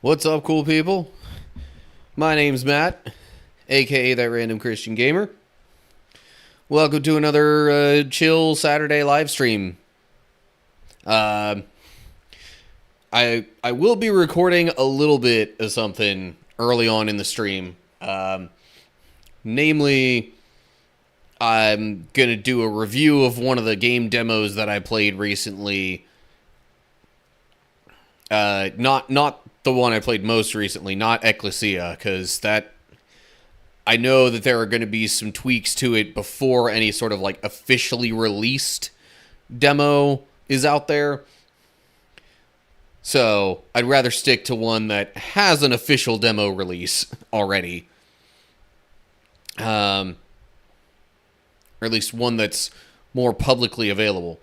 What's up, cool people? My name's Matt, aka That Random Christian Gamer. Welcome to another chill Saturday live stream. I will be recording a little bit of something early on in the stream. Namely, I'm gonna do a review of one of the game demos that I played recently. Not the one I played most recently, not Ecclesia, because that I know that there are going to be some tweaks to it before any sort of like officially released demo is out there. So I'd rather stick to one that has an official demo release already. Or at least one that's more publicly available.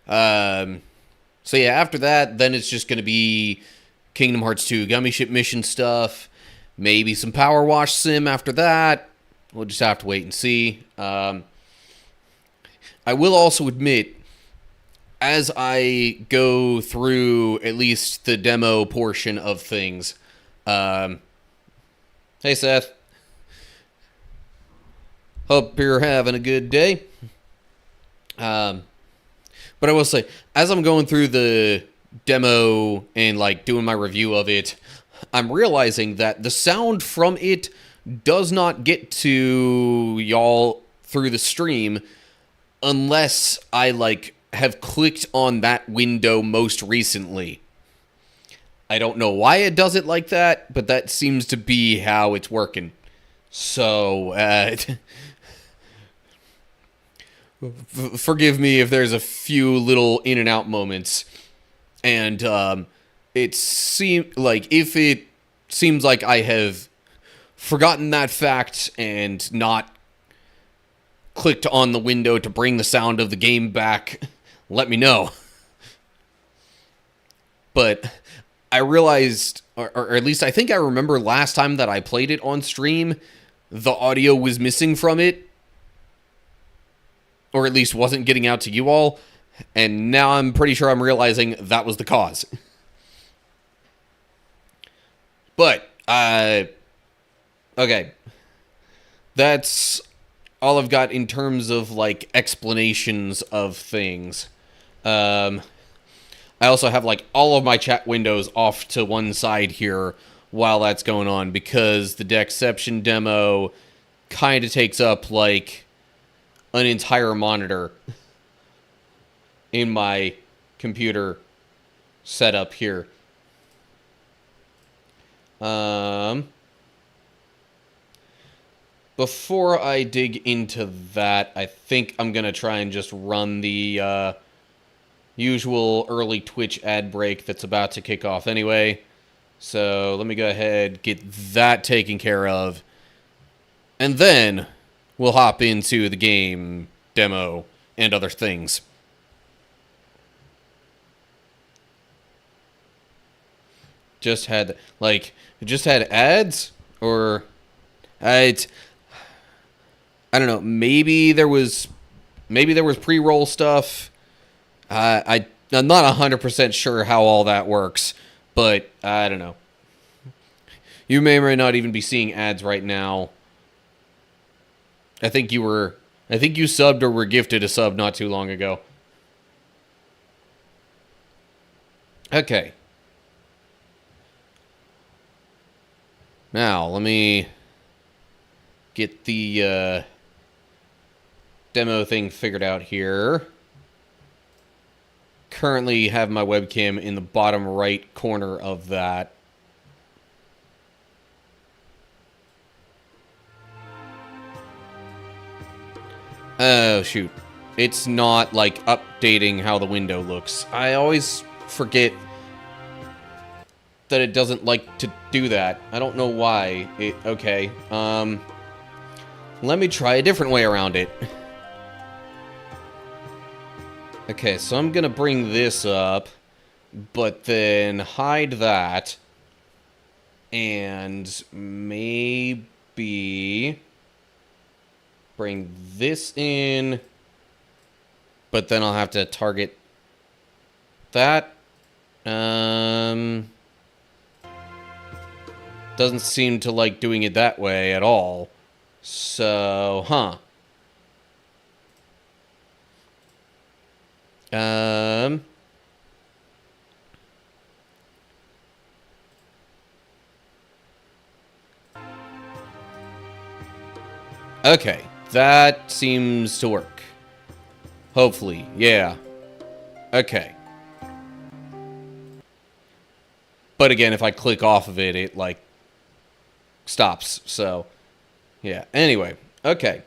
So yeah, after that, then it's just going to be Kingdom Hearts 2 Gummy Ship mission stuff. Maybe some Power Wash Sim after that. We'll just have to wait and see. I will also admit, as I go through at least the demo portion of things, hey Seth, hope you're having a good day. But I will say, as I'm going through the demo and like doing my review of it, I'm realizing that the sound from it does not get to y'all through the stream unless I like have clicked on that window most recently. I don't know why it does it like that, but that seems to be how it's working. So, forgive me if there's a few little in and out moments. And it seems like if it seems like I have forgotten that fact and not clicked on the window to bring the sound of the game back, let me know. But I realized, or at least I think I remember last time that I played it on stream, the audio was missing from it. Or at least wasn't getting out to you all. And now I'm pretty sure I'm realizing that was the cause. But, okay. That's all I've got in terms of, like, explanations of things. I also have, like, all of my chat windows off to one side here while that's going on, because the Deckception demo kind of takes up, like, an entire monitor in my computer setup here. Before I dig into that, I think I'm going to try and just run the usual early Twitch ad break that's about to kick off anyway. So let me go ahead, get that taken care of, and then we'll hop into the game demo and other things. Just had ads, or I don't know. Maybe there was pre-roll stuff. I'm not 100% sure how all that works, but I don't know. You may or may not even be seeing ads right now. I think you subbed or were gifted a sub not too long ago. Okay. Now, let me get the demo thing figured out here. Currently have my webcam in the bottom right corner of that. Oh, shoot. It's not, like, updating how the window looks. I always forget that it doesn't like to do that. I don't know why. Okay. Let me try a different way around it. Okay, so I'm gonna bring this up, but then hide that, and maybe bring this in, but then I'll have to target that. Doesn't seem to like doing it that way at all. So, huh. Okay, that seems to work. Hopefully, yeah. Okay. But again, if I click off of it, it, like, stops. So, yeah. Anyway, okay.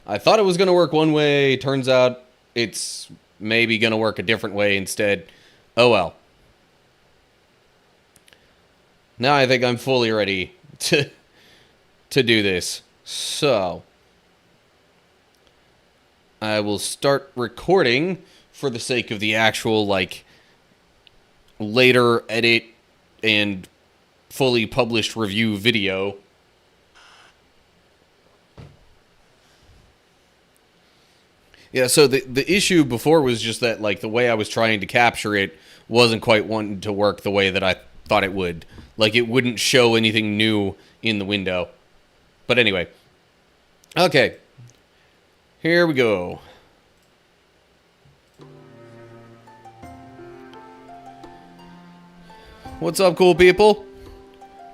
I thought it was going to work one way. Turns out it's maybe going to work a different way instead. Oh, well. Now I think I'm fully ready to do this. So, I will start recording for the sake of the actual, like, later edit and fully published review video. Yeah, so the issue before was just that, like, the way I was trying to capture it wasn't quite wanting to work the way that I thought it would. Like, it wouldn't show anything new in the window. But anyway. Okay. Here we go. What's up, cool people?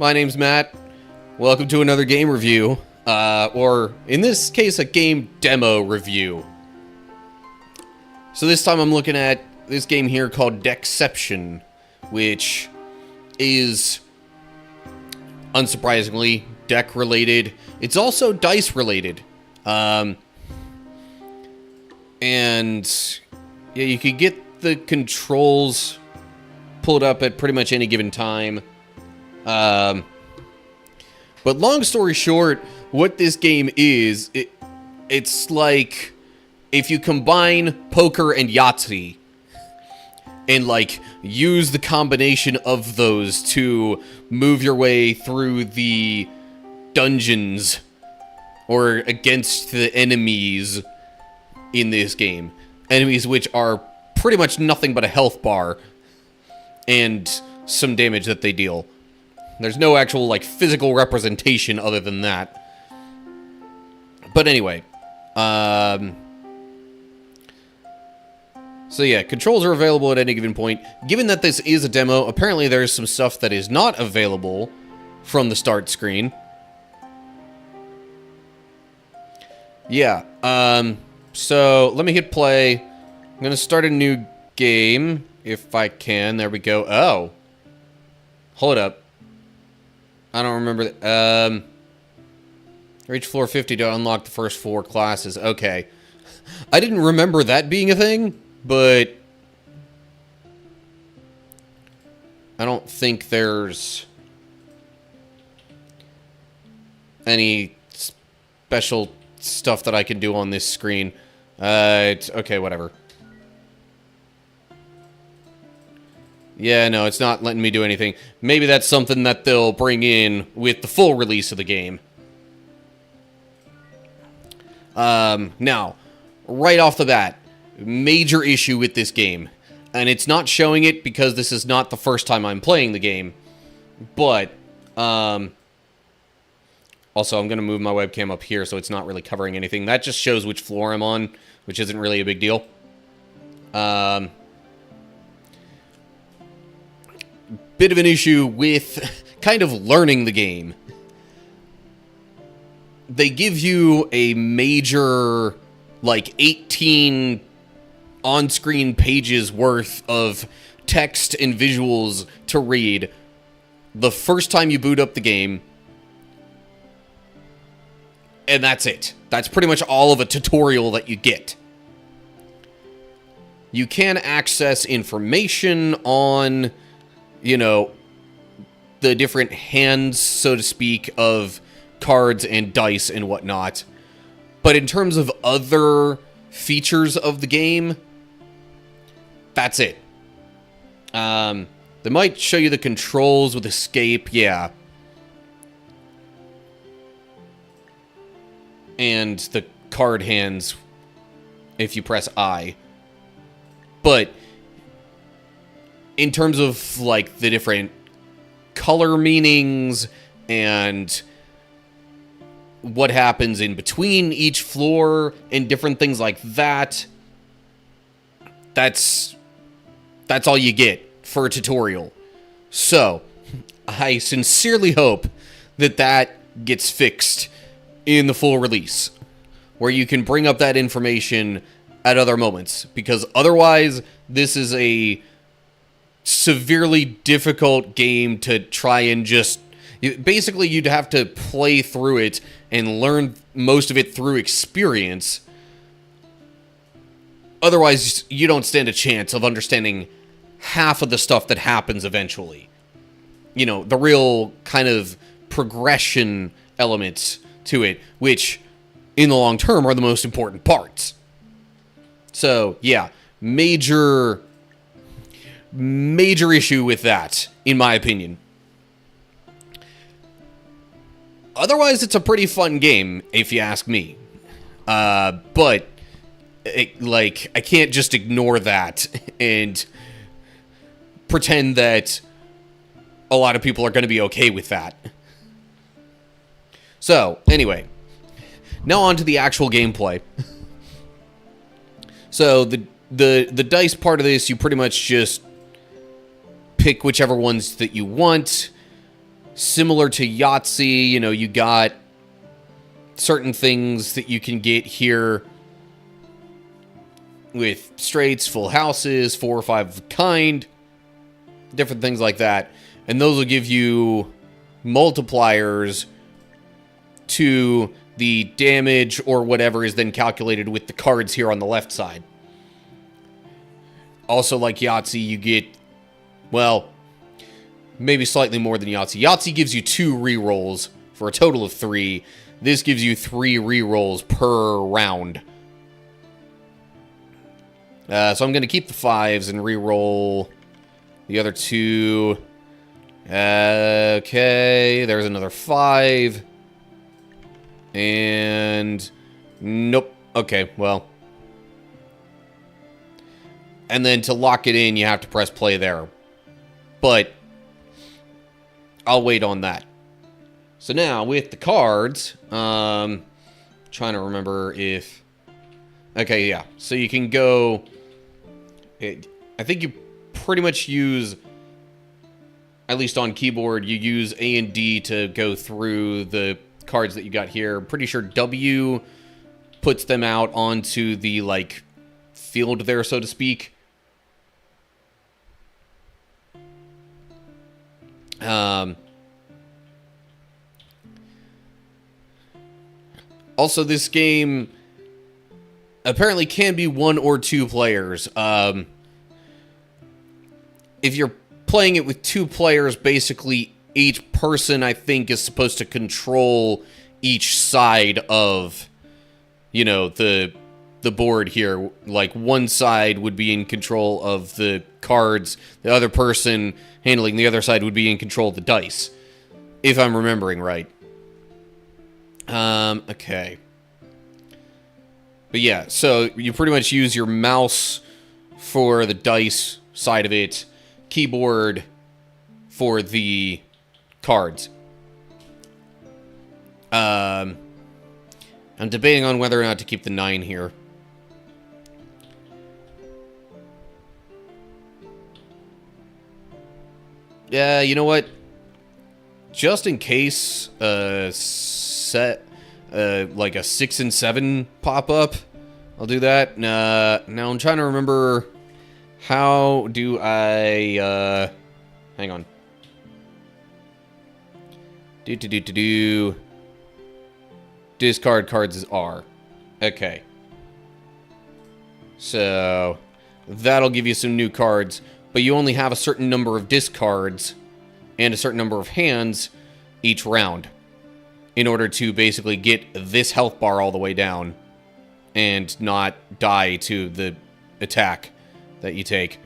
My name's Matt. Welcome to another game review. Or, in this case, a game demo review. So this time I'm looking at this game here called Deckception, which is, unsurprisingly, deck-related. It's also dice-related. And, yeah, you could get the controls pulled up at pretty much any given time. But long story short, what this game is, it's like if you combine poker and Yahtzee and, like, use the combination of those to move your way through the dungeons or against the enemies in this game. Enemies which are pretty much nothing but a health bar and some damage that they deal. There's no actual, like, physical representation other than that. But anyway, so yeah, controls are available at any given point. Given that this is a demo, apparently there's some stuff that is not available from the start screen. Yeah, so let me hit play. I'm gonna start a new game, if I can. There we go. Oh. Hold up. I don't remember that. Reach floor 50 to unlock the first 4 classes. Okay. I didn't remember that being a thing, but I don't think there's any special stuff that I can do on this screen. Okay, whatever. Yeah, no, it's not letting me do anything. Maybe that's something that they'll bring in with the full release of the game. Now, right off the bat, major issue with this game. And it's not showing it because this is not the first time I'm playing the game. But, also, I'm going to move my webcam up here so it's not really covering anything. That just shows which floor I'm on, which isn't really a big deal. Bit of an issue with kind of learning the game. They give you a major, like, 18 on-screen pages worth of text and visuals to read the first time you boot up the game. And that's it. That's pretty much all of a tutorial that you get. You can access information on, you know, the different hands, so to speak, of cards and dice and whatnot. But in terms of other features of the game, that's it. They might show you the controls with escape, yeah. And the card hands if you press I. But in terms of, like, the different color meanings and what happens in between each floor and different things like that. That's all you get for a tutorial. So, I sincerely hope that that gets fixed in the full release, where you can bring up that information at other moments, because otherwise, this is a severely difficult game to try and just... Basically, you'd have to play through it and learn most of it through experience. Otherwise, you don't stand a chance of understanding half of the stuff that happens eventually. You know, the real kind of progression elements to it, which, in the long term, are the most important parts. So, yeah, major issue with that, in my opinion. Otherwise, it's a pretty fun game, if you ask me. But, I can't just ignore that and pretend that a lot of people are going to be okay with that. So, anyway, now on to the actual gameplay. So, the dice part of this, you pretty much just pick whichever ones that you want. Similar to Yahtzee, you know, you got certain things that you can get here with straights, full houses, 4 or 5 of a kind, different things like that. And those will give you multipliers to the damage or whatever is then calculated with the cards here on the left side. Also, like Yahtzee, you get, well, maybe slightly more than Yahtzee. Yahtzee gives you 2 rerolls for a total of 3. This gives you 3 rerolls per round. So I'm going to keep the 5s and reroll the other 2. Okay, there's another 5. And nope. Okay, well. And then to lock it in, you have to press play there. But I'll wait on that. So now, with the cards, trying to remember if... Okay, yeah. So you can go... I think you pretty much use, at least on keyboard, you use A and D to go through the cards that you got here. I'm pretty sure W puts them out onto the, like, field there, so to speak. Also, this game apparently can be 1 or 2 players. If you're playing it with 2 players, basically each person, I think, is supposed to control each side of, you know, the board here. Like, one side would be in control of the cards, the other person handling the other side would be in control of the dice, if I'm remembering right. Okay. But yeah, so you pretty much use your mouse for the dice side of it, keyboard for the cards. I'm debating on whether or not to keep the 9 here. Yeah, you know what? Just in case set like a 6 and 7 pop up, I'll do that. Now I'm trying to remember, how do I hang on. Discard cards is R. Okay. So that'll give you some new cards, but you only have a certain number of discards and a certain number of hands each round in order to basically get this health bar all the way down and not die to the attack that you take.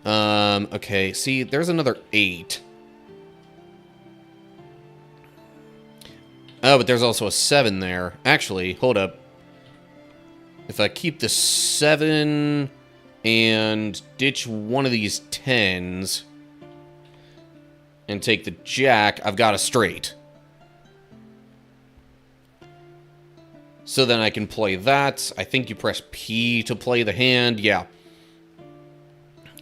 Okay, see, there's another 8. Oh, but there's also a 7 there. Actually, hold up. If I keep the 7 and ditch one of these 10s, and take the jack, I've got a straight. So then I can play that. I think you press P to play the hand. Yeah.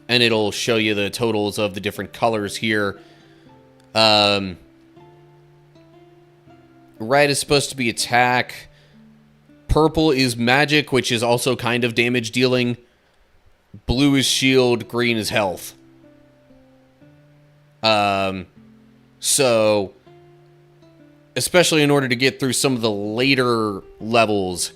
And it'll show you the totals of the different colors here. Red is supposed to be attack. Purple is magic, which is also kind of damage dealing. Blue is shield. Green is health. So, especially in order to get through some of the later levels,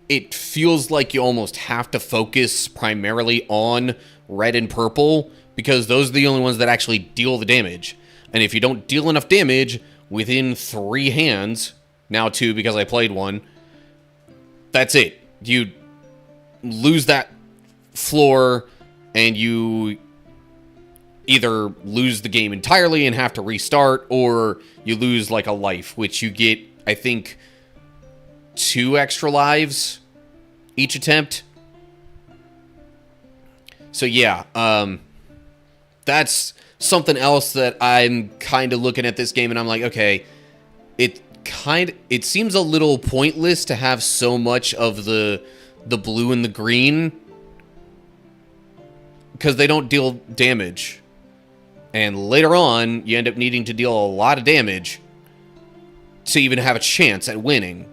it feels like you almost have to focus primarily on red and purple, because those are the only ones that actually deal the damage. And if you don't deal enough damage within 3 hands, now 2 because I played one, that's it. You lose that floor, and you either lose the game entirely and have to restart, or you lose like a life, which you get, I think, 2 extra lives each attempt. So yeah, that's something else that I'm kind of looking at this game and I'm like, okay, it seems a little pointless to have so much of the blue and the green, because they don't deal damage. And later on, you end up needing to deal a lot of damage to even have a chance at winning.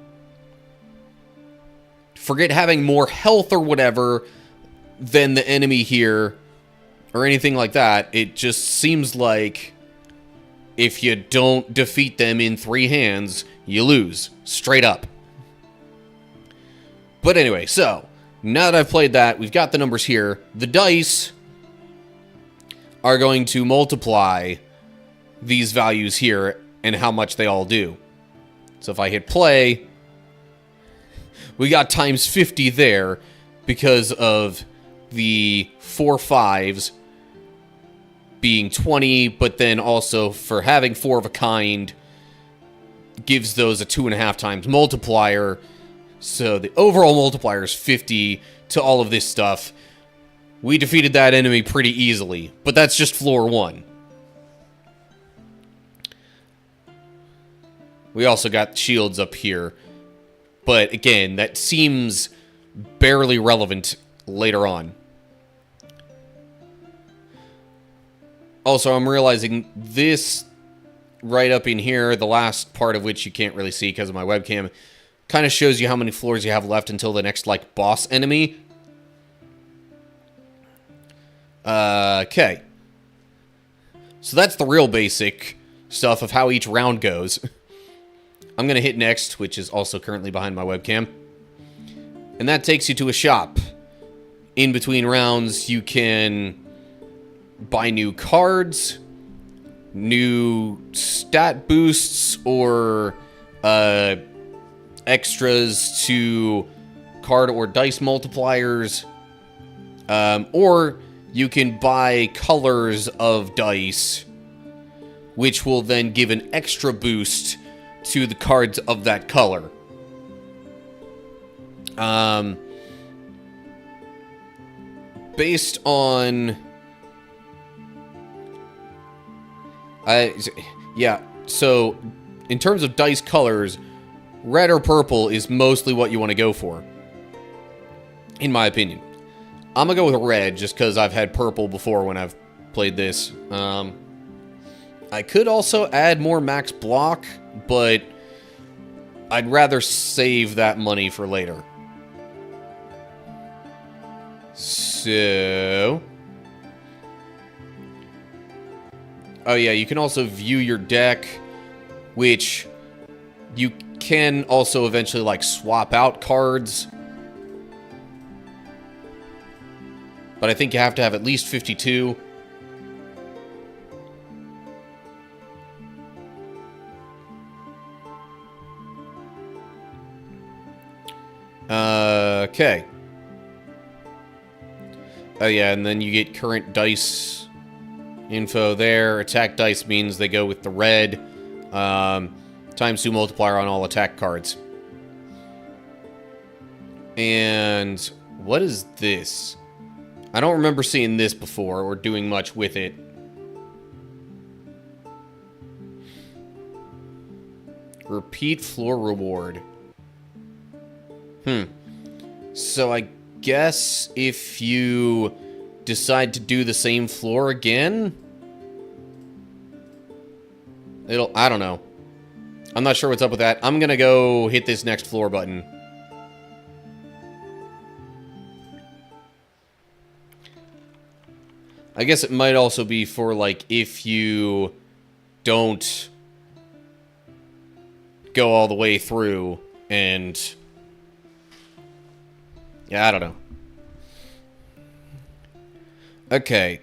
Forget having more health or whatever than the enemy here, or anything like that. It just seems like if you don't defeat them in 3 hands, you lose. Straight up. But anyway, so, now that I've played that, we've got the numbers here. The dice are going to multiply these values here and how much they all do. So if I hit play, we got times 50 there because of the 4 5s being 20, but then also for having 4 of a kind gives those a 2.5 times multiplier. So the overall multiplier is 50 to all of this stuff. We defeated that enemy pretty easily, but that's just floor 1. We also got shields up here, but again, that seems barely relevant later on. Also, I'm realizing this right up in here, the last part of which you can't really see because of my webcam, kind of shows you how many floors you have left until the next, like, boss enemy. Okay. So that's the real basic stuff of how each round goes. I'm going to hit next, which is also currently behind my webcam. And that takes you to a shop. In between rounds, you can buy new cards, new stat boosts, or extras to card or dice multipliers. Or you can buy colors of dice, which will then give an extra boost to the cards of that color. Based on... yeah, so in terms of dice colors, red or purple is mostly what you want to go for, in my opinion. I'm gonna go with red just because I've had purple before when I've played this. I could also add more max block, but I'd rather save that money for later. So... oh yeah, you can also view your deck, which you can also eventually, like, swap out cards. But I think you have to have at least 52. Okay. Oh yeah, and then you get current dice info there. Attack dice means they go with the red. Times 2 multiplier on all attack cards. And what is this? I don't remember seeing this before or doing much with it. Repeat floor reward. So I guess if you decide to do the same floor again, I don't know. I'm not sure what's up with that. I'm gonna go hit this next floor button. I guess it might also be for, like, if you don't go all the way through and... yeah, I don't know. Okay.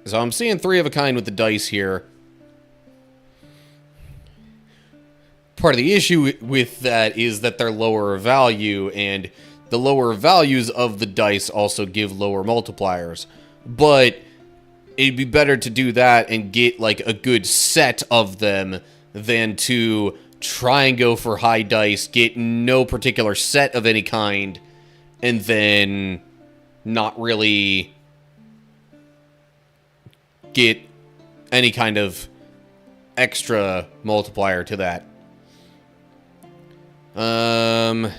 So I'm seeing 3 of a kind with the dice here. Part of the issue with that is that they're lower value, and the lower values of the dice also give lower multipliers. But it'd be better to do that and get, like, a good set of them than to try and go for high dice, get no particular set of any kind, and then not really get any kind of extra multiplier to that. So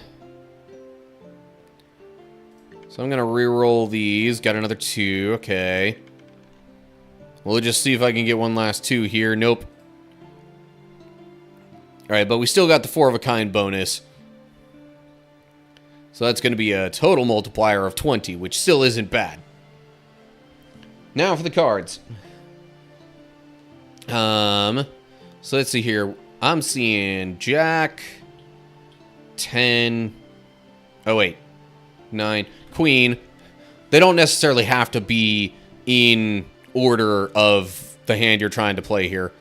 I'm gonna re-roll these. Got another 2. Okay. We'll just see if I can get one last 2 here. Nope. Alright, but we still got the 4 of a kind bonus. So that's going to be a total multiplier of 20, which still isn't bad. Now for the cards. So let's see here. I'm seeing Jack, 10, oh wait, 9, Queen. They don't necessarily have to be in order of the hand you're trying to play here.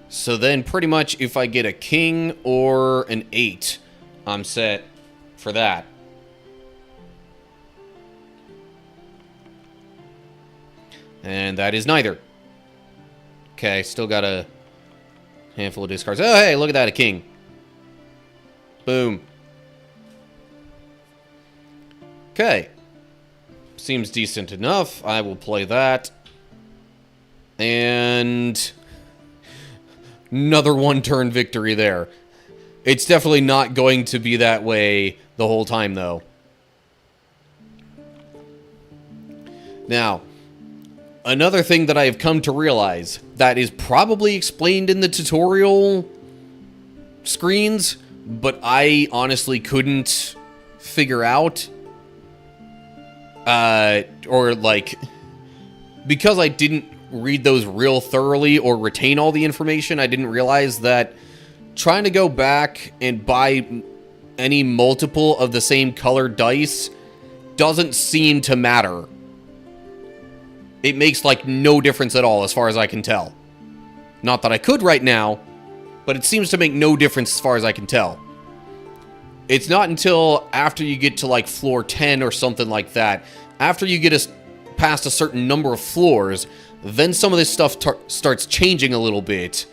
So then pretty much if I get a king or an 8, I'm set for that. And that is neither. Okay, still got a handful of discards. Oh, hey, look at that, a king. Boom. Okay. Seems decent enough. I will play that. And another one-turn victory there. It's definitely not going to be that way the whole time, though. Now, another thing that I have come to realize that is probably explained in the tutorial screens, but I honestly couldn't figure out. Or, like, because I didn't read those real thoroughly or retain all the information, I didn't realize that trying to go back and buy any multiple of the same colored dice doesn't seem to matter. It makes, like, no difference at all, as far as I can tell. Not that I could right now, but it seems to make no difference as far as I can tell. It's not until after you get to, like, floor 10 or something like that, after you get past a certain number of floors, then some of this stuff starts changing a little bit.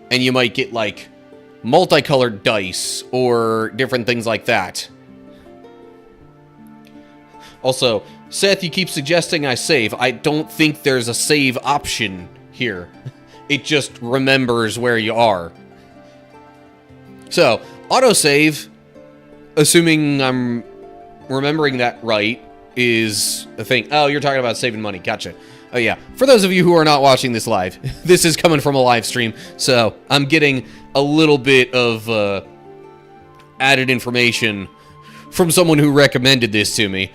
And you might get, like, multicolored dice or different things like that. Also, Seth, you keep suggesting I save. I don't think there's a save option here. It just remembers where you are. So, autosave, assuming I'm remembering that right, is a thing. Oh, you're talking about saving money. Gotcha. Oh, yeah. For those of you who are not watching this live, this is coming from a live stream, so I'm getting a little bit of added information from someone who recommended this to me.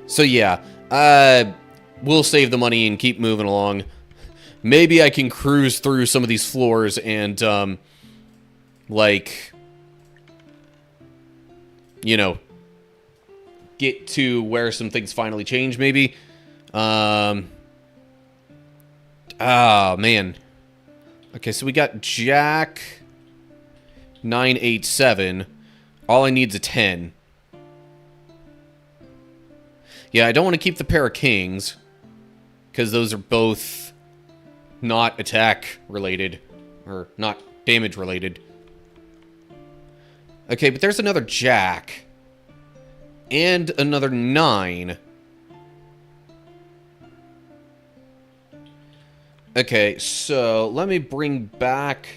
So, yeah. We'll save the money and keep moving along. Maybe I can cruise through some of these floors and, like, you know, get to where some things finally change, maybe. Oh, man. Okay, so we got Jack 9, 8, 7. All I need's a 10. Yeah, I don't want to keep the pair of kings, because those are both not attack related, or not damage related. Okay, but there's another Jack. And another 9. Okay, so let me bring back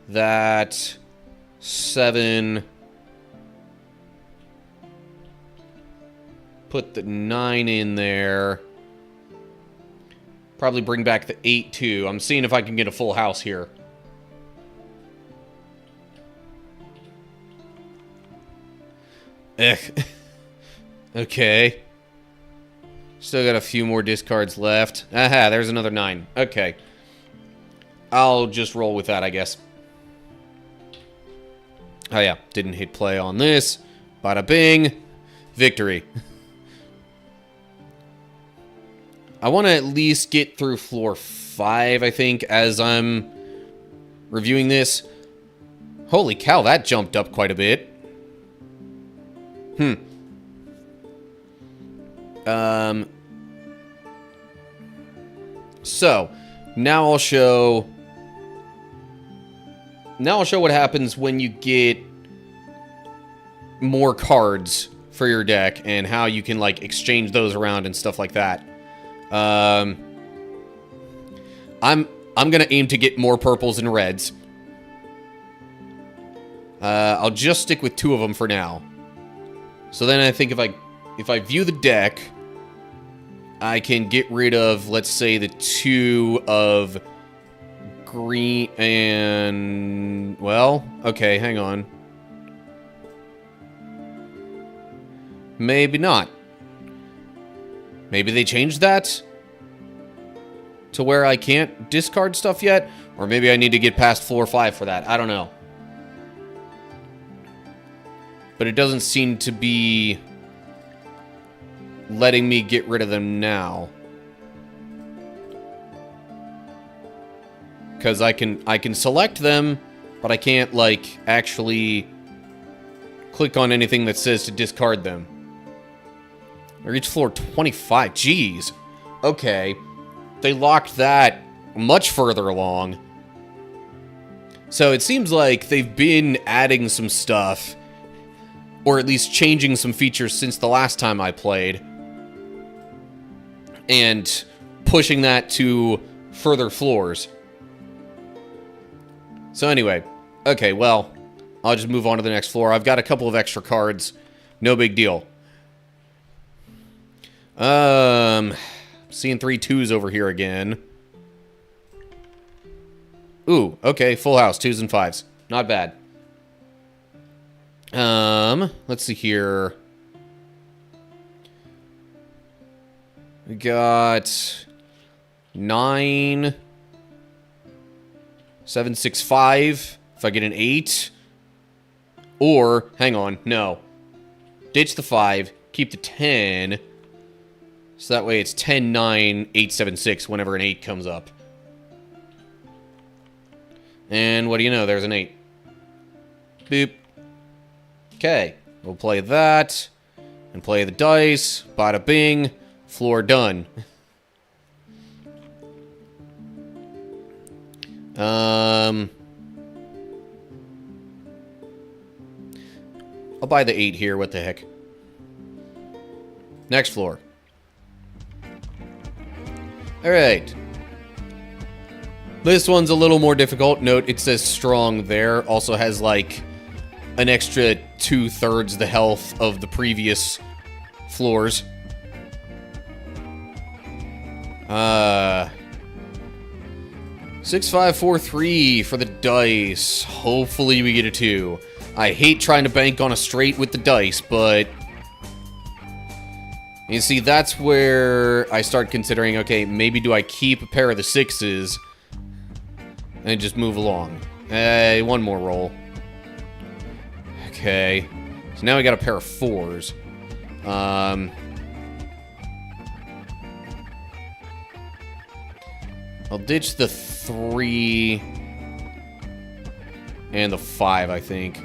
that 7. Put the 9 in there. Probably bring back the 8 too. I'm seeing if I can get a full house here. Okay. Still got a few more discards left. Aha, there's another 9. Okay. I'll just roll with that, I guess. Oh yeah, didn't hit play on this. Bada bing. Victory. I want to at least get through floor 5, I think, as I'm reviewing this. Holy cow, that jumped up quite a bit. So, now I'll show what happens when you get more cards for your deck and how you can, like, exchange those around and stuff like that. I'm gonna aim to get more purples and reds. I'll just stick with 2 of them for now. So then I think if I view the deck, I can get rid of, let's say, the 2 of green and, well, okay, hang on. Maybe not. Maybe they changed that to where I can't discard stuff yet, or maybe I need to get past floor 5 for that. I don't know. But it doesn't seem to be letting me get rid of them now. Because I can select them, but I can't, like, actually click on anything that says to discard them. I reached floor 25. Jeez. Okay. They locked that much further along. So it seems like they've been adding some stuff, or at least changing some features since the last time I played, and pushing that to further floors. So anyway, okay, well, I'll just move on to the next floor. I've got a couple of extra cards. No big deal. Seeing 3 2s over here again. Ooh, okay, full house, 2s and 5s. Not bad. Let's see here. We got 9, 7, 6, 5. If I get an 8. Or, hang on, no. Ditch the 5, keep the 10. So that way it's 10, 9, 8, 7, 6 whenever an 8 comes up. And what do you know, there's an 8. Boop. Okay, we'll play that. And play the dice. Bada bing. Floor done. I'll buy the 8 here, what the heck. Next floor. Alright. This one's a little more difficult. Note, it says strong there. Also has, like, an extra 2/3 the health of the previous floors. 6, 5, 4, 3 for the dice. Hopefully we get a 2. I hate trying to bank on a straight with the dice, but you see, that's where I start considering, okay, maybe do I keep a pair of the 6s and just move along? One more roll. Okay. So now we got a pair of 4s. I'll ditch the 3 and the 5, I think.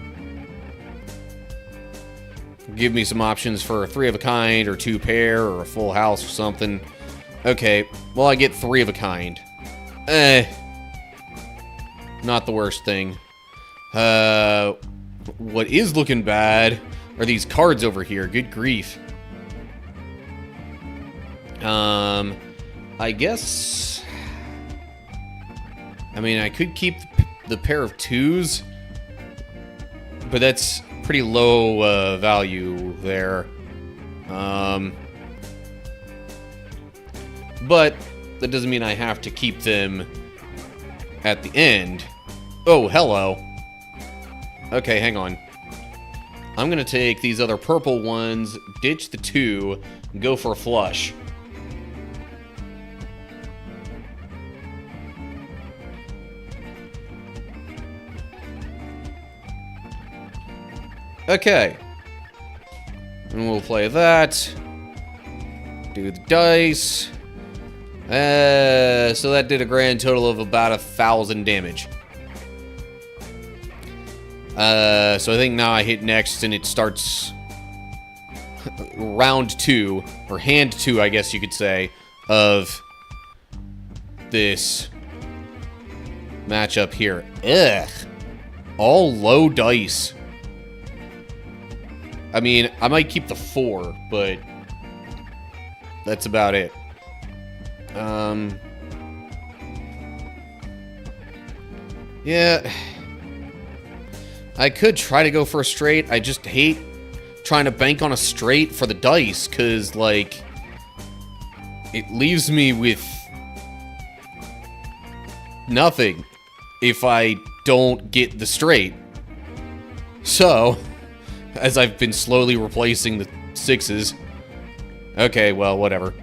Give me some options for a 3 of a kind, or 2 pair, or a full house, or something. Okay, well, I get 3 of a kind. Not the worst thing. What is looking bad are these cards over here. Good grief. I guess I mean, I could keep the pair of 2s, but that's pretty low value there. But that doesn't mean I have to keep them at the end. Oh, hello. Okay, hang on. I'm gonna take these other purple ones, ditch the 2, and go for a flush. Okay. And we'll play that. Do the dice. So that did a grand total of about 1,000 damage. So I think now I hit next and it starts round 2, or hand 2, I guess you could say, of this matchup here. Ugh. All low dice. I mean, I might keep the 4, but that's about it. Yeah. I could try to go for a straight. I just hate trying to bank on a straight for the dice, because, like, it leaves me with nothing if I don't get the straight. So, as I've been slowly replacing the 6s. Okay, well, whatever.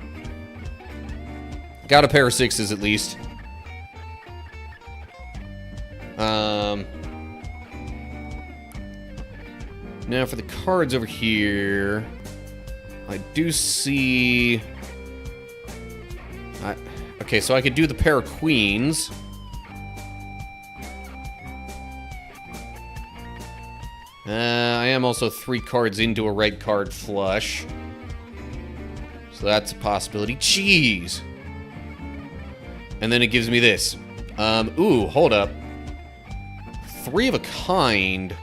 Got a pair of 6s at least. Now for the cards over here, I do see... okay, so I could do the pair of queens. I am also 3 cards into a red card flush. So that's a possibility. Jeez! And then it gives me this. Ooh, hold up. 3 of a kind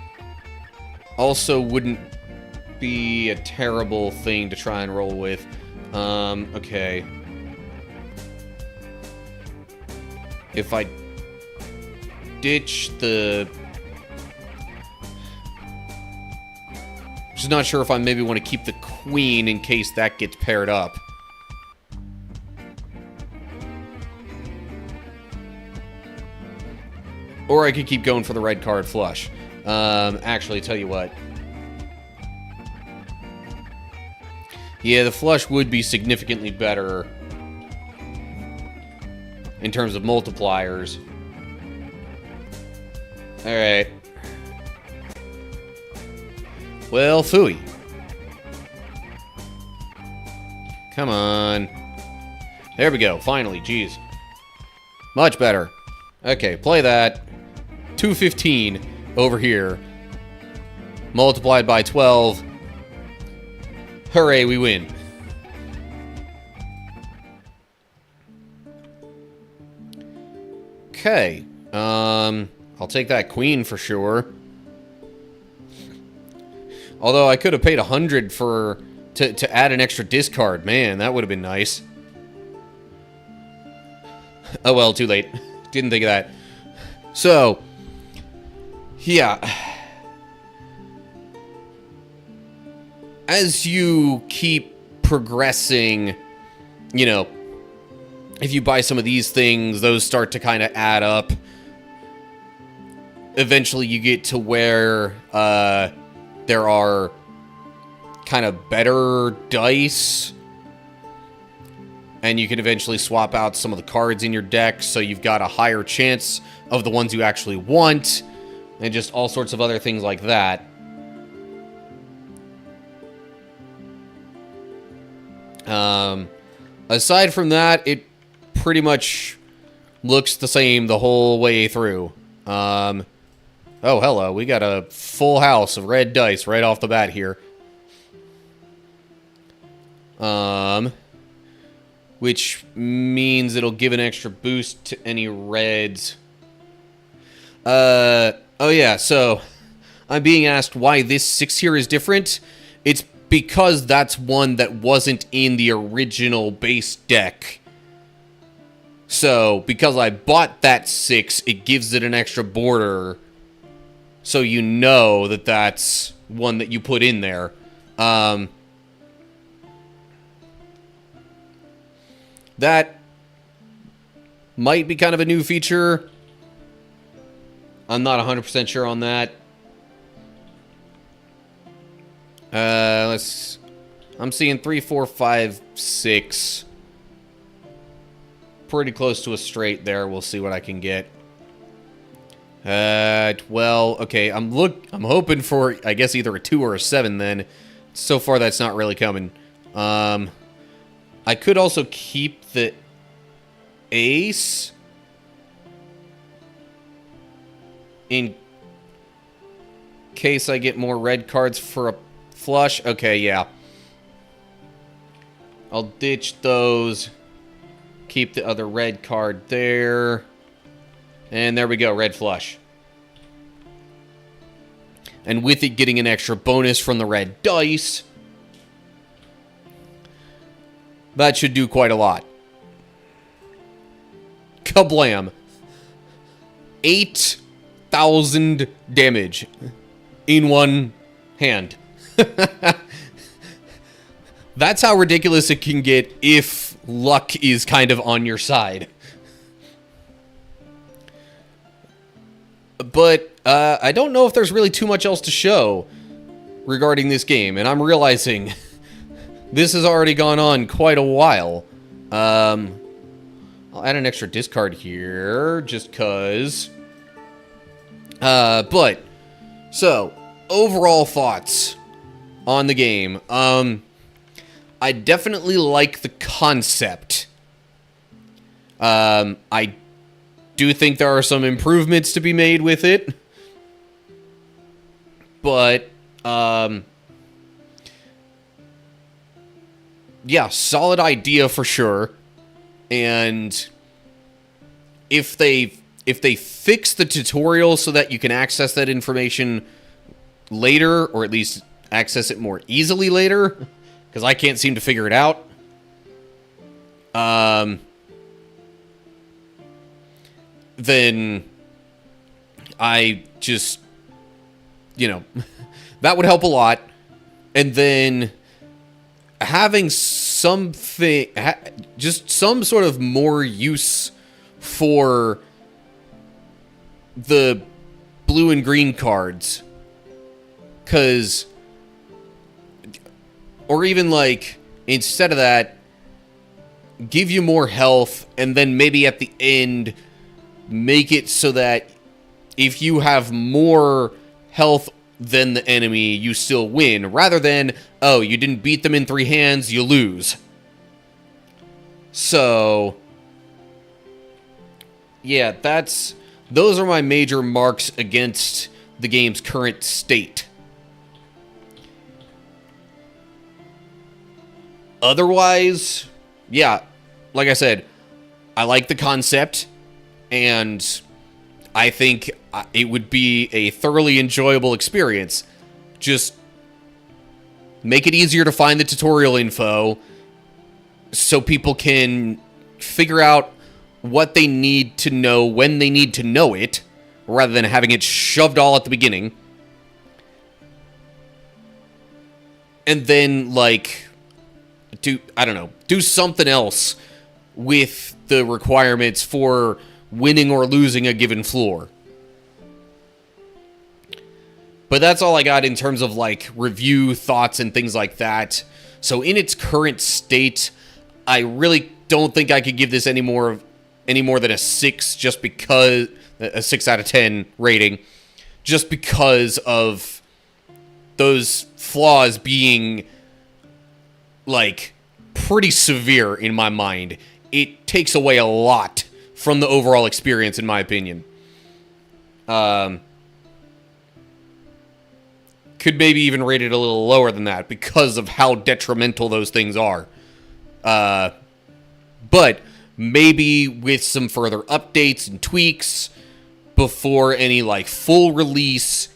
also wouldn't be a terrible thing to try and roll with. Okay. If I ditch the... Just not sure if I maybe want to keep the queen in case that gets paired up. Or I could keep going for the red card flush. Actually, tell you what. Yeah, the flush would be significantly better in terms of multipliers. Alright. Well, phooey. Come on. There we go, finally, jeez. Much better. Okay, play that. 215 over here. Multiplied by 12. Hooray, we win. Okay. I'll take that queen for sure. Although I could have paid 100 to add an extra discard. Man, that would have been nice. Oh well, too late. Didn't think of that. So, yeah. As you keep progressing, you know, if you buy some of these things, those start to kind of add up. Eventually you get to where there are kind of better dice. And you can eventually swap out some of the cards in your deck, so you've got a higher chance of the ones you actually want. And just all sorts of other things like that. Aside from that, it pretty much looks the same the whole way through. Oh, hello. We got a full house of red dice right off the bat here. Which means it'll give an extra boost to any reds. Oh yeah, so I'm being asked why this 6 here is different. It's because that's one that wasn't in the original base deck. So, because I bought that 6, it gives it an extra border. So you know that that's one that you put in there. That might be kind of a new feature. I'm not 100% sure on that. I'm seeing 3, 4, 5, 6. Pretty close to a straight there. We'll see what I can get. Well, okay. I'm hoping for, I guess, either a 2 or a 7 then. So far, that's not really coming. I could also keep the ace in case I get more red cards for a flush. Okay, yeah. I'll ditch those. Keep the other red card there. And there we go, red flush. And with it getting an extra bonus from the red dice, that should do quite a lot. Kablam. 8,000 damage in one hand. That's how ridiculous it can get if luck is kind of on your side. But I don't know if there's really too much else to show regarding this game, and I'm realizing this has already gone on quite a while. I'll add an extra discard here, just cause. But, so, overall thoughts on the game. I definitely like the concept. I do think there are some improvements to be made with it. But, yeah, solid idea for sure. And if they fix the tutorial so that you can access that information later, or at least access it more easily later, because I can't seem to figure it out. Then I just, you know, that would help a lot. And then having something, just some sort of more use for the blue and green cards. Because, or even like, instead of that, give you more health, and then maybe at the end, make it so that if you have more health than the enemy, you still win, rather than, oh, you didn't beat them in 3 hands, you lose. So, yeah, those are my major marks against the game's current state. Otherwise, yeah, like I said, I like the concept, and I think it would be a thoroughly enjoyable experience. Just make it easier to find the tutorial info so people can figure out what they need to know when they need to know it, rather than having it shoved all at the beginning. And then, like, do something else with the requirements for winning or losing a given floor. But that's all I got in terms of, like, review, thoughts, and things like that. So in its current state, I really don't think I could give this any more than a 6, just because, a 6 out of 10 rating, just because of those flaws being, like, pretty severe in my mind. It takes away a lot from the overall experience, in my opinion. Could maybe even rate it a little lower than that because of how detrimental those things are. But maybe with some further updates and tweaks before any, like, full release,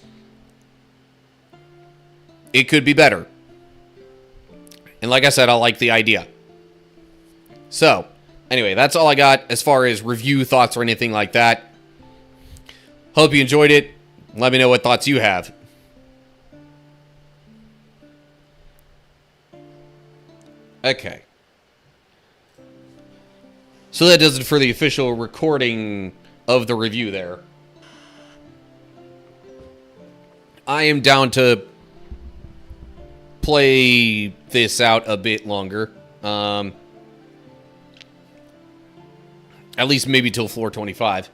it could be better. And like I said, I like the idea. So, Anyway, that's all I got as far as review thoughts or anything like that. Hope you enjoyed it. Let me know what thoughts you have. Okay. So that does it for the official recording of the review there. I am down to play this out a bit longer. At least maybe till floor 25.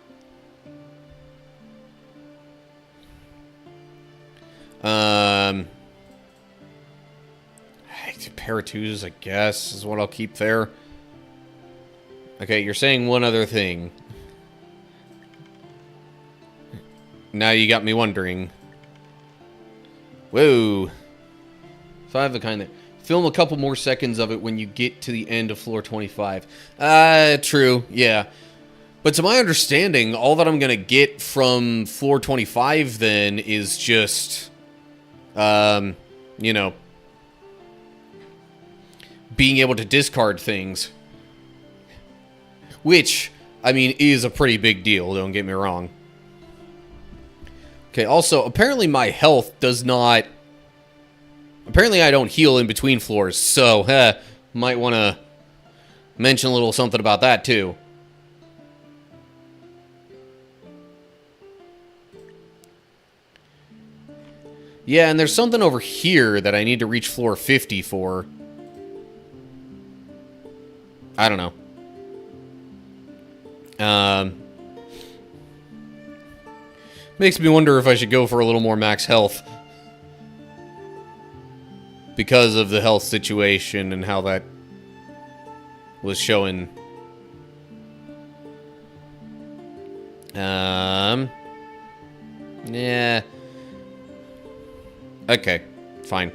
Pair of twos, I guess, is what I'll keep there. Okay, you're saying one other thing. Now you got me wondering. Whoa. 5 of a kind there. Film a couple more seconds of it when you get to the end of floor 25. True, yeah. But to my understanding, all that I'm going to get from floor 25 then is just, you know, being able to discard things. Which, I mean, is a pretty big deal, don't get me wrong. Okay, also, apparently my health does not... Apparently I don't heal in between floors, so, might want to mention a little something about that, too. Yeah, and there's something over here that I need to reach floor 50 for. I don't know. Makes me wonder if I should go for a little more max health. Because of the health situation and how that was showing. Yeah. Okay, fine.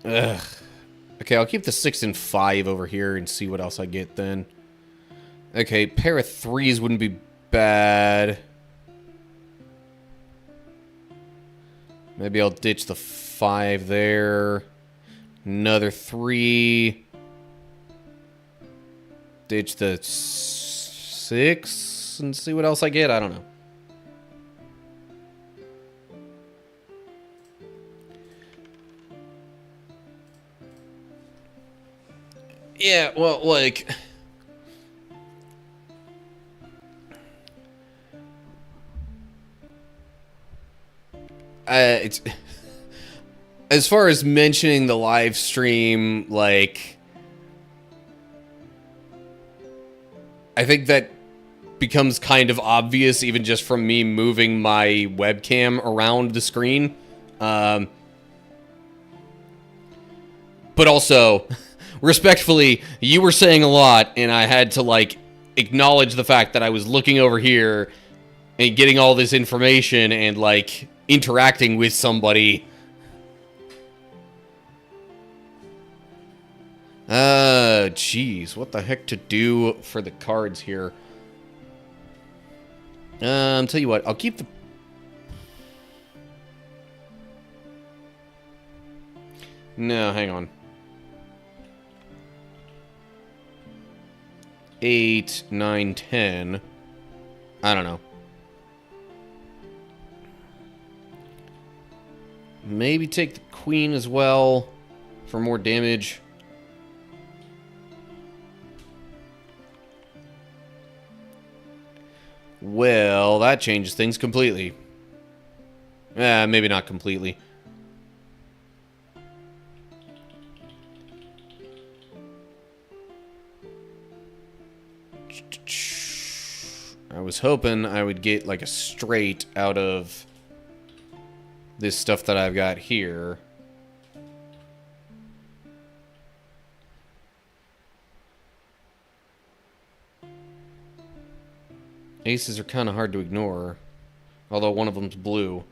Ugh. Okay, I'll keep the 6 and 5 over here and see what else I get then. Okay, pair of 3s wouldn't be bad. Maybe I'll ditch the 5 there. Another 3. Ditch the 6 and see what else I get. I don't know. Yeah, well, like... it's... As far as mentioning the live stream, like... I think that becomes kind of obvious even just from me moving my webcam around the screen. But also... Respectfully, you were saying a lot, and I had to, like, acknowledge the fact that I was looking over here and getting all this information and, like, interacting with somebody. Jeez, what the heck to do for the cards here? Tell you what, I'll keep the... No, hang on. 8, 9, 10. I don't know. Maybe take the queen as well for more damage. Well, that changes things completely. Maybe not completely. I was hoping I would get like a straight out of this stuff that I've got here. Aces are kind of hard to ignore, although one of them's blue.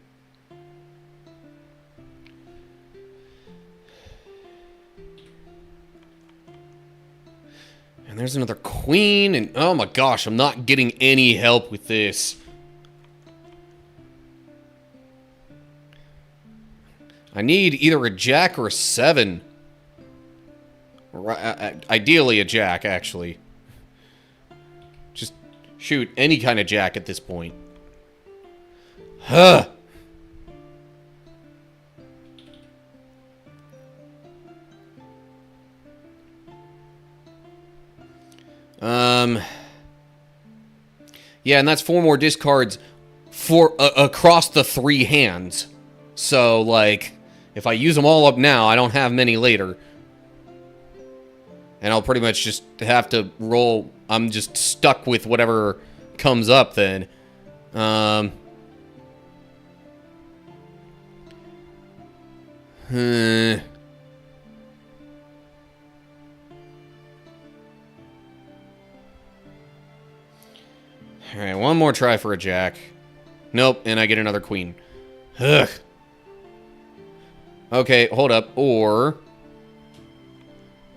And there's another queen, and oh my gosh, I'm not getting any help with this. I need either a jack or a 7. Or, ideally a jack, actually. Just shoot any kind of jack at this point. Huh. Yeah, and that's 4 more discards for across the 3 hands. So, like, if I use them all up now, I don't have many later. And I'll pretty much just have to roll. I'm just stuck with whatever comes up then. Alright, one more try for a jack. Nope, and I get another queen. Ugh. Okay, hold up. Or...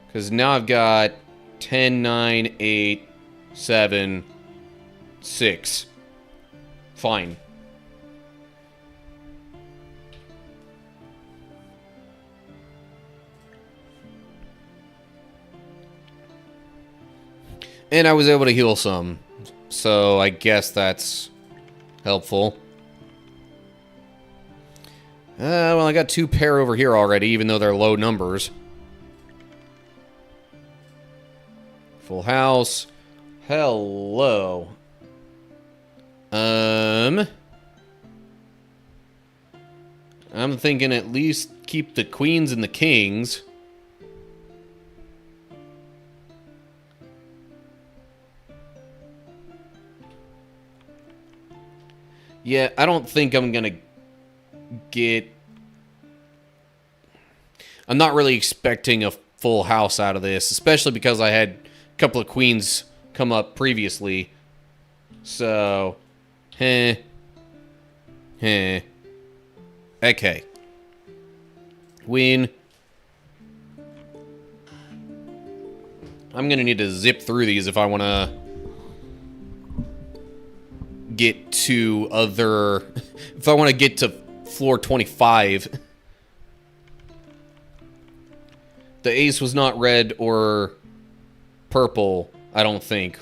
because now I've got 10, 9, 8, 7, 6. Fine. And I was able to heal some. So I guess that's helpful. Well, I got 2 pair over here already, even though they're low numbers. Full house. Hello. I'm thinking at least keep the queens and the kings. Yeah, I don't think I'm gonna get... I'm not really expecting a full house out of this, especially because I had a couple of queens come up previously. So, Okay. Queen. I'm gonna need to zip through these if I want to get to other... if I want to get to floor 25. The ace was not red or purple, I don't think.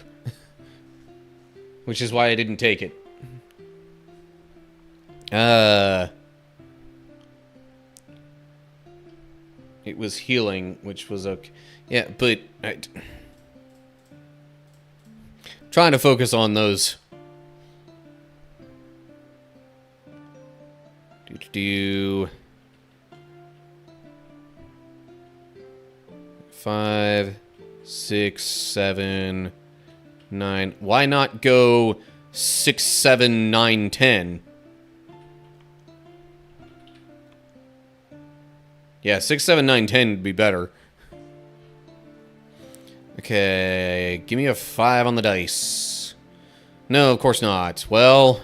Which is why I didn't take it. It was healing, which was okay. Yeah, but... trying to focus on those. Do 5, 6, 7, 9. Why not go 6, 7, 9, 10? Yeah, 6, 7, 9, 10 would be better. Okay, give me a 5 on the dice. No, of course not. Well,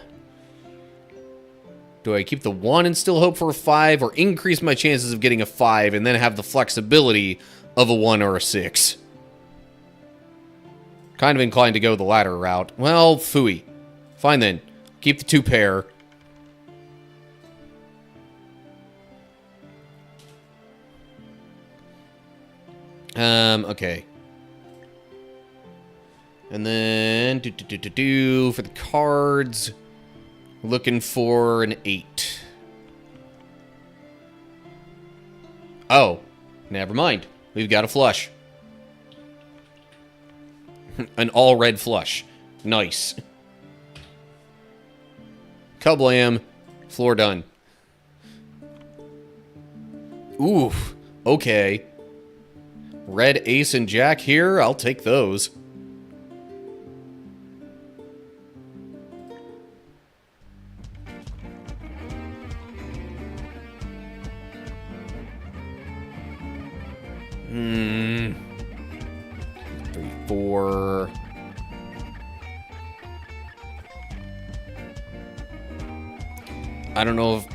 do I keep the 1 and still hope for a 5, or increase my chances of getting a 5 and then have the flexibility of a 1 or a 6? Kind of inclined to go the latter route. Well, phooey. Fine then. Keep the 2 pair. Okay. And then, for the cards, looking for an 8. Oh, never mind. We've got a flush. An all-red flush. Nice. Kablam. Floor done. Oof. Okay. Red ace and jack here. I'll take those. Hmm. 3, 4. I don't know if...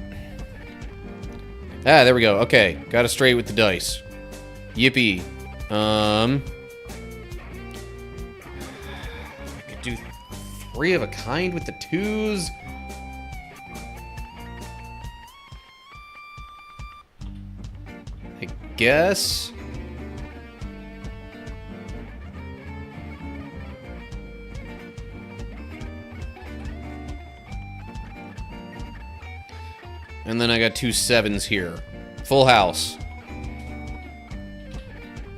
Ah, there we go. Okay. Got it straight with the dice. Yippee. do 3 of a kind with the 2s. I guess. And then I got 2 7s here. Full house.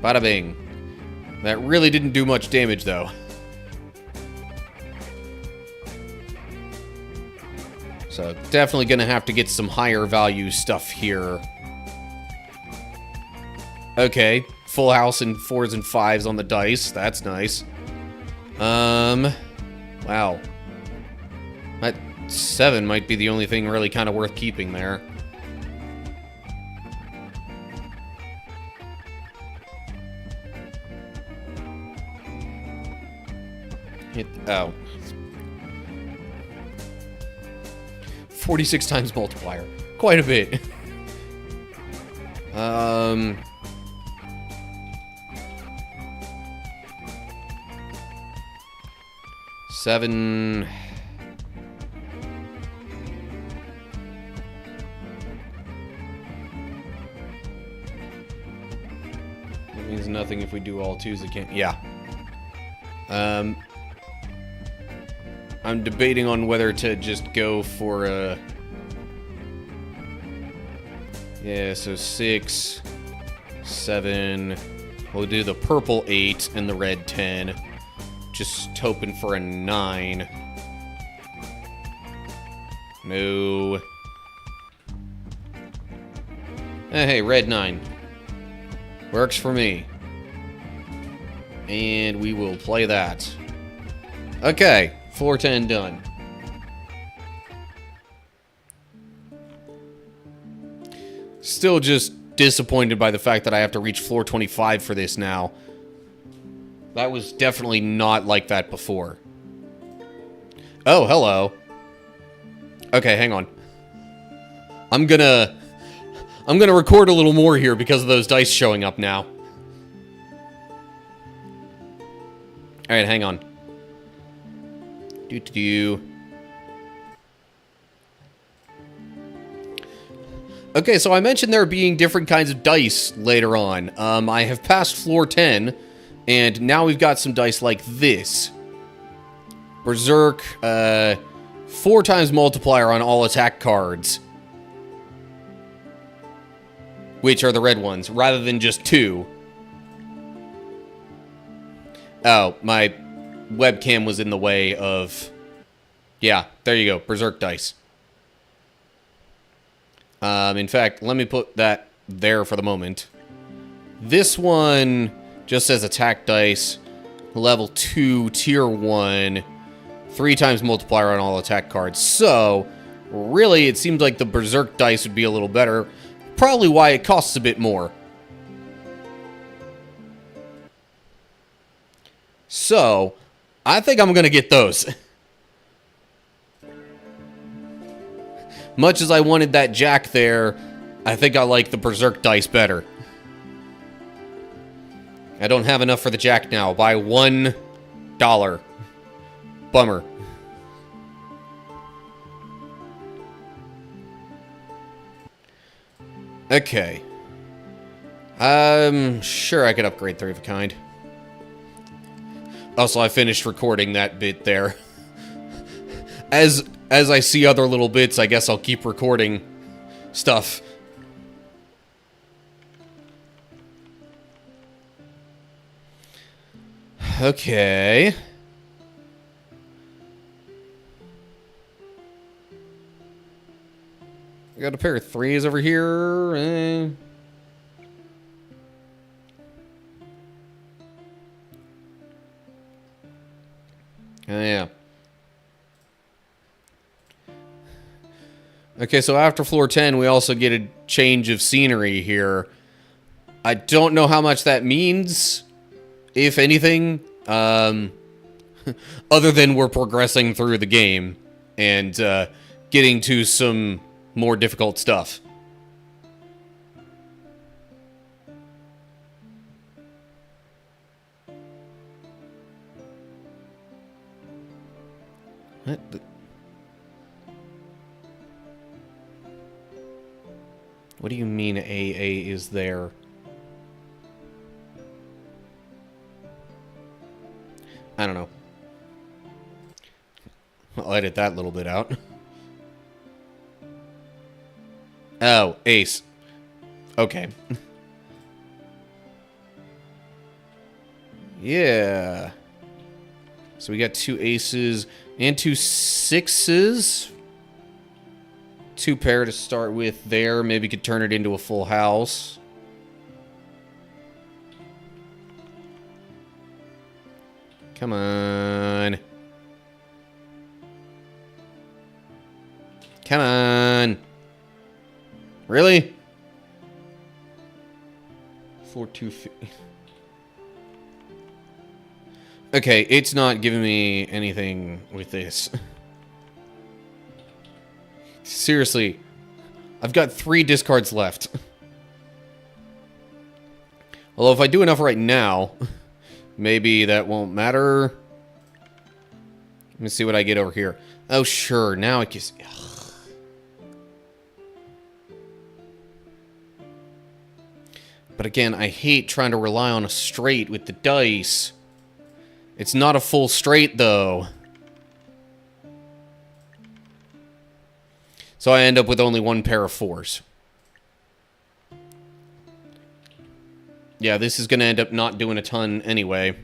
Bada bing. That really didn't do much damage, though. So, definitely gonna have to get some higher value stuff here. Okay. Full house and 4s and 5s on the dice. That's nice. Wow. That 7 might be the only thing really kind of worth keeping there. Oh. 46 times multiplier. Quite a bit. 7. That means nothing if we do all 2s again. Yeah. I'm debating on whether to just go for a... Yeah, so 6, 7... We'll do the purple 8 and the red 10. Just hoping for a 9. No. Hey, red 9. Works for me. And we will play that. Okay. Floor 10 done. Still just disappointed by the fact that I have to reach floor 25 for this now. That was definitely not like that before. Oh, hello. Okay, hang on. I'm gonna record a little more here because of those dice showing up now. Alright, hang on. Okay, so I mentioned there being different kinds of dice later on. I have passed floor 10, and now we've got some dice like this. Berserk, 4 times multiplier on all attack cards. Which are the red ones, rather than just 2. Oh, my webcam was in the way of... Yeah, there you go. Berserk dice. In fact, let me put that there for the moment. This one just says attack dice. Level 2, tier 1. 3 times multiplier on all attack cards. So, really, it seems like the Berserk dice would be a little better. Probably why it costs a bit more. So, I think I'm gonna get those. Much as I wanted that jack there, I think I like the Berserk dice better. I don't have enough for the jack now. By $1. Bummer. Okay. Sure I could upgrade 3 of a kind. Also, I finished recording that bit there. As I see other little bits, I guess I'll keep recording stuff. Okay. I got a pair of 3s over here. Yeah. Okay, so after floor 10, we also get a change of scenery here. I don't know how much that means, if anything, other than we're progressing through the game and getting to some more difficult stuff. What do you mean AA is there? I don't know. I'll edit that little bit out. Oh, ace. Okay. Yeah. So we got 2 aces and 2 sixes. 2 pair to start with there. Maybe could turn it into a full house. Come on. Come on. Really? 4, 2, okay, it's not giving me anything with this. Seriously. I've got 3 discards left. Although if I do enough right now, maybe that won't matter. Let me see what I get over here. Oh, sure. Now it gets... But again, I hate trying to rely on a straight with the dice. It's not a full straight, though. So I end up with only 1 pair of 4s. Yeah, this is going to end up not doing a ton anyway.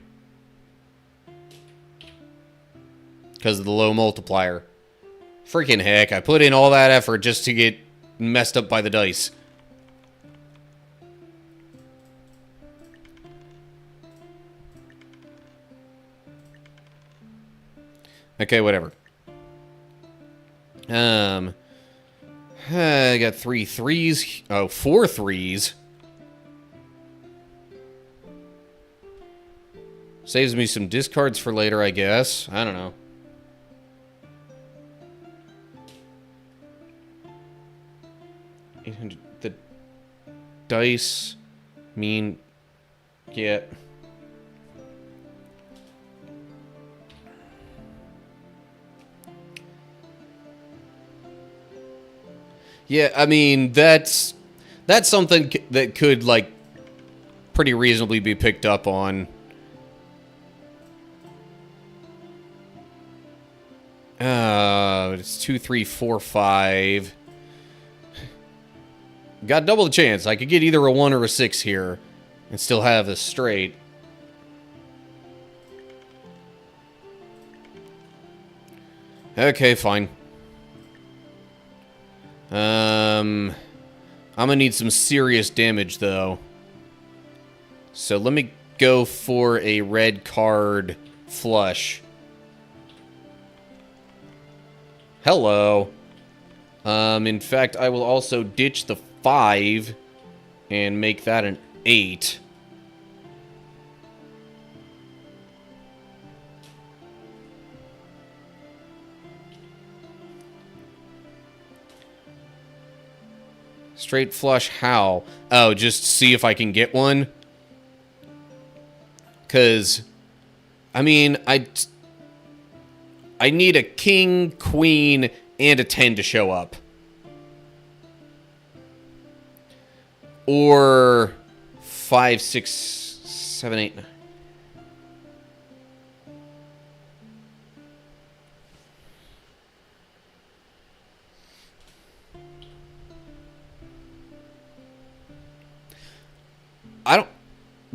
Because of the low multiplier. Freaking heck, I put in all that effort just to get messed up by the dice. Okay, whatever. I got 3 threes. Oh, 4 threes. Saves me some discards for later, I guess. I don't know. $800. The dice mean... Yeah. Yeah, I mean, that's something that could, like, pretty reasonably be picked up on. It's 2, 3, 4, 5. Got double the chance. I could get either a 1 or a 6 here and still have a straight. Okay, fine. I'm gonna need some serious damage, though. So let me go for a red card flush. Hello. In fact, I will also ditch the 5 and make that an 8. Straight flush, how? Oh, just see if I can get one? Because, I mean, I need a king, queen, and a 10 to show up. Or 5, 6, 7, 8, 9.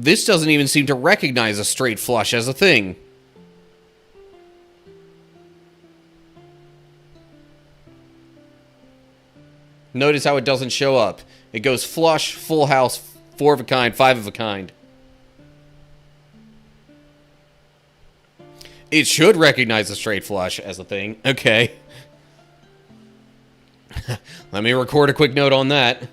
This doesn't even seem to recognize a straight flush as a thing. Notice how it doesn't show up. It goes flush, full house, 4 of a kind, 5 of a kind. It should recognize a straight flush as a thing. Okay. Let me record a quick note on that.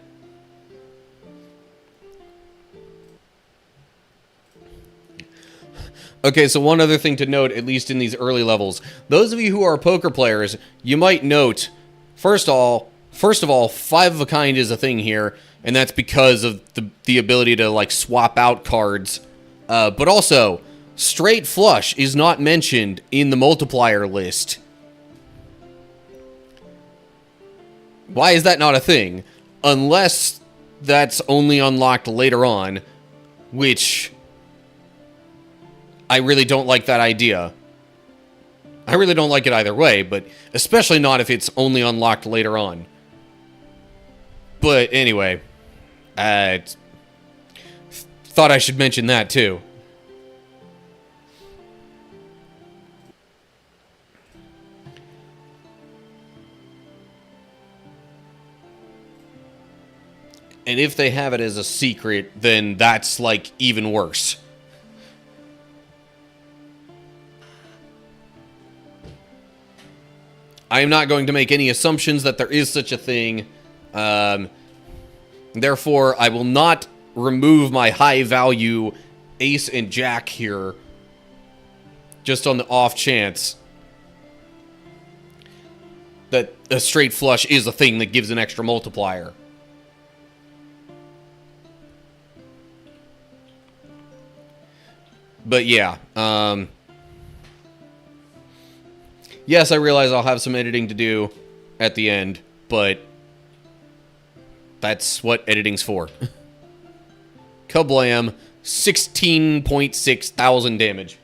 Okay, so one other thing to note, at least in these early levels. Those of you who are poker players, you might note, first of all, 5 of a kind is a thing here, and that's because of the ability to, like, swap out cards. But also, straight flush is not mentioned in the multiplier list. Why is that not a thing? Unless that's only unlocked later on, which I really don't like that idea. I really don't like it either way, but especially not if it's only unlocked later on. But anyway, thought I should mention that too. And if they have it as a secret, then that's, like, even worse. I am not going to make any assumptions that there is such a thing. Therefore, I will not remove my high-value ace and jack here. Just on the off chance that a straight flush is a thing that gives an extra multiplier. But yeah, yes, I realize I'll have some editing to do at the end, but that's what editing's for. Kablam, 16.6 thousand damage.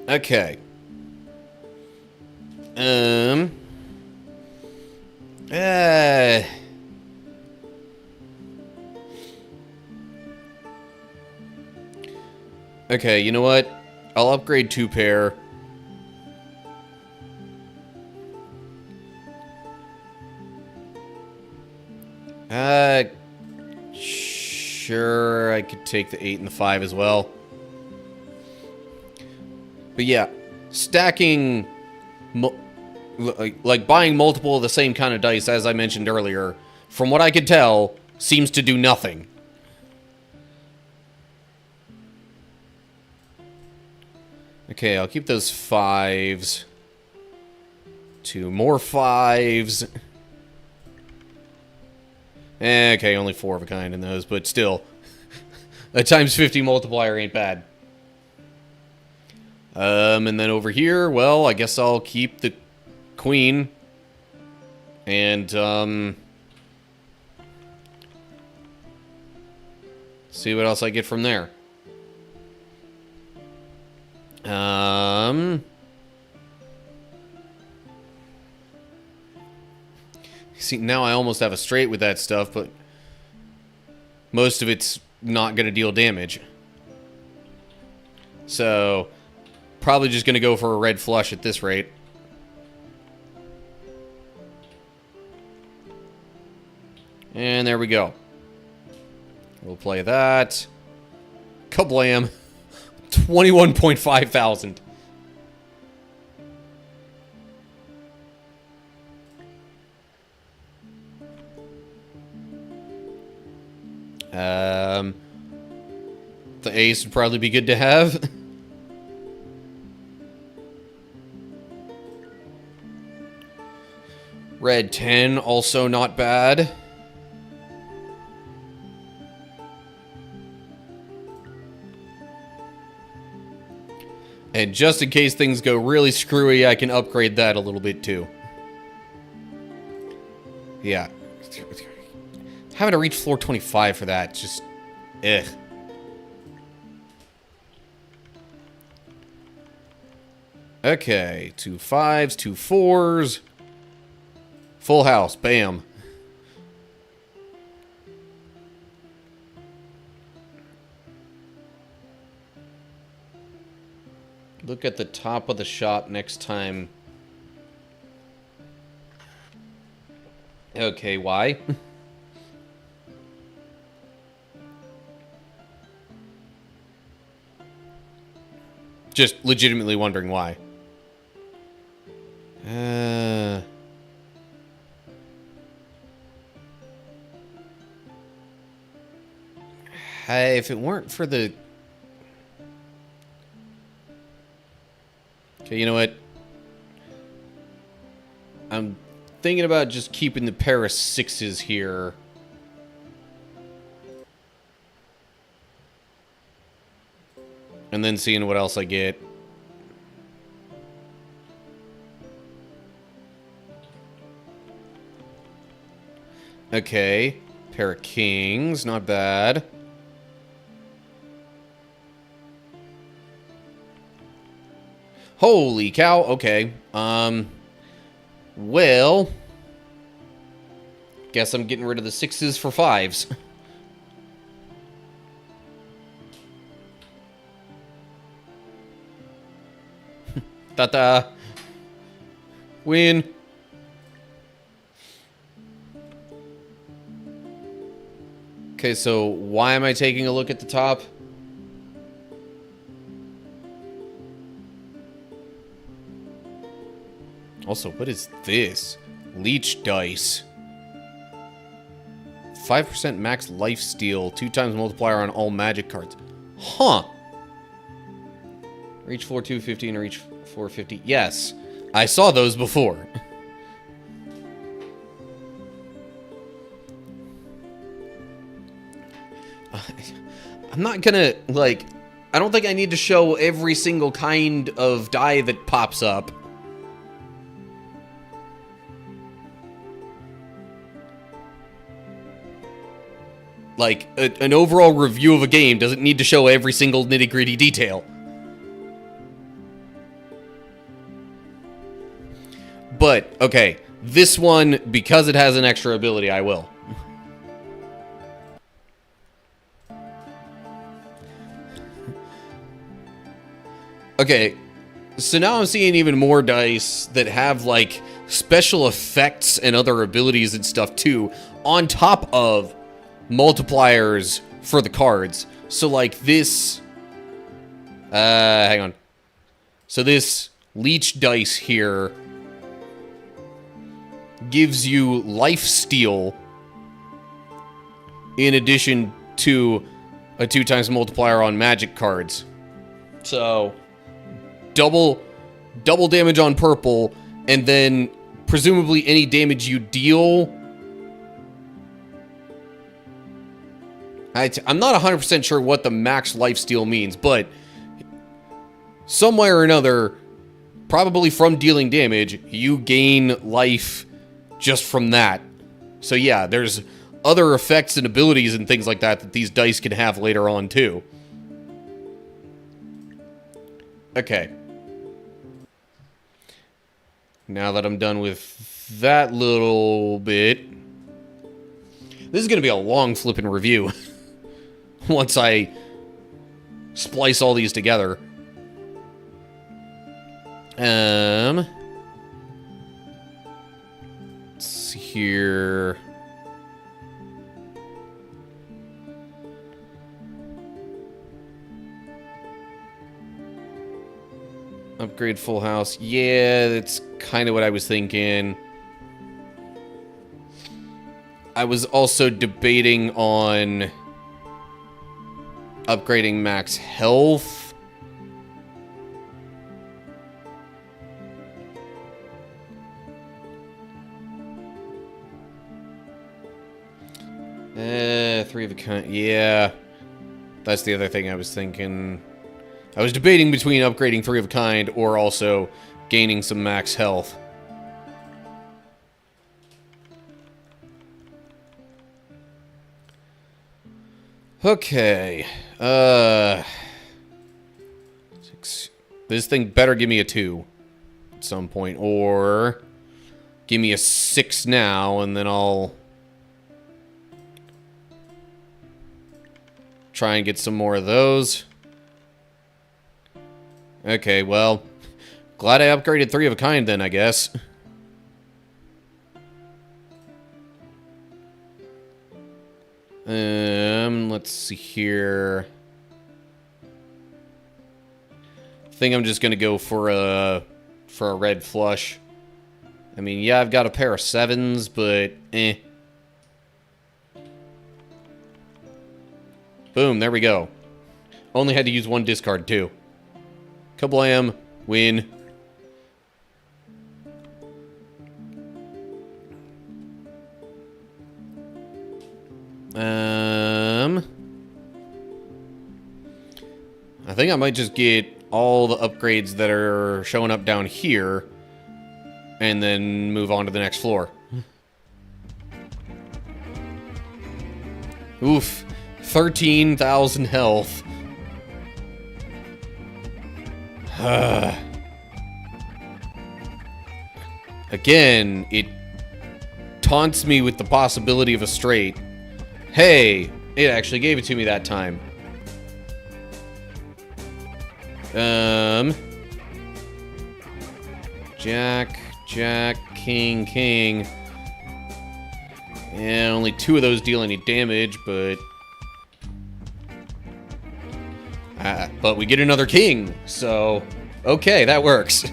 Okay. Okay, you know what? I'll upgrade 2 pair. Sure, I could take the 8 and the 5 as well. But yeah, stacking, like buying multiple of the same kind of dice, as I mentioned earlier, from what I could tell, seems to do nothing. Okay, I'll keep those 5s. 2 more 5s. Okay, only 4 of a kind in those, but still. A times 50 multiplier ain't bad. And then over here, well, I guess I'll keep the queen. And, see what else I get from there. See, now I almost have a straight with that stuff, but most of it's not going to deal damage. So, probably just going to go for a red flush at this rate. And there we go. We'll play that. Kablam. 21.5 thousand. The ace would probably be good to have. Red 10, also not bad. And just in case things go really screwy, I can upgrade that a little bit too. Yeah. Having to reach floor 25 for that, just... ugh. Okay, 2 5s, 2 4s. Full house, bam. Look at the top of the shop next time. Okay, why? Just legitimately wondering why. Hey, if it weren't for the... Okay, you know what? I'm thinking about just keeping the pair of 6s here. and then seeing what else I get. Okay. Pair of kings. Not bad. Holy cow. Okay. Well, guess I'm getting rid of the 6s for 5s. Ta-ta. Win. Okay, so why am I taking a look at the top? Also, what is this? Leech dice. 5% max life steal, 2 times multiplier on all magic cards. Huh. Reach 4 250 and reach 450. Yes, I saw those before. I'm not gonna, like, I don't think I need to show every single kind of die that pops up. Like, an overall review of a game doesn't need to show every single nitty-gritty detail. But, okay, this one, because it has an extra ability, I will. Okay, so now I'm seeing even more dice that have, like, special effects and other abilities and stuff, too, on top of multipliers for the cards. So, like, this... hang on. So this leech dice here gives you life steal in addition to a 2 times multiplier on magic cards. So... double damage on purple, and then presumably any damage you deal. I'm not 100% sure what the max lifesteal means, but some way or another, probably from dealing damage, you gain life just from that. So yeah, there's other effects and abilities and things like that that these dice can have later on too. Okay. Now that I'm done with that little bit, this is going to be a long flipping review once I splice all these together. Let's see here. Upgrade full house. Yeah, that's kind of what I was thinking. I was also debating on upgrading max health. Three of a kind. Yeah, that's the other thing I was thinking. I was debating between upgrading 3 of a kind or also gaining some max health. Okay. This thing better give me a 2 at some point, or give me a 6 now, and then I'll try and get some more of those. Okay, well, glad I upgraded 3 of a kind then, I guess. Let's see here. I think I'm just gonna go for a red flush. I mean, yeah, I've got a pair of 7s, but eh. Boom, there we go. Only had to use 1 discard too. Kablam, win. I think I might just get all the upgrades that are showing up down here and then move on to the next floor. Oof. 13,000 health. Again, it taunts me with the possibility of a straight. Hey, it actually gave it to me that time. Jack, king, king. Yeah, only 2 of those deal any damage, but we get another king, so okay, that works.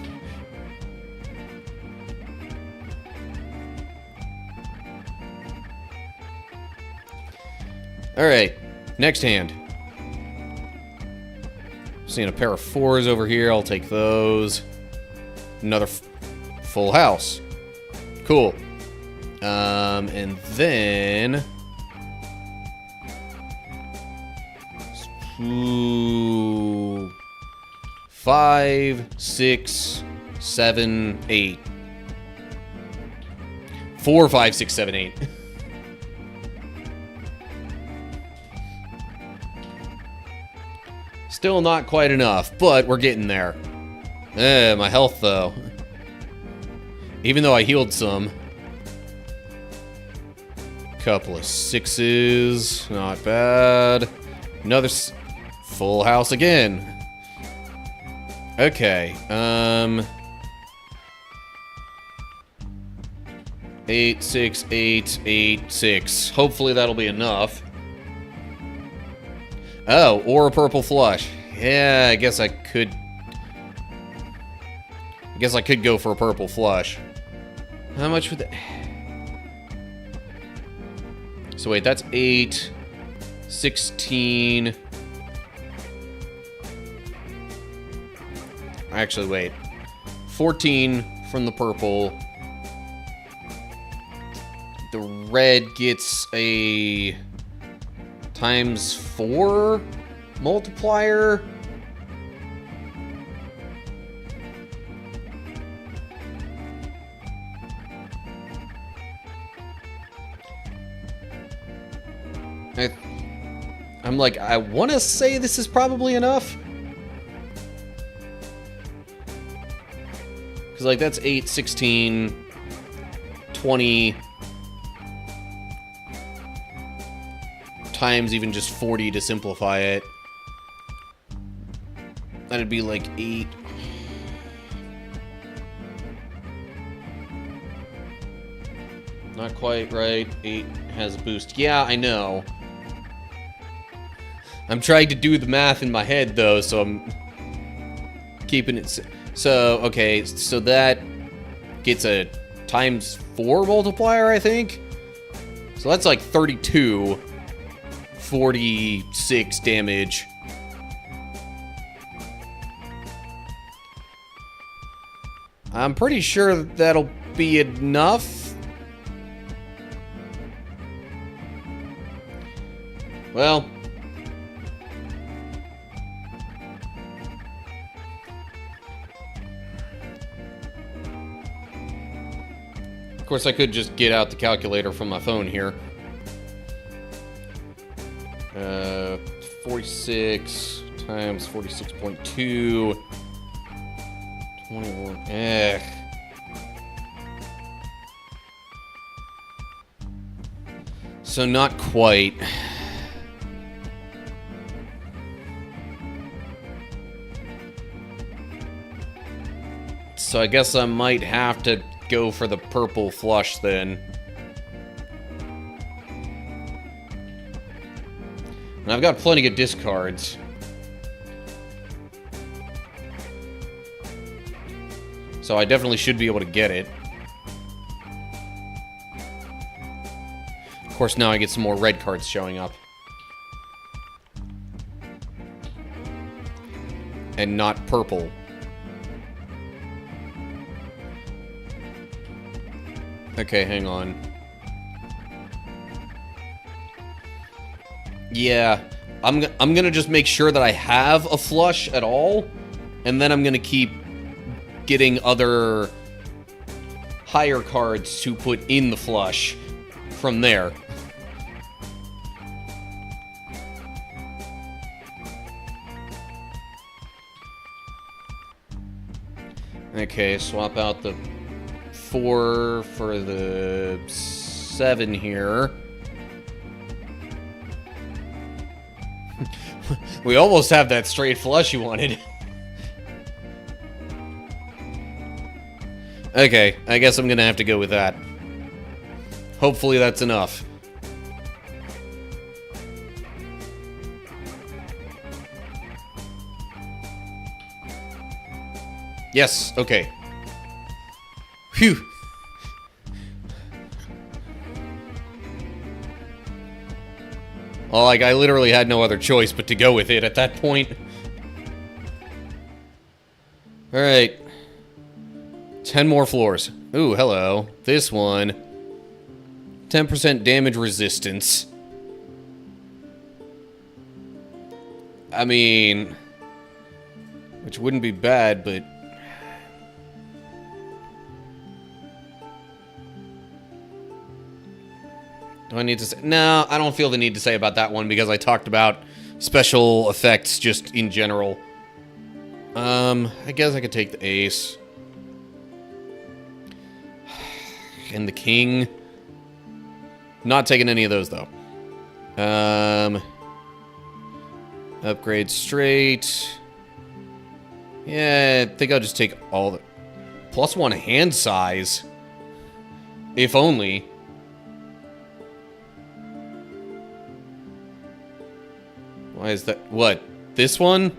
Alright, next hand. Seeing a pair of 4s over here, I'll take those. Another full house. Cool. And then... Ooh, 5, 6, 7, 8. 4, 5, 6, 7, 8. Still not quite enough, but we're getting there. My health, though. Even though I healed some. Couple of 6s. Not bad. Another full house again. Okay. 8, 6, 8, 8, 6. Hopefully that'll be enough. Oh, or a purple flush. Yeah, I guess I could go for a purple flush. How much would that... So wait, that's 8, 16... Actually, wait. 14 from the purple. The red gets a... ×4 multiplier. I'm like, I want to say this is probably enough. Because, like, that's 8, 16, 20... times even just 40 to simplify it. That'd be like 8. Not quite right. 8 has a boost. Yeah, I know. I'm trying to do the math in my head, though, so I'm keeping it... So, okay, so that gets a ×4 multiplier, I think? So that's like 32... 46 damage. I'm pretty sure that'll be enough. Well. Of course, I could just get out the calculator from my phone here. 46 times 46.2. 21. So not quite. So I guess I might have to go for the purple flush then. And I've got plenty of discards. So I definitely should be able to get it. Of course, now I get some more red cards showing up. And not purple. Okay, hang on. Yeah, I'm gonna just make sure that I have a flush at all, and then I'm gonna keep getting other higher cards to put in the flush from there. Okay, swap out the 4 for the 7 here. We almost have that straight flush you wanted. Okay, I guess I'm gonna have to go with that. Hopefully that's enough. Yes, okay. Phew. Well, like, I literally had no other choice but to go with it at that point. Alright. 10 more floors. Ooh, hello. This one. 10% damage resistance. I mean... which wouldn't be bad, but... do I need to say... no, I don't feel the need to say about that one because I talked about special effects just in general. I guess I could take the ace. And the king. Not taking any of those, though. Upgrade straight. Yeah, I think I'll just take all the... +1 hand size. If only. Why is that? What? This one?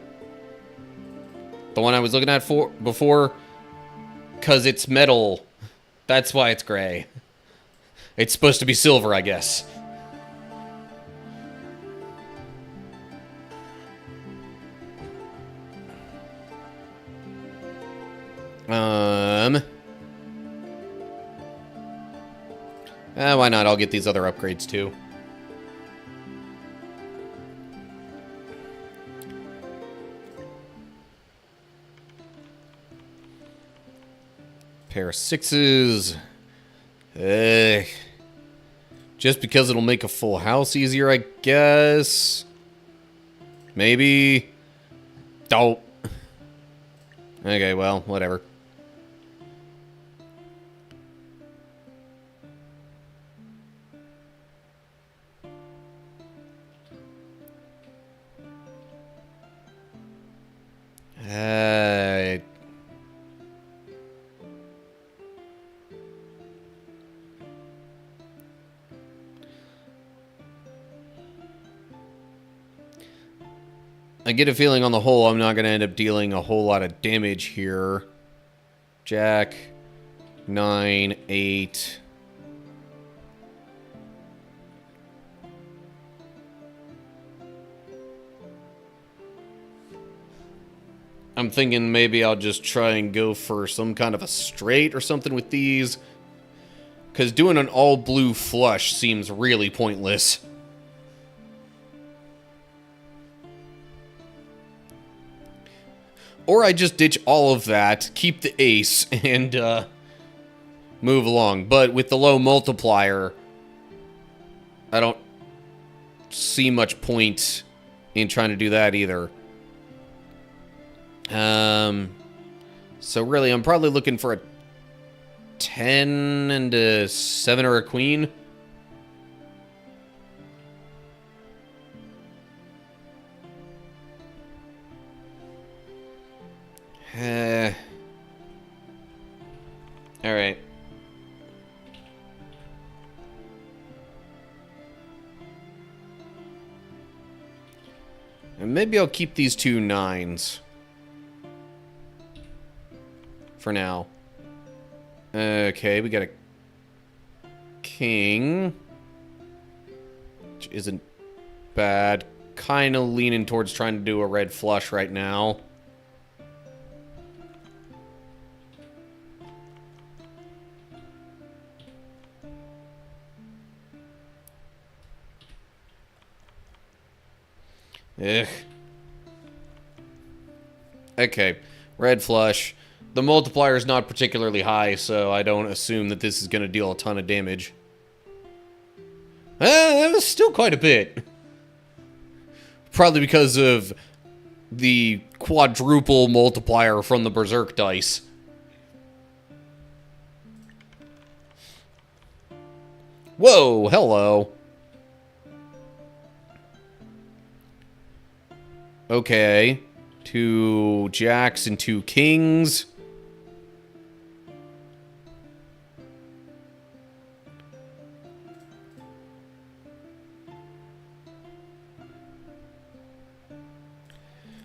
The one I was looking at for before? Because it's metal. That's why it's gray. It's supposed to be silver, I guess. Why not? I'll get these other upgrades too. Pair of 6s. Just because it'll make a full house easier, I guess. Maybe. Don't. Okay, well, whatever. I get a feeling on the whole I'm not going to end up dealing a whole lot of damage here. Jack, 9, 8. I'm thinking maybe I'll just try and go for some kind of a straight or something with these. Because doing an all-blue flush seems really pointless. Or I just ditch all of that, keep the ace, and move along. But with the low multiplier, I don't see much point in trying to do that either. So really, I'm probably looking for a 10 and a 7 or a queen. Alright. And maybe I'll keep these 2 9s. For now. Okay, we got a king. Which isn't bad. Kind of leaning towards trying to do a red flush right now. Ugh. Okay, red flush. The multiplier is not particularly high, so I don't assume that this is going to deal a ton of damage. That was still quite a bit. Probably because of the quadruple multiplier from the Berserk dice. Whoa, hello. Okay. 2 jacks and 2 kings.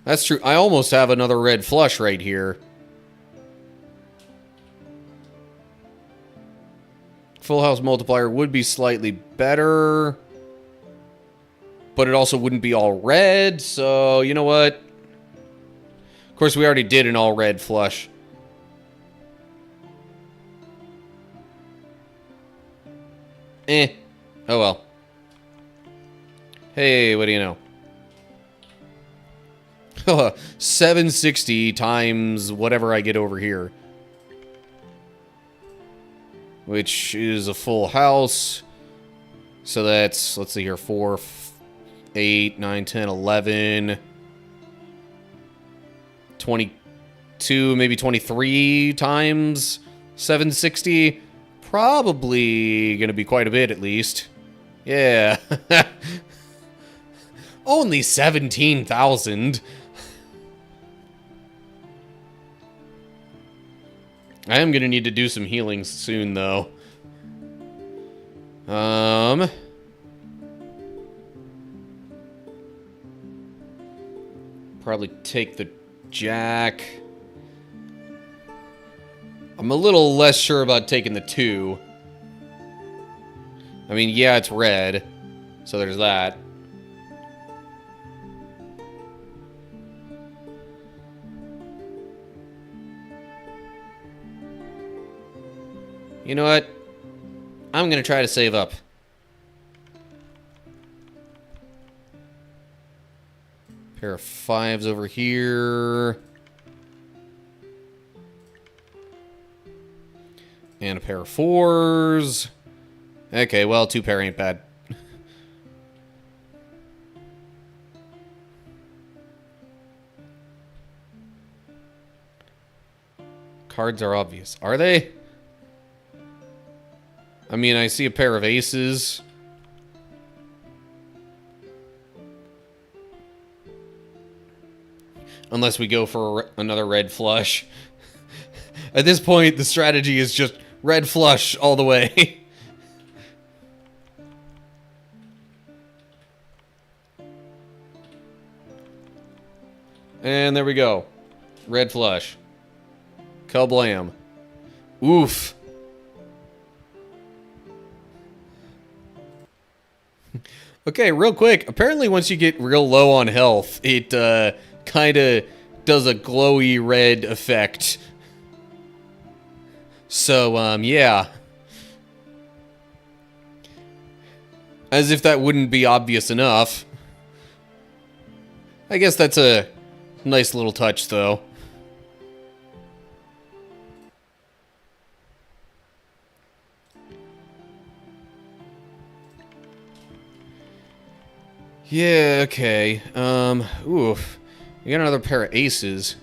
That's true. I almost have another red flush right here. Full house multiplier would be slightly better. But it also wouldn't be all red, so you know what? Of course, we already did an all red flush. Oh well. Hey, what do you know? 760 times whatever I get over here. Which is a full house. So that's, let's see here, 4, 8, 9, 10, 11, 22, maybe 23 times 760. Probably gonna be quite a bit at least. Yeah. Only 17,000. I am gonna need to do some healing soon, though. Probably take the jack. I'm a little less sure about taking the 2. I mean, yeah, it's red, so there's that. You know what? I'm gonna try to save up. Pair of 5s over here. And a pair of 4s. Okay, well, 2 pair ain't bad. Cards are obvious. Are they? I mean, I see a pair of aces. Unless we go for another red flush. At this point, the strategy is just red flush all the way. And there we go. Red flush. Kablam. Oof. Okay, real quick. Apparently, once you get real low on health, it kind of does a glowy red effect. So, yeah. As if that wouldn't be obvious enough. I guess that's a nice little touch, though. Yeah, okay. Oof. We got another pair of aces.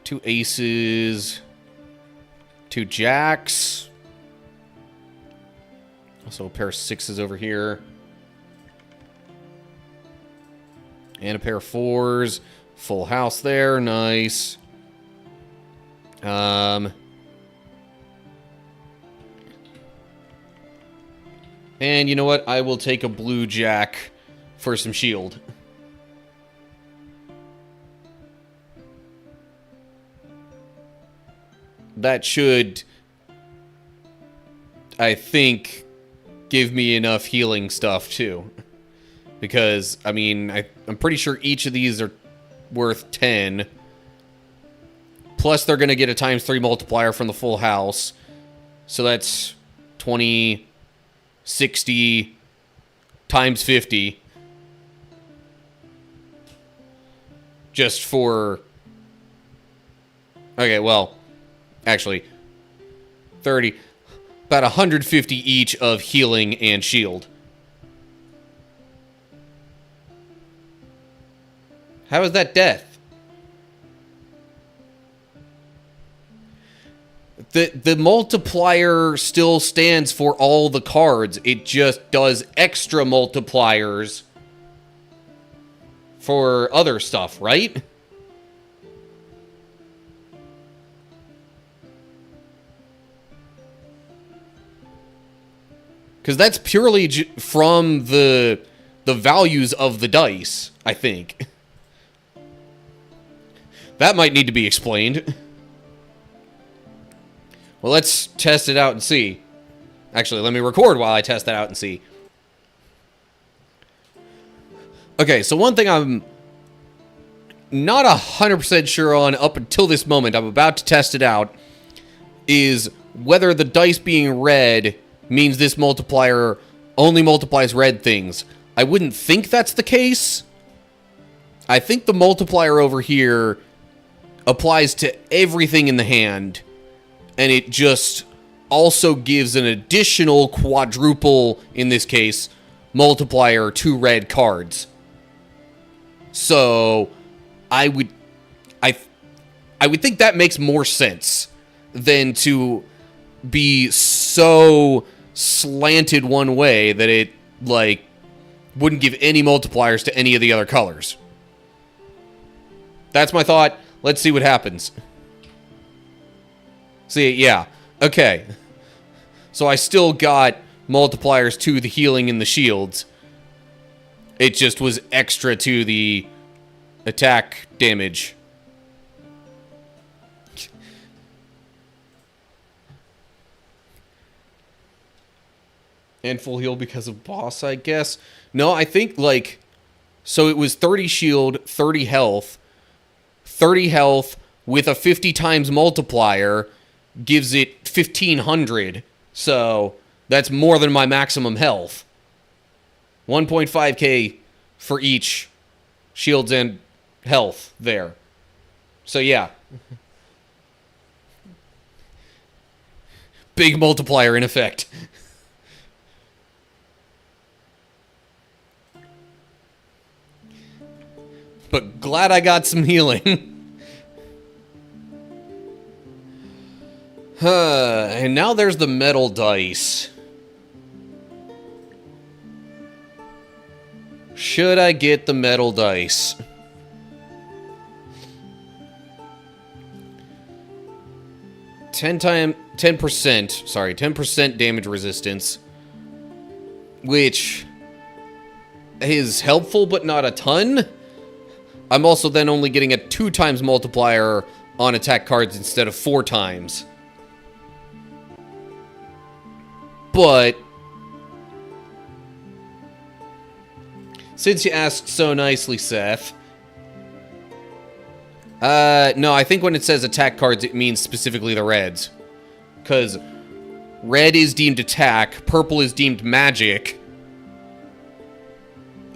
2 aces. 2 jacks. Also a pair of 6s over here. And a pair of 4s. Full house there. Nice. And you know what? I will take a blue jack for some shield. That should, I think, give me enough healing stuff, too. Because, I mean, I'm pretty sure each of these are worth 10. Plus, they're going to get a ×3 multiplier from the full house. So that's 20, 60, ×50. Just for... Okay, well, actually, 30... About 150 each of healing and shield. How is that death? The multiplier still stands for all the cards. It just does extra multipliers for other stuff, right? Because that's purely from the values of the dice, I think. That might need to be explained. Well, let's test it out and see. Actually, let me record while I test that out and see. Okay, so one thing I'm not 100% sure on up until this moment, I'm about to test it out, is whether the dice being red means this multiplier only multiplies red things. I wouldn't think that's the case. I think the multiplier over here applies to everything in the hand, and it just also gives an additional quadruple, in this case, multiplier to red cards. So I would think that makes more sense than to be so slanted one way that it, like, wouldn't give any multipliers to any of the other colors. That's my thought. Let's see what happens. See, yeah. Okay. So I still got multipliers to the healing and the shields. It just was extra to the attack damage. And full heal because of boss, I guess. No, I think, like... So it was 30 shield, 30 health. 30 health with a 50 times multiplier gives it 1,500. So that's more than my maximum health. 1.5k for each shields and health there. So yeah. Big multiplier in effect. But glad I got some healing. And now there's the metal dice. Should I get the metal dice? Ten 10% damage resistance. Which is helpful, but not a ton. I'm also then only getting a 2 times multiplier on attack cards instead of 4 times. But since you asked so nicely, Seth. No, I think when it says attack cards, it means specifically the reds. Because red is deemed attack, purple is deemed magic.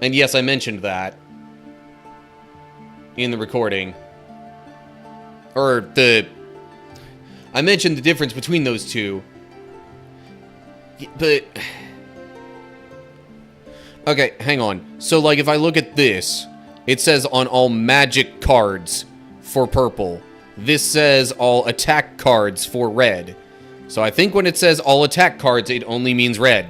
And yes, I mentioned that in the recording. I mentioned the difference between those two. But... Okay, hang on. So, like, if I look at this, it says on all magic cards for purple. This says all attack cards for red. So I think when it says all attack cards, it only means red.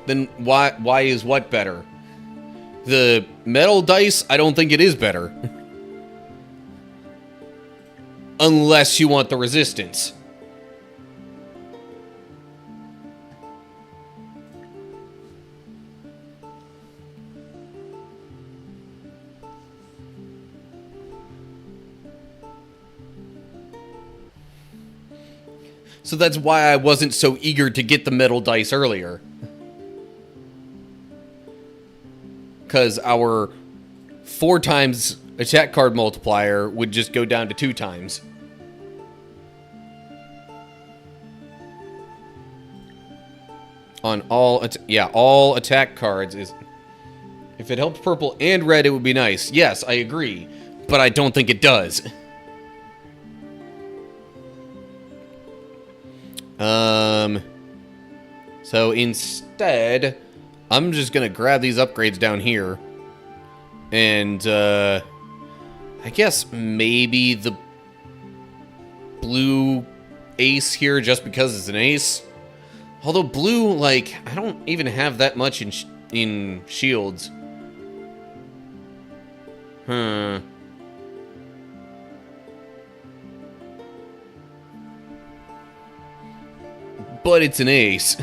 Then why is what better? The metal dice, I don't think it is better. Unless you want the resistance. So that's why I wasn't so eager to get the metal dice earlier. Because our 4 times attack card multiplier would just go down to 2 times. on all... Yeah, all attack cards is... If it helped purple and red, it would be nice. Yes, I agree. But I don't think it does. So instead, I'm just gonna grab these upgrades down here. And, I guess maybe the blue ace here just because it's an ace. Although blue, like, I don't even have that much in shields. But it's an ace.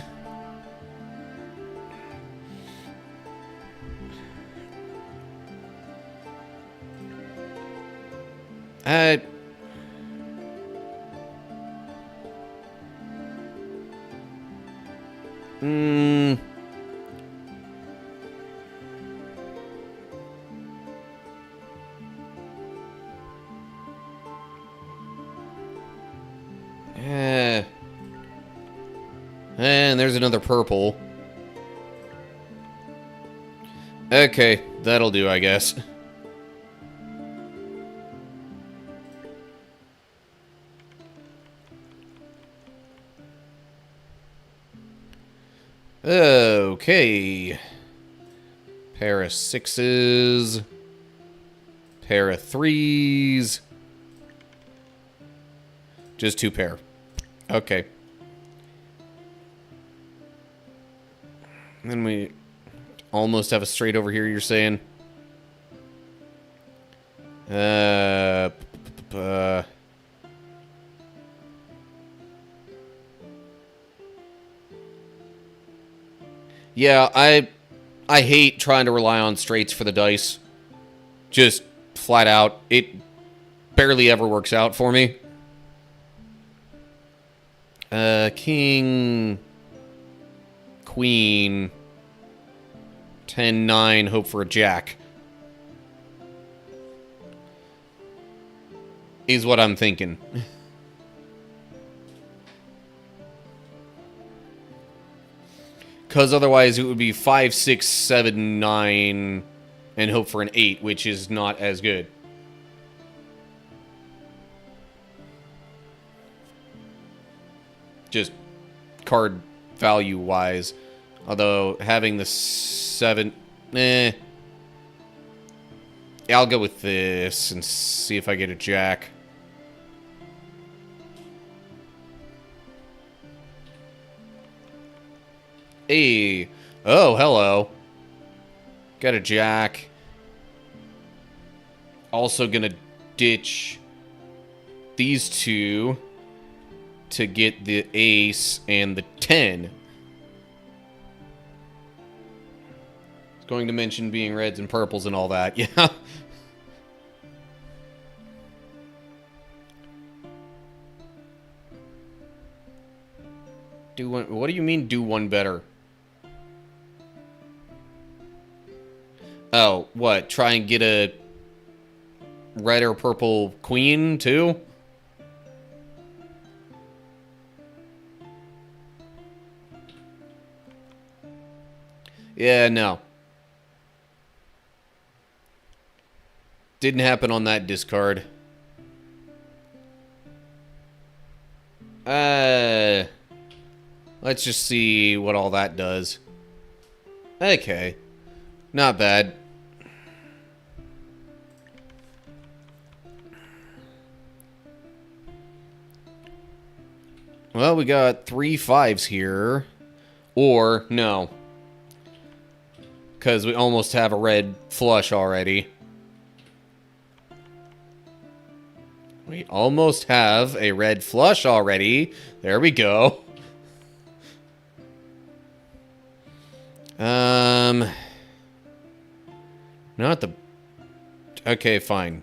And there's another purple. Okay, that'll do, I guess. Okay. Pair of sixes. Pair of threes. Just two pair. Okay. Then we almost have a straight over here, you're saying? Yeah, I hate trying to rely on straights for the dice. Just flat out. It barely ever works out for me. King... Queen... 10-9, hope for a jack. Is what I'm thinking. Because otherwise it would be 5, 6, 7, 9, and hope for an 8, which is not as good. Just card value-wise. Although, having the 7... Yeah, I'll go with this and see if I get a jack. Hey. Oh, hello. Got a jack. Also gonna ditch these two to get the ace and the 10. Going to mention being reds and purples and all that, yeah. Do one. What do you mean, do one better? Oh, what? Try and get a red or purple queen, too? Yeah, no. Didn't happen on that discard. Let's just see what all that does. Okay. Not bad. Well, we got 3 5s here. Or, no. Because we almost have a red flush already. We almost have a red flush already. There we go. Not the... Okay, fine.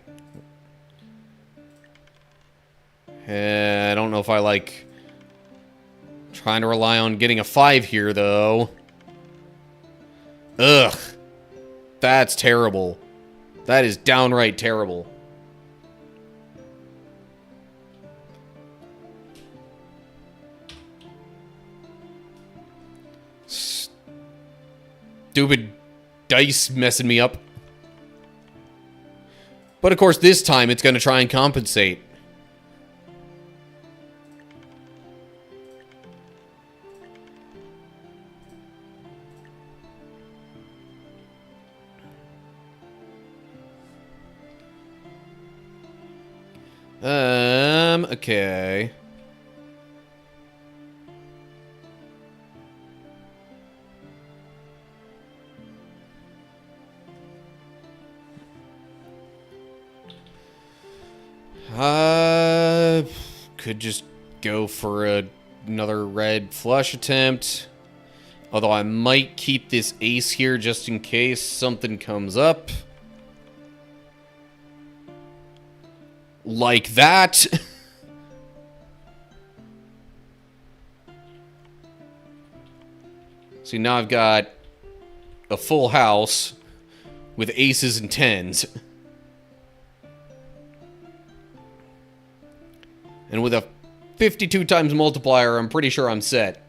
I don't know if I like trying to rely on getting a 5 here, though. Ugh. That's terrible. That is downright terrible. stupid dice messing me up. But of course, this time it's going to try and compensate. Okay. Could just go for another red flush attempt. Although I might keep this ace here just in case something comes up. Like that. See, now I've got a full house with aces and tens. And with a 52 times multiplier, I'm pretty sure I'm set.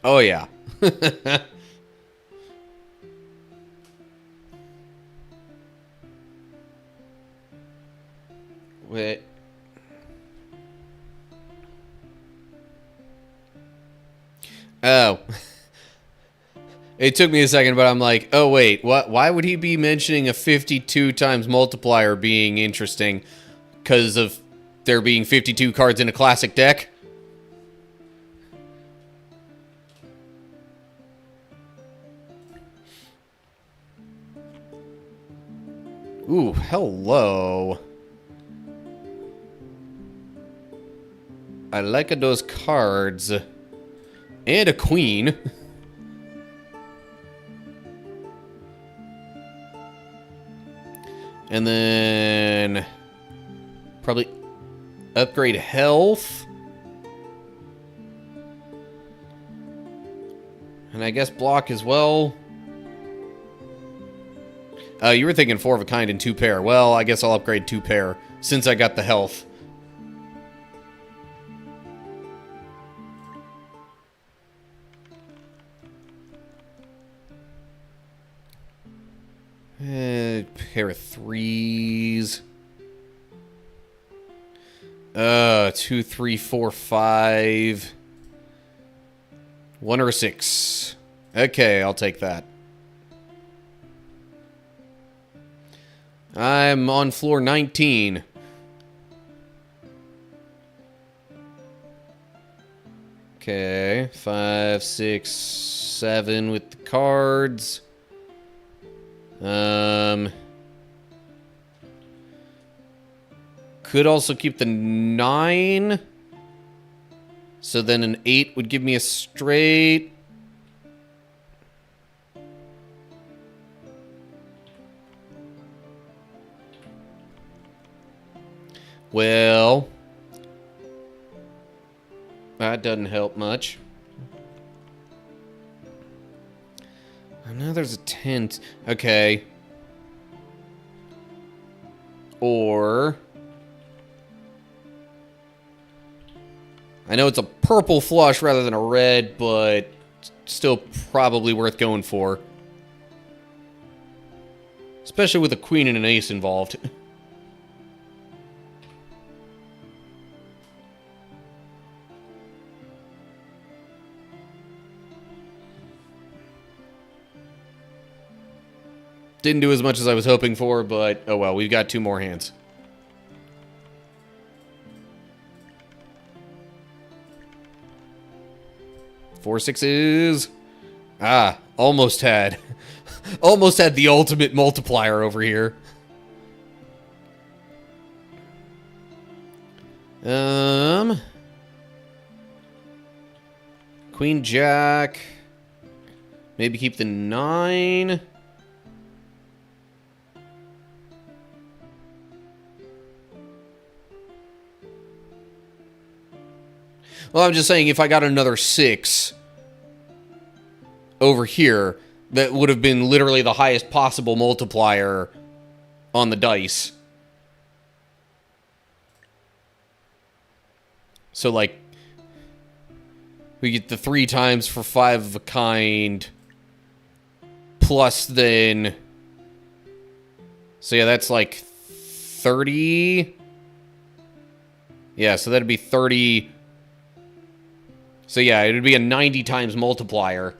Oh, yeah. Wait. Oh. It took me a second, but I'm like, oh, wait. What? Why would he be mentioning a 52 times multiplier being interesting? Because of there being 52 cards in a classic deck? Ooh, hello. I like those cards. And a queen. And then probably upgrade health. And I guess block as well. You were thinking 4 of a kind and 2 pair. Well, I guess I'll upgrade 2 pair since I got the health. Pair of 3s. 2, 3, 4, 5. 1 or a 6. Okay, I'll take that. I'm on floor 19. Okay, 5, 6, 7 with the cards. Could also keep the 9. So then an 8 would give me a straight. Well, that doesn't help much. Now there's a 10. Okay. Or I know it's a purple flush rather than a red, but still probably worth going for. Especially with a queen and an ace involved. Didn't do as much as I was hoping for, but oh well, we've got 2 more hands. Four sixes. Ah, almost had. Almost had the ultimate multiplier over here. Queen Jack. Maybe keep the 9. Well, I'm just saying, if I got another 6 over here, that would have been literally the highest possible multiplier on the dice. So, like, we get the 3 times for 5 of a kind, plus then... So, yeah, that's like 30... Yeah, so that'd be 30... So, yeah, it would be a 90 times multiplier.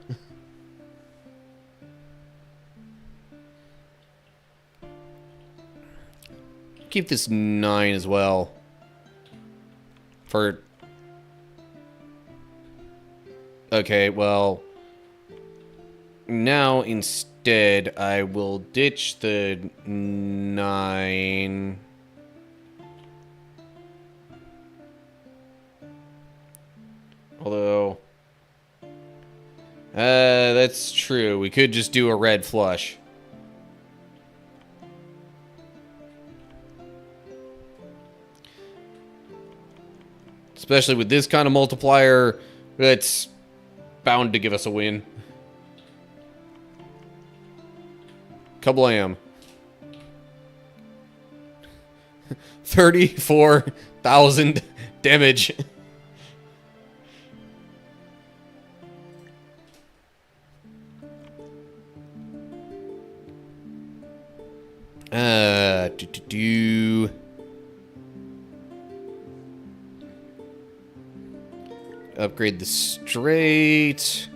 Keep this 9 as well. For... Okay, well... Now, instead, I will ditch the 9... Although... that's true. We could just do a red flush. Especially with this kind of multiplier, that's bound to give us a win. Kablam. 34,000 damage. Upgrade the straight.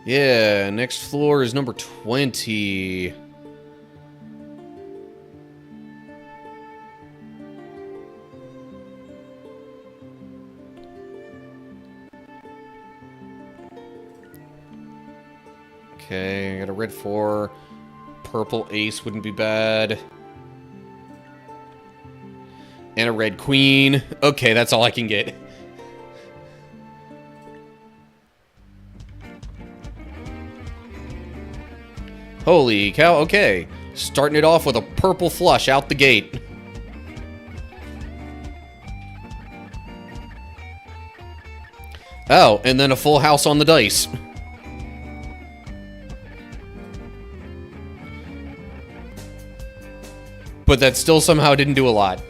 Yeah, next floor is number 20. Okay, I got a red 4. Purple ace wouldn't be bad. And a red queen. Okay, that's all I can get. Holy cow, okay. Starting it off with a purple flush out the gate. Oh, and then a full house on the dice. But that still somehow didn't do a lot.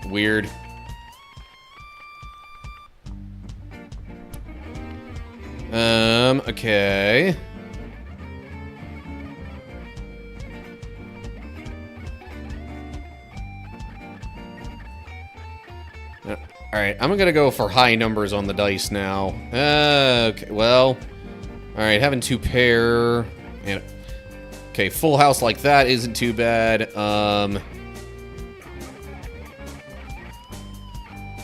Weird. Okay. Alright, I'm gonna go for high numbers on the dice now. Okay, well... Alright, having 2 pair... And, okay, full house like that isn't too bad.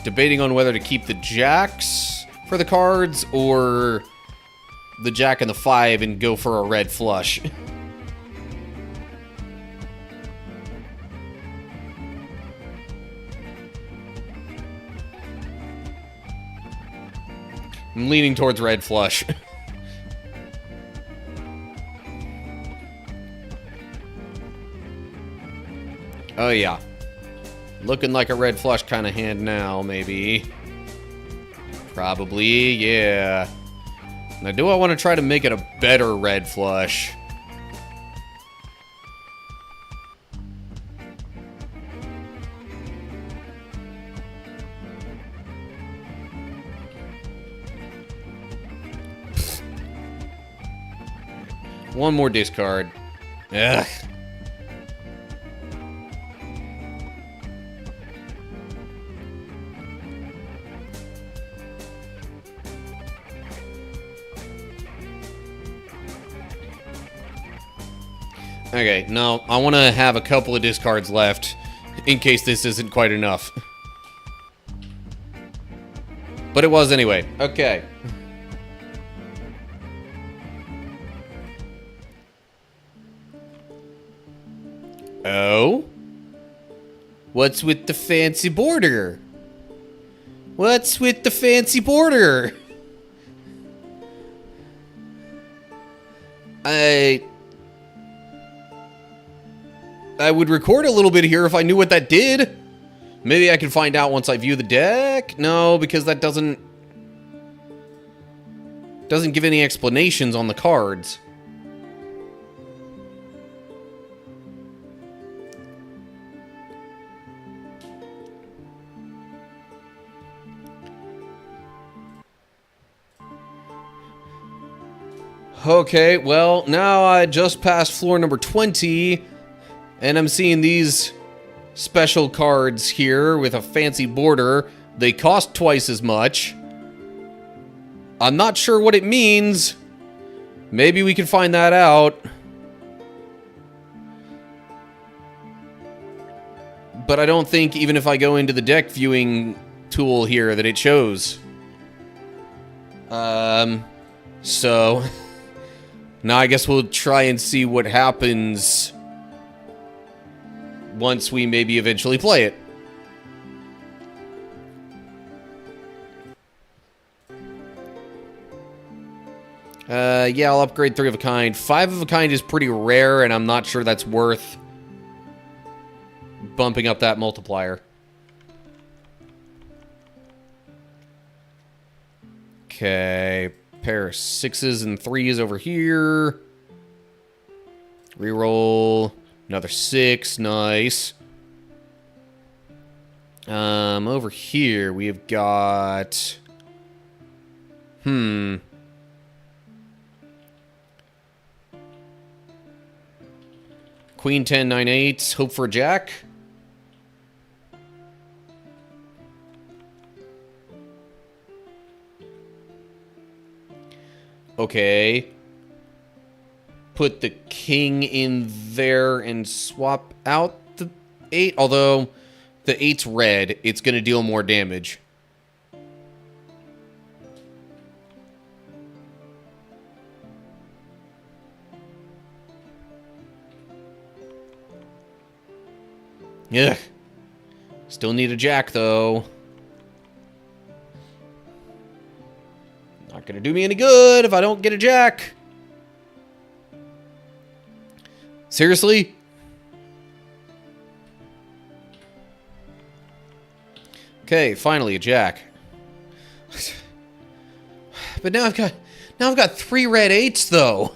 Debating on whether to keep the jacks for the cards, or the jack and the 5 and go for a red flush. I'm leaning towards red flush. Oh yeah. Looking like a red flush kind of hand now, maybe. Probably, yeah. Now, do I want to try to make it a better red flush? One more discard. Ugh. Okay, no, I want to have a couple of discards left in case this isn't quite enough. But it was anyway. Okay. Oh? What's with the fancy border? What's with the fancy border? I would record a little bit here if I knew what that did. Maybe I can find out once I view the deck? No, because that doesn't give any explanations on the cards. Okay, well, now I just passed floor number 20, and I'm seeing these special cards here with a fancy border. They cost twice as much. I'm not sure what it means. Maybe we can find that out. But I don't think even if I go into the deck viewing tool here that it shows. So now I guess we'll try and see what happens once we maybe eventually play it. Yeah, I'll upgrade 3 of a kind. 5 of a kind is pretty rare, and I'm not sure that's worth bumping up that multiplier. Okay, pair of 6s and 3s over here. Reroll another 6, nice. Over here we've got Queen 10, 9, 8, hope for a jack. Okay. Put the king in there and swap out the 8. Although the 8's red, it's going to deal more damage. Ugh. Still need a jack, though. Not gonna do me any good if I don't get a jack. Seriously? Okay, finally a jack. But now I've got 3 red 8s, though.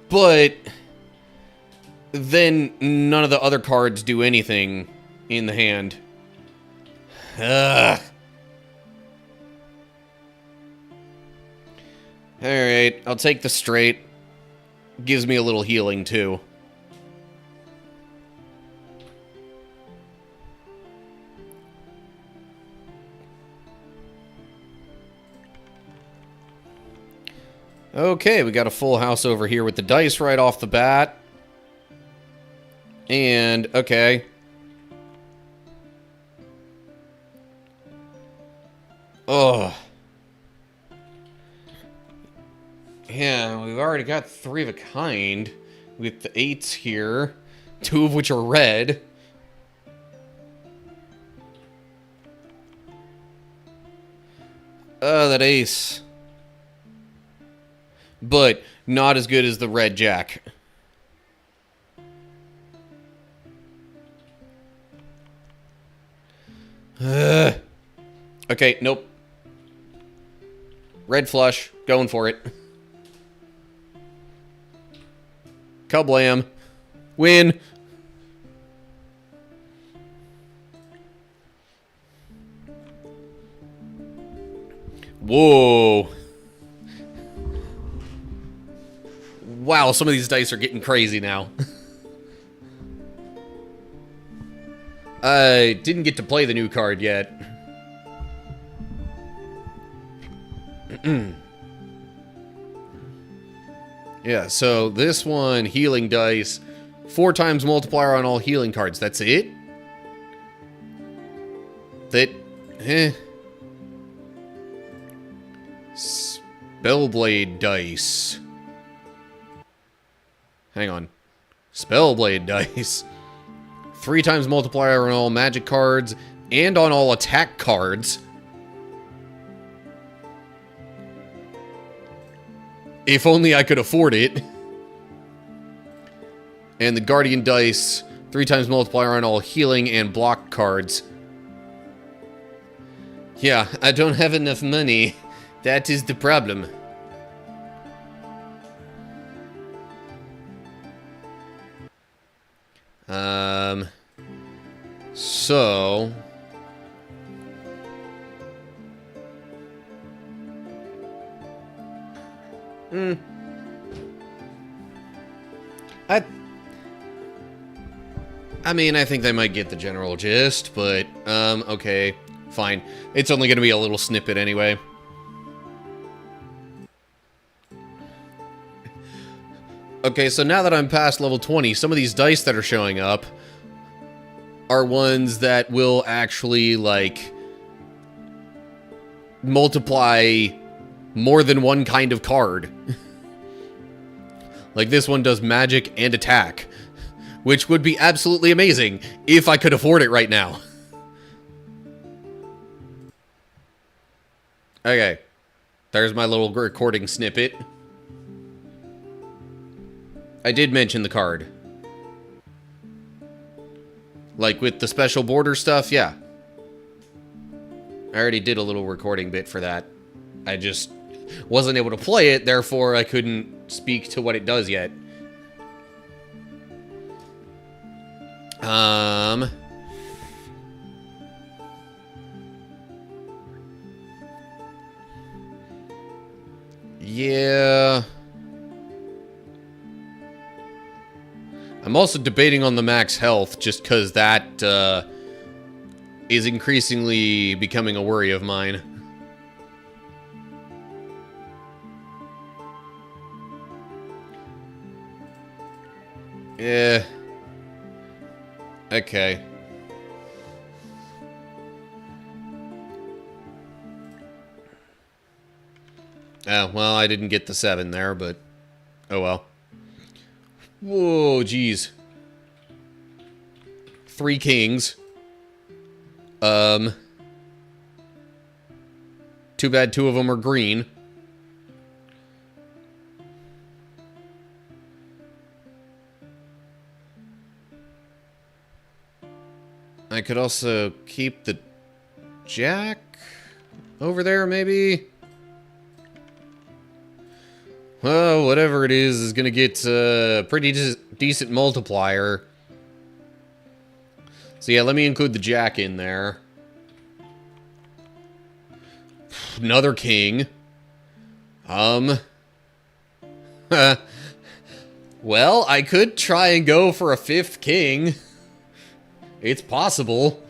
But then none of the other cards do anything in the hand. Ugh. Alright, I'll take the straight. Gives me a little healing, too. Okay, we got a full house over here with the dice right off the bat. And, okay. Oh. Yeah, we've already got 3 of a kind with the 8s here, 2 of which are red. That ace. But not as good as the red jack. Okay, nope. Red flush, going for it. Kablam. Win. Whoa. Wow, some of these dice are getting crazy now. I didn't get to play the new card yet. Yeah, so this one, healing dice, 4 times multiplier on all healing cards. That's it? Spellblade dice. Hang on. Spellblade dice. 3 times multiplier on all magic cards and on all attack cards. If only I could afford it. And the Guardian dice, 3 times multiplier on all healing and block cards. Yeah, I don't have enough money. That is the problem. So... I mean, I think they might get the general gist, but, okay, fine. It's only gonna be a little snippet anyway. Okay, so now that I'm past level 20, some of these dice that are showing up are ones that will actually, like, multiply more than one kind of card. Like, this one does magic and attack, which would be absolutely amazing if I could afford it right now. Okay, there's my little recording snippet. I did mention the card. Like with the special border stuff, yeah. I already did a little recording bit for that. I just wasn't able to play it, therefore I couldn't speak to what it does yet. Yeah. I'm also debating on the max health, just because that is increasingly becoming a worry of mine. Yeah. Okay. Oh, well, I didn't get the 7 there, but oh well. Whoa, jeez. 3 kings. Too bad 2 of them are green. I could also keep the jack over there, maybe? Well, whatever it is going to get a pretty decent multiplier. So yeah, let me include the jack in there. Another king. Well, I could try and go for a 5th king. It's possible.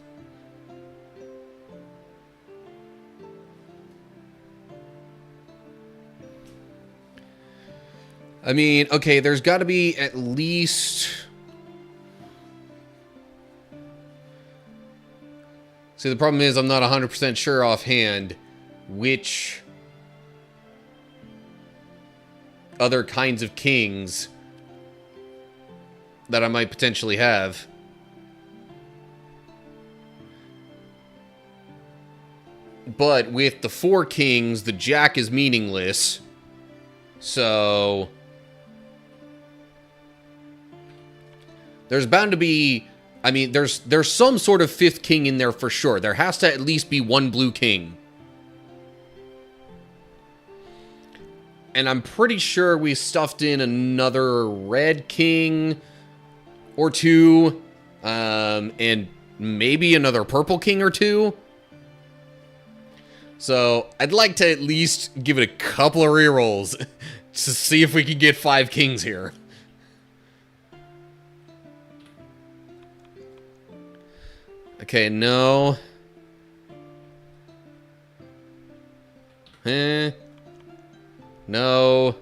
I mean, okay, there's got to be at least... See, the problem is I'm not 100% sure offhand which other kinds of kings that I might potentially have. But with the 4 kings, the jack is meaningless. So... there's bound to be... I mean, there's some sort of 5th king in there for sure. There has to at least be 1 blue king. And I'm pretty sure we stuffed in another red king or 2. And maybe another purple king or 2. So, I'd like to at least give it a couple of rerolls to see if we can get 5 kings here. Okay, no. No.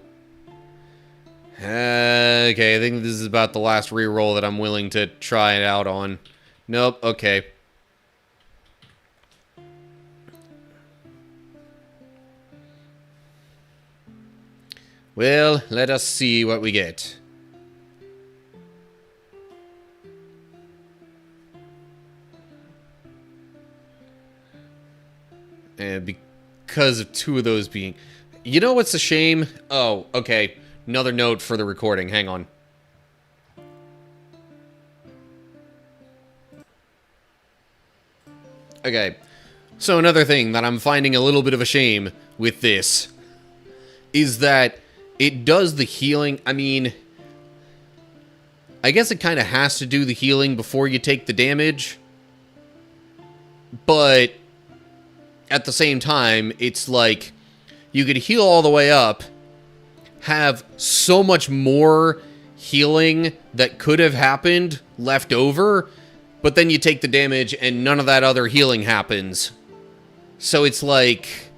Okay, I think this is about the last reroll that I'm willing to try it out on. Nope, okay. Well, let us see what we get. And because of 2 of those being... You know what's a shame? Oh, okay. Another note for the recording. Hang on. Okay. So another thing that I'm finding a little bit of a shame with this is that it does the healing. I mean, I guess it kind of has to do the healing before you take the damage. But at the same time, it's like you could heal all the way up, have so much more healing that could have happened left over, but then you take the damage and none of that other healing happens. So it's like,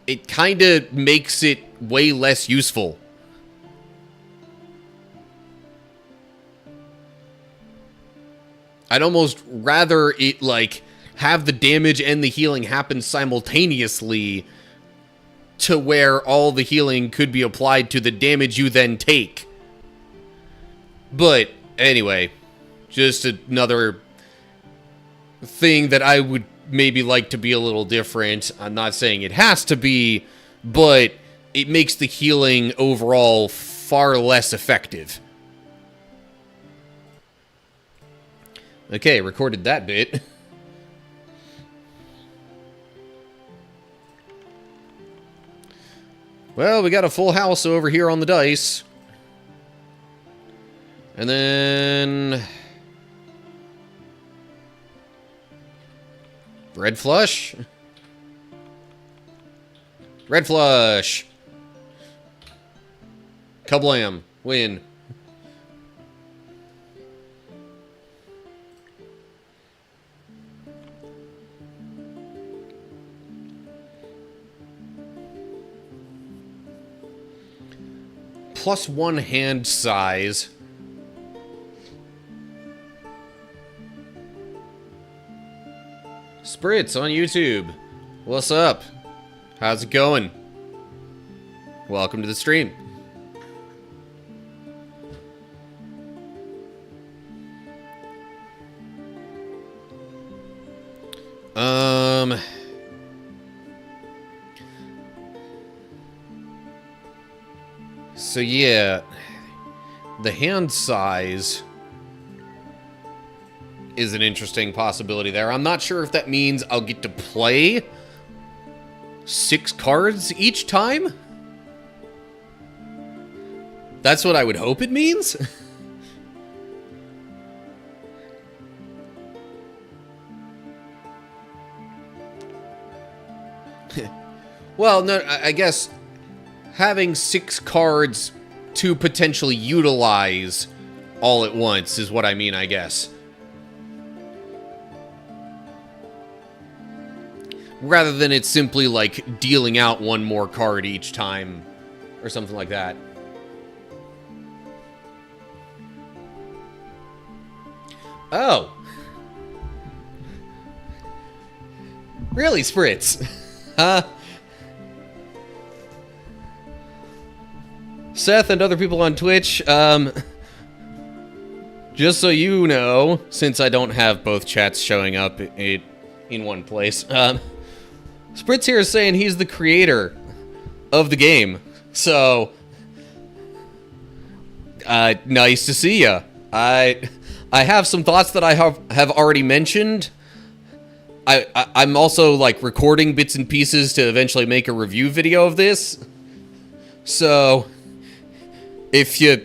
it kind of makes it way less useful. I'd almost rather it, like, have the damage and the healing happen simultaneously to where all the healing could be applied to the damage you then take. But, anyway, just another thing that I would maybe like to be a little different. I'm not saying it has to be, but it makes the healing overall far less effective. Okay, recorded that bit. Well, we got a full house over here on the dice. And then red flush. Red flush. Kablam. Win. +1 hand size. Spritz on YouTube. What's up? How's it going? Welcome to the stream. So yeah, the hand size is an interesting possibility there. I'm not sure if that means I'll get to play 6 cards each time. That's what I would hope it means. Well, no, I guess having 6 cards to potentially utilize all at once is what I mean, I guess. Rather than it simply, like, dealing out 1 more card each time, or something like that. Oh. Really, Spritz? Huh? Seth and other people on Twitch, just so you know, since I don't have both chats showing up in one place, Spritz here is saying he's the creator of the game. So, nice to see ya. I have some thoughts that I have already mentioned. I'm also, like, recording bits and pieces to eventually make a review video of this. So, if you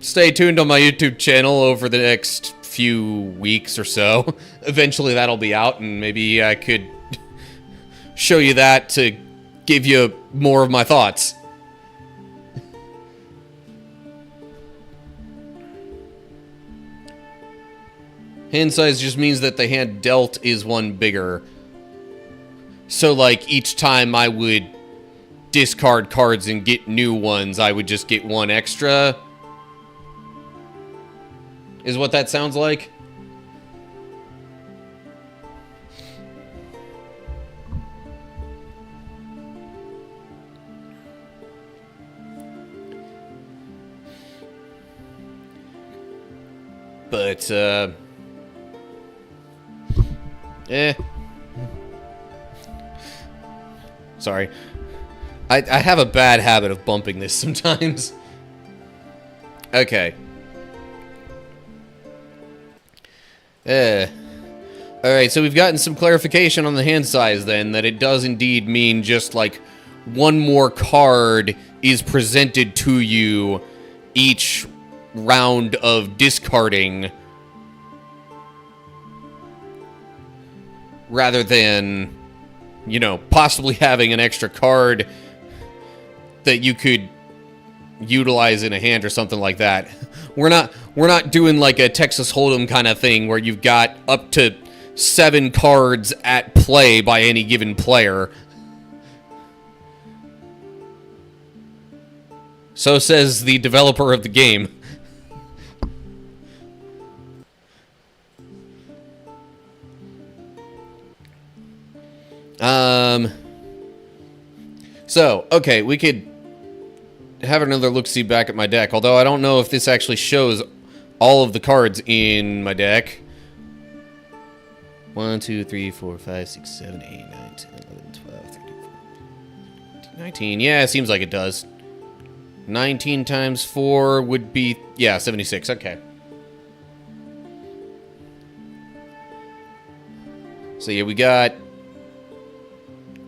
stay tuned on my YouTube channel over the next few weeks or so, eventually that'll be out, and maybe I could show you that to give you more of my thoughts. Hand size just means that the hand dealt is 1 bigger. So, like, each time I would discard cards and get new ones, I would just get 1 extra. Is what that sounds like? But, sorry. I have a bad habit of bumping this sometimes. Okay. Alright, so we've gotten some clarification on the hand size then, that it does indeed mean just like one more card is presented to you each round of discarding, rather than, you know, possibly having an extra card that you could utilize in a hand or something like that. We're not doing like a Texas Hold'em kind of thing where you've got up to 7 cards at play by any given player. So says the developer of the game. So, okay, we could have another look-see back at my deck, although I don't know if this actually shows all of the cards in my deck. 1, 2, 3, 4, 5, 6, 7, 8, 9, 10, 11, 12, 13, 14, 19. Yeah, it seems like it does. 19 times 4 would be, yeah, 76. Okay. So, yeah, we got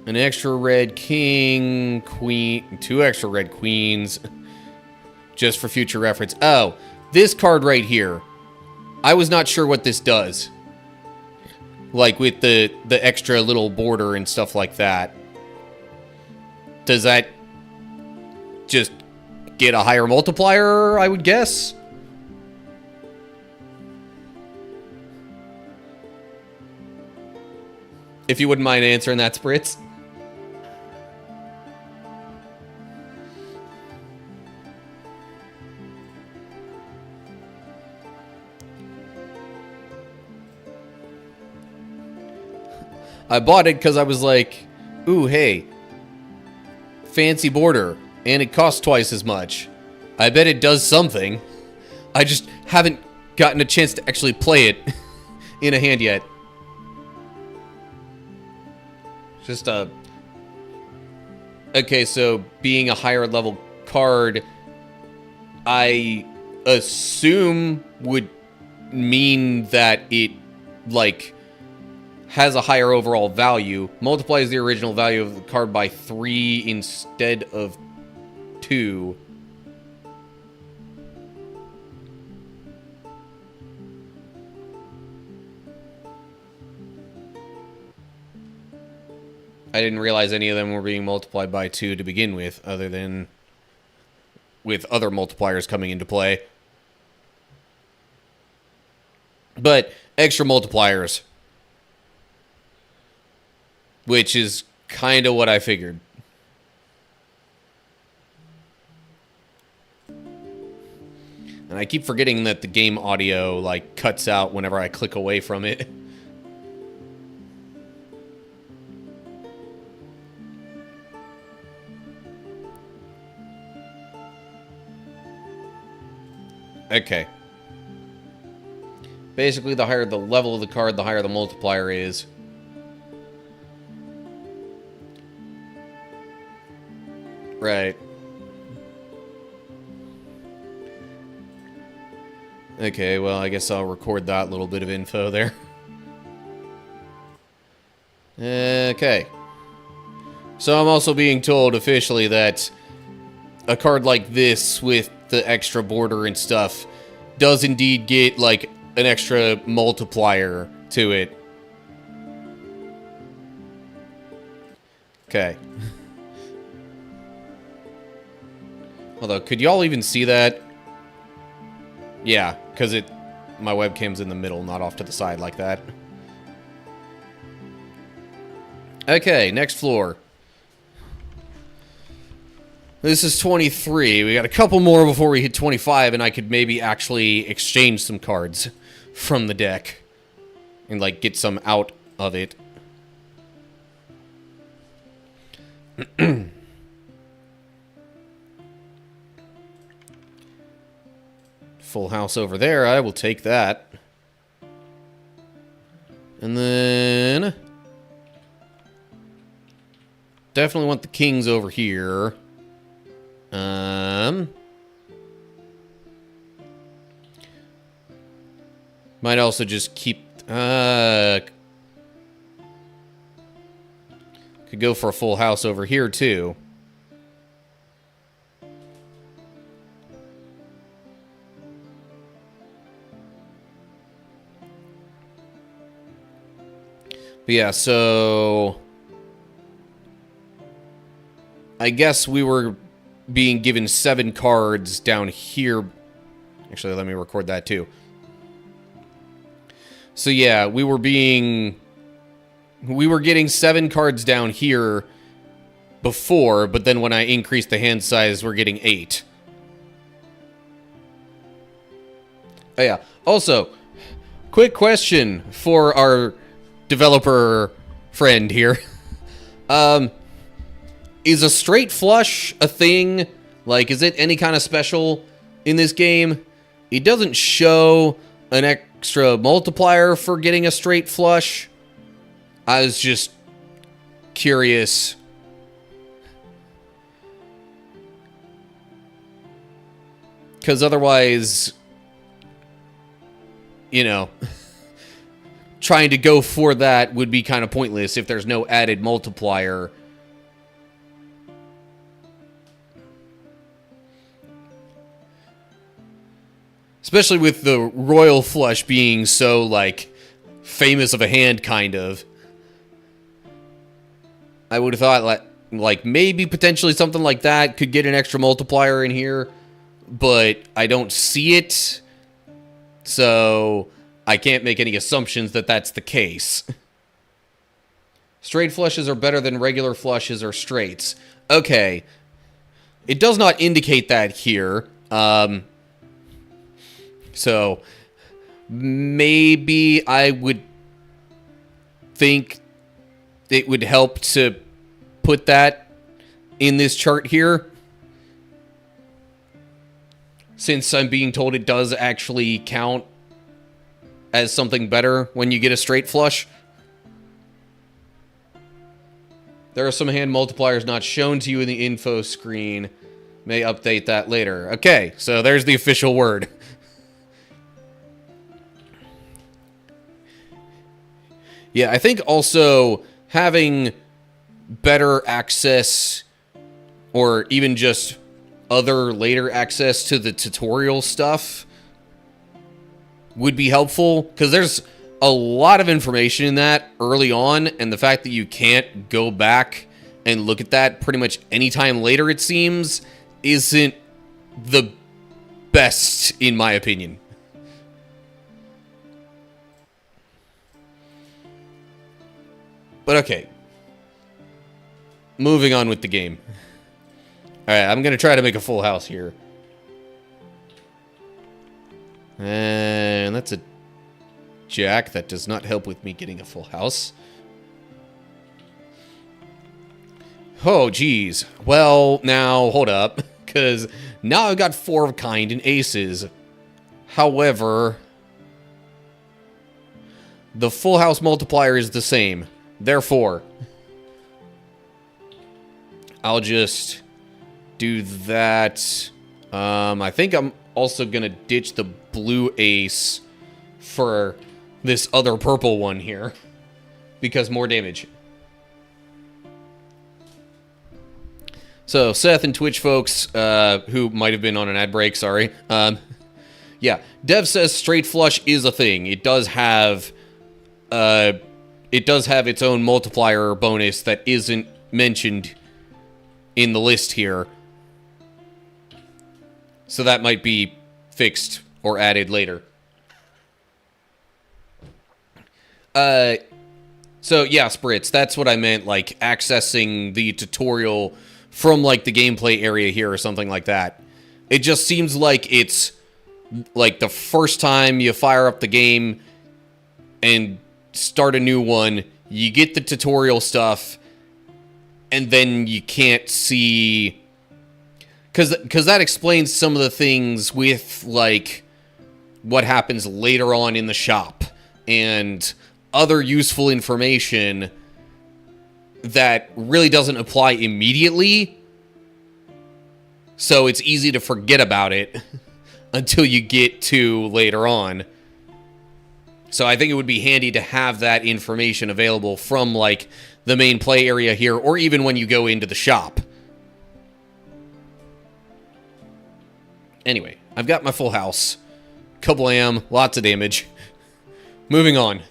an extra red king, queen, 2 extra red queens, just for future reference. Oh, this card right here. I was not sure what this does. Like with the extra little border and stuff like that. Does that just get a higher multiplier, I would guess? If you wouldn't mind answering that, Spritz. I bought it because I was like, ooh, hey, fancy border, and it costs twice as much. I bet it does something. I just haven't gotten a chance to actually play it in a hand yet. Just okay, so being a higher level card, I assume would mean that it, like, has a higher overall value, multiplies the original value of the card by 3 instead of 2. I didn't realize any of them were being multiplied by 2 to begin with, other than with other multipliers coming into play. But extra multipliers, which is kind of what I figured. And I keep forgetting that the game audio, like, cuts out whenever I click away from it. Okay. Basically, the higher the level of the card, the higher the multiplier is. Right. Okay, well, I guess I'll record that little bit of info there. Okay. So I'm also being told officially that a card like this with the extra border and stuff does indeed get, like, an extra multiplier to it. Okay. Although, could y'all even see that? Yeah, because my webcam's in the middle, not off to the side like that. Okay, next floor. This is 23. We got a couple more before we hit 25, and I could maybe actually exchange some cards from the deck and, like, get some out of it. Full house over there. I will take that. And then definitely want the kings over here. Might also just keep Could go for a full house over here, too. But yeah, so I guess we were being given 7 cards down here. Actually, let me record that too. So yeah, we were getting 7 cards down here before, but then when I increased the hand size, we're getting 8. Oh yeah. Also, quick question for our developer friend here. Is a straight flush a thing? Like, is it any kind of special in this game? It doesn't show an extra multiplier for getting a straight flush. I was just curious. Because otherwise, you know, trying to go for that would be kind of pointless if there's no added multiplier. Especially with the royal flush being so, like, famous of a hand, kind of. I would have thought, like maybe potentially something like that could get an extra multiplier in here. But I don't see it. So I can't make any assumptions that that's the case. Straight flushes are better than regular flushes or straights. Okay. It does not indicate that here. So maybe I would think it would help to put that in this chart here, since I'm being told it does actually count as something better when you get a straight flush. There are some hand multipliers not shown to you in the info screen. May update that later. Okay, so there's the official word. Yeah, I think also having better access, or even just other later access to the tutorial stuff, would be helpful, because there's a lot of information in that early on, and the fact that you can't go back and look at that pretty much anytime later, it seems, isn't the best, in my opinion. But okay. Moving on with the game. Alright, I'm going to try to make a full house here. And that's a jack. That does not help with me getting a full house. Oh, geez. Well, now, hold up. Because now I've got 4 of kind and aces. However, the full house multiplier is the same. Therefore, I'll just do that. I think I'm also going to ditch the blue ace for this other purple one here, because more damage. So, Seth and Twitch folks, who might have been on an ad break, sorry. Yeah, Dev says straight flush is a thing. It does have its own multiplier bonus that isn't mentioned in the list here. So that might be fixed or added later. So yeah, Spritz, that's what I meant, like accessing the tutorial from like the gameplay area here or something like that. It just seems like it's like the first time you fire up the game and start a new one, you get the tutorial stuff, and then you can't see, because that explains some of the things with like what happens later on in the shop and other useful information that really doesn't apply immediately, so it's easy to forget about it until you get to later on. So I think it would be handy to have that information available from, like, the main play area here, or even when you go into the shop. Anyway, I've got my full house. Couple AM, lots of damage. Moving on.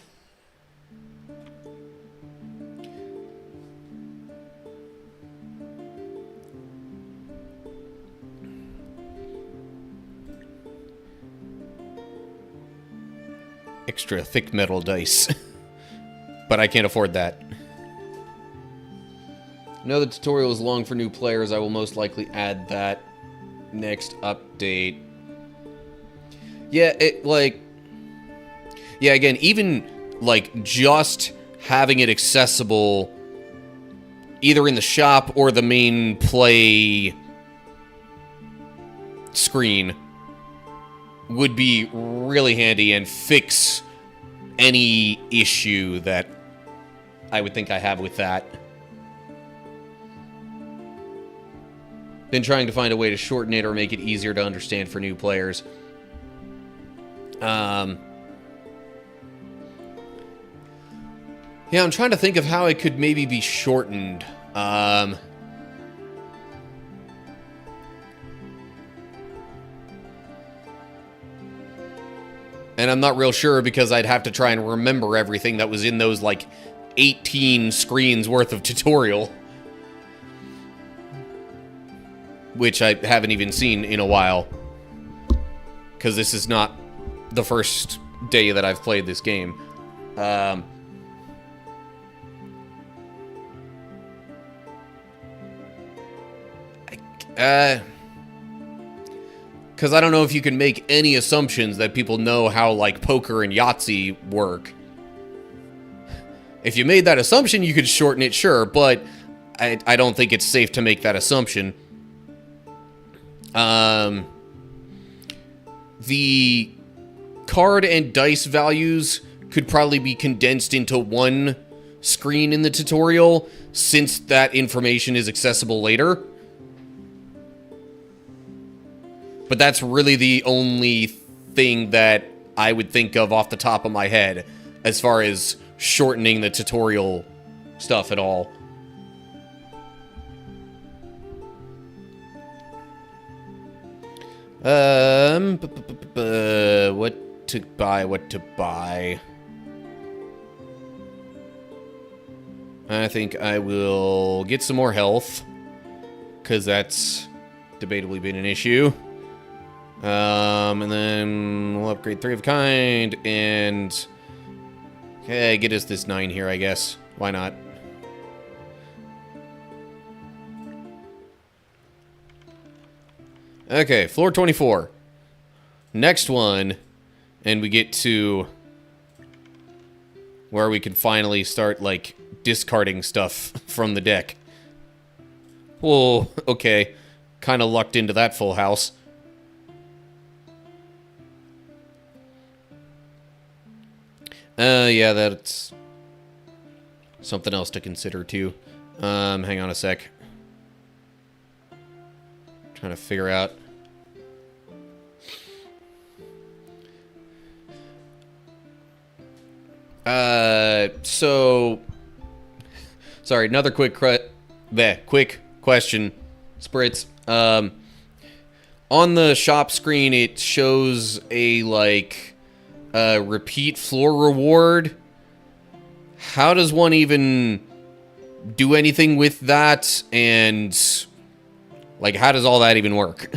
Extra thick metal dice. But I can't afford that. I know the tutorial is long for new players. I will most likely add that next update. Yeah, yeah, again, even, like, just having it accessible either in the shop or the main play screen would be really handy and fix any issue that I would think I have with that. Been trying to find a way to shorten it or make it easier to understand for new players. Yeah, I'm trying to think of how it could maybe be shortened. And I'm not real sure because I'd have to try and remember everything that was in those, like, 18 screens worth of tutorial. Which I haven't even seen in a while. Because this is not the first day that I've played this game. Because I don't know if you can make any assumptions that people know how, like, poker and Yahtzee work. If you made that assumption, you could shorten it, sure, but I don't think it's safe to make that assumption. The card and dice values could probably be condensed into one screen in the tutorial, since that information is accessible later. But that's really the only thing that I would think of off the top of my head as far as shortening the tutorial stuff at all. What to buy. I think I will get some more health, because that's debatably been an issue. And then we'll upgrade 3 of a kind, and okay, get us this 9 here, I guess. Why not? Okay, floor 24. Next one, and we get to where we can finally start, like, discarding stuff from the deck. Whoa, okay. Kind of lucked into that full house. Yeah, that's something else to consider, too. Hang on a sec. Trying to figure out. Sorry, another quick question, Spritz. On the shop screen, it shows a, like, repeat floor reward. How does one even do anything with that? And, like, how does all that even work?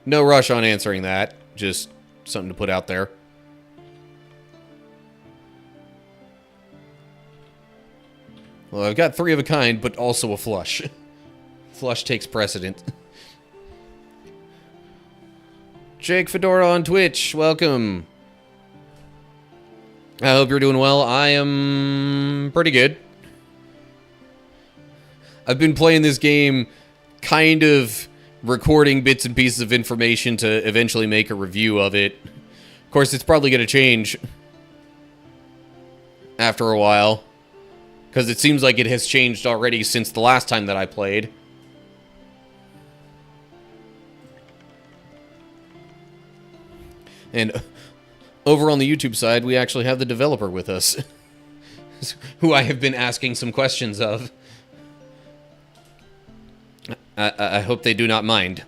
No rush on answering that. Just something to put out there. Well, I've got 3 of a kind, but also a flush. Flush takes precedent. Jake Fedora on Twitch, welcome. I hope you're doing well. I am pretty good. I've been playing this game, kind of recording bits and pieces of information to eventually make a review of it. Of course, it's probably going to change after a while, because it seems like it has changed already since the last time that I played. And over on the YouTube side, we actually have the developer with us, who I have been asking some questions of. I hope they do not mind.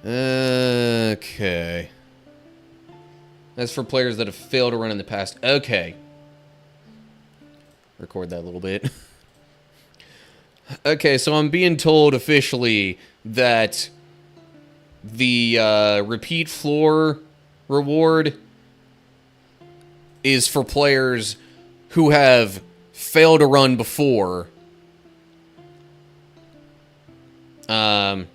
Okay. That's for players that have failed to run in the past. Okay. Record that a little bit. Okay, so I'm being told officially that the repeat floor reward is for players who have failed to run before. And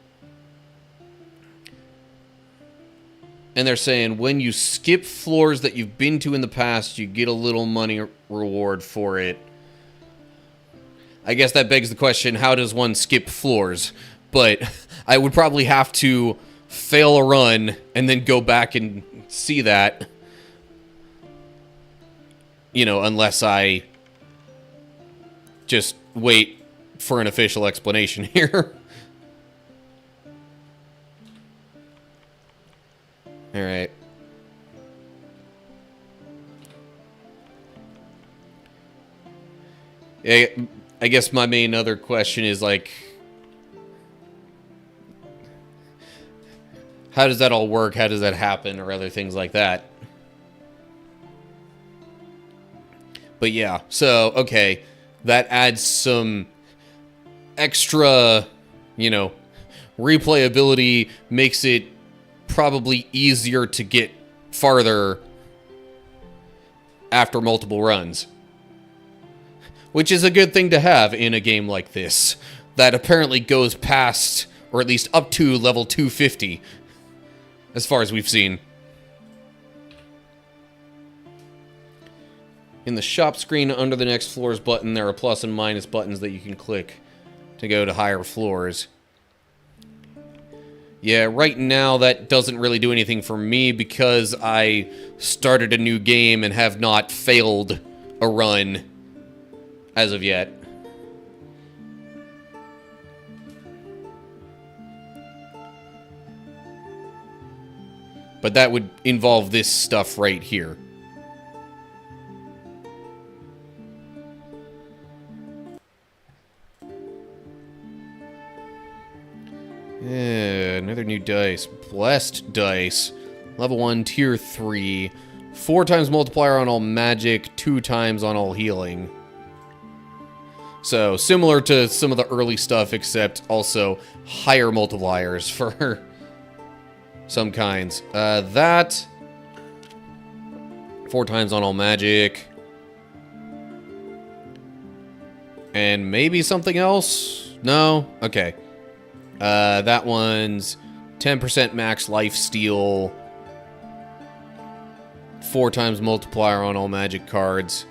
they're saying when you skip floors that you've been to in the past, you get a little money reward for it. I guess that begs the question, how does one skip floors? But I would probably have to fail a run and then go back and see that. You know, unless I just wait for an official explanation here. All right. Yeah, I guess my main other question is, like, how does that all work? How does that happen? Or other things like that. But yeah, so, okay, that adds some extra, you know, replayability, makes it probably easier to get farther after multiple runs. Which is a good thing to have in a game like this, that apparently goes past, or at least up to, level 250, as far as we've seen. In the shop screen under the next floors button, there are plus and minus buttons that you can click to go to higher floors. Yeah, right now that doesn't really do anything for me because I started a new game and have not failed a run as of yet. But that would involve this stuff right here. Yeah, another new dice. Blessed dice. Level 1, tier 3. 4 times multiplier on all magic, 2 times on all healing. So, similar to some of the early stuff, except also higher multipliers for some kinds. That. 4 times on all magic. And maybe something else? No? Okay. That one's 10% max life steal. 4 times multiplier on all magic cards.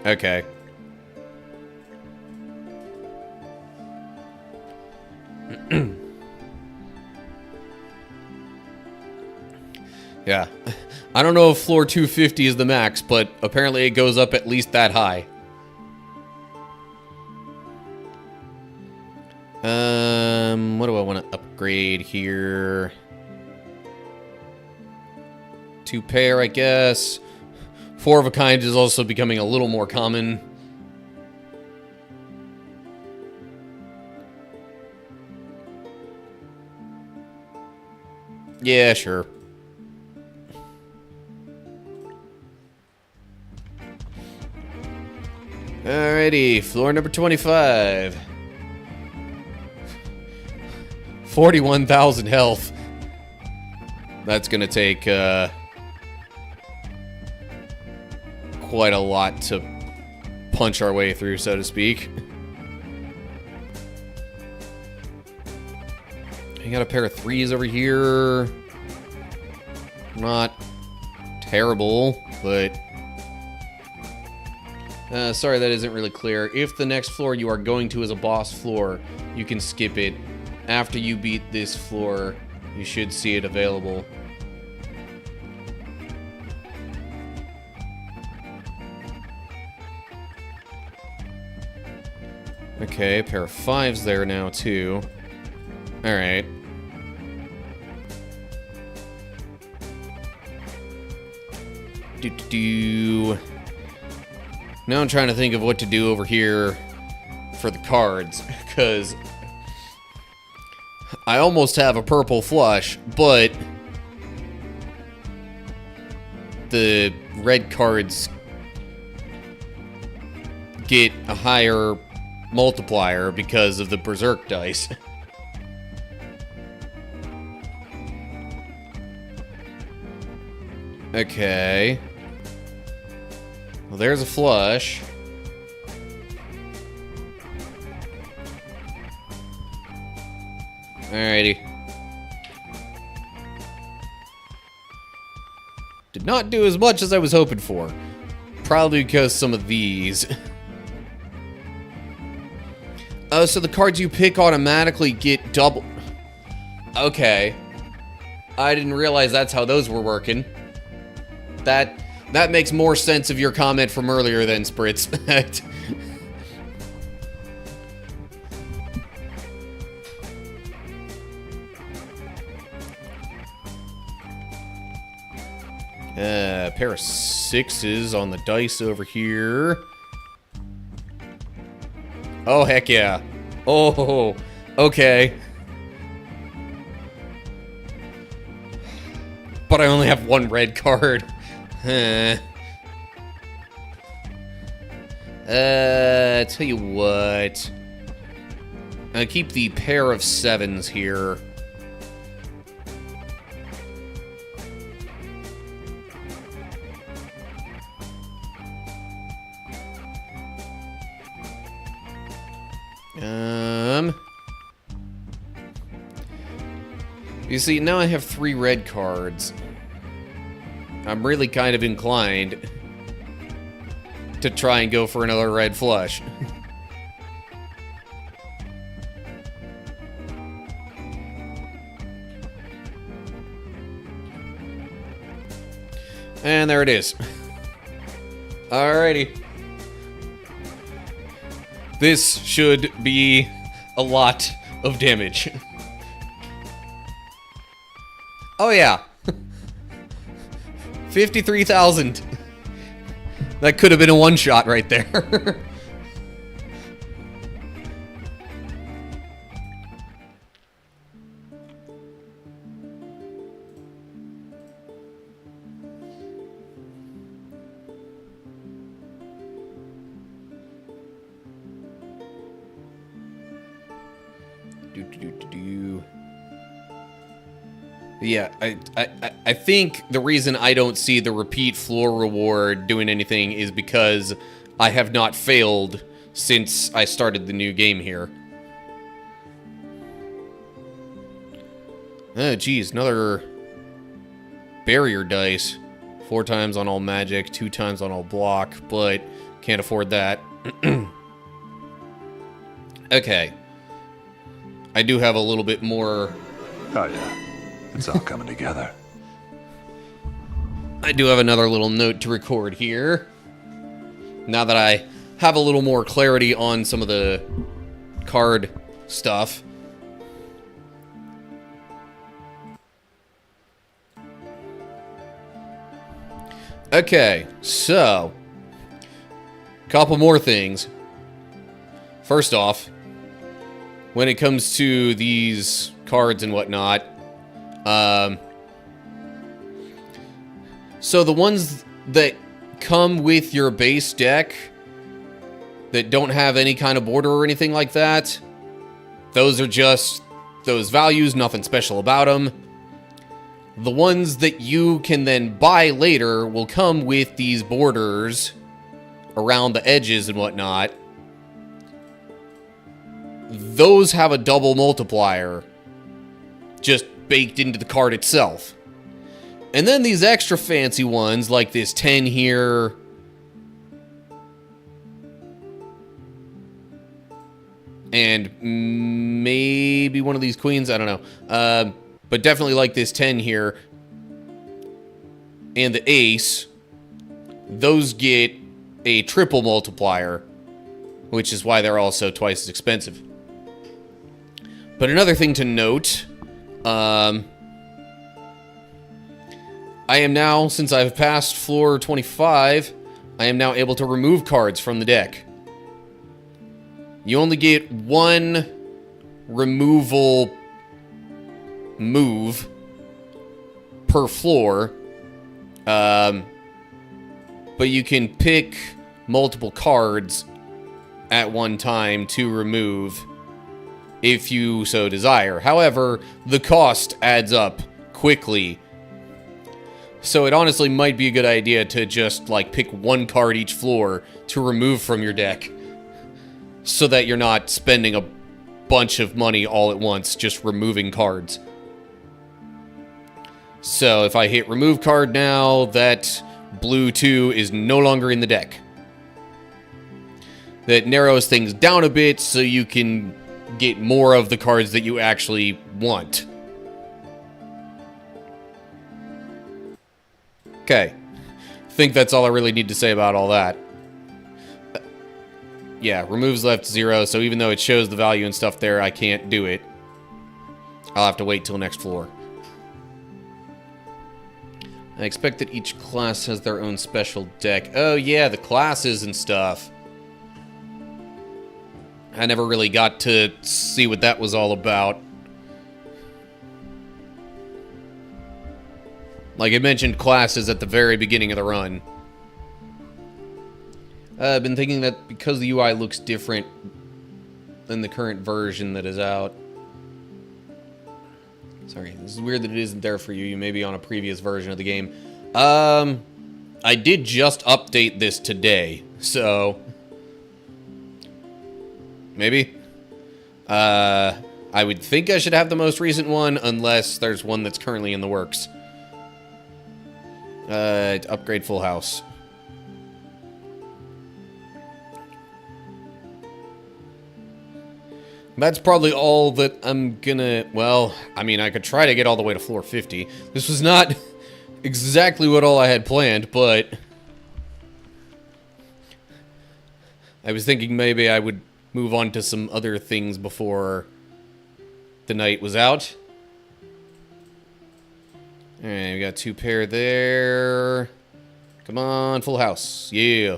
Okay. Yeah. I don't know if floor 250 is the max, but apparently it goes up at least that high. What do I want to upgrade here? 2 pair, I guess. 4 of a kind is also becoming a little more common. Yeah, sure. Alrighty, floor number 25. 41,000 health. That's gonna take quite a lot to punch our way through, so to speak. I got a pair of 3s over here. Not terrible, but sorry, that isn't really clear. If the next floor you are going to is a boss floor, you can skip it. After you beat this floor, you should see it available. Okay, a pair of 5s there now, too. Alright. Now I'm trying to think of what to do over here for the cards, because I almost have a purple flush, but the red cards get a higher multiplier because of the Berserk dice. Okay. Well, there's a flush. Alrighty. Did not do as much as I was hoping for. Probably because some of these. Oh, so the cards you pick automatically get double. Okay. I didn't realize that's how those were working. That makes more sense of your comment from earlier than Spritz. Pair of 6s on the dice over here. Oh, heck yeah. Oh, okay. But I only have one red card. Tell you what. I'll keep the pair of 7s here. You see, now I have 3 red cards. I'm really kind of inclined to try and go for another red flush. And there it is. Alrighty. This should be a lot of damage. Oh yeah. 53,000. That could have been a one-shot right there. Yeah, I think the reason I don't see the repeat floor reward doing anything is because I have not failed since I started the new game here. Oh, geez, another barrier dice. 4 times on all magic, 2 times on all block, but can't afford that. Okay. I do have a little bit more... Oh, yeah. It's all coming together. I do have another little note to record here. Now that I have a little more clarity on some of the card stuff. Okay, so... couple more things. First off, when it comes to these cards and whatnot... so the ones that come with your base deck that don't have any kind of border or anything like that, those are just those values, nothing special about them. The ones that you can then buy later will come with these borders around the edges and whatnot. Those have a double multiplier just baked into the card itself. And then these extra fancy ones, like this 10 here. And maybe one of these queens, I don't know. But definitely like this 10 here. And the ace. Those get a triple multiplier. which is why they're also twice as expensive. But another thing to note, I am now, since I've passed floor 25, I am now able to remove cards from the deck. You only get one removal move per floor, but you can pick multiple cards at one time to remove if you so desire. However, the cost adds up quickly, so it honestly might be a good idea to just like pick one card each floor to remove from your deck, so that you're not spending a bunch of money all at once just removing cards. So if I hit remove card now, that blue 2 is no longer in the deck. That narrows things down a bit so you can get more of the cards that you actually want. Okay. I think that's all I really need to say about all that. Yeah, removes left 0, so even though it shows the value and stuff there, I can't do it. I'll have to wait till next floor. I expect that each class has their own special deck. Oh yeah, the classes and stuff. I never really got to see what that was all about. Like, it mentioned classes at the very beginning of the run. I've been thinking that because the UI looks different than the current version that is out. Sorry, this is weird that it isn't there for you. You may be on a previous version of the game. I did just update this today, so... maybe? I would think I should have the most recent one, unless there's one that's currently in the works. Upgrade full house. That's probably all that I'm gonna... well, I mean, I could try to get all the way to floor 50. This was not exactly what all I had planned, but... I was thinking maybe I would move on to some other things before the night was out. Alright, we got 2 pair there. Come on, full house. Yeah.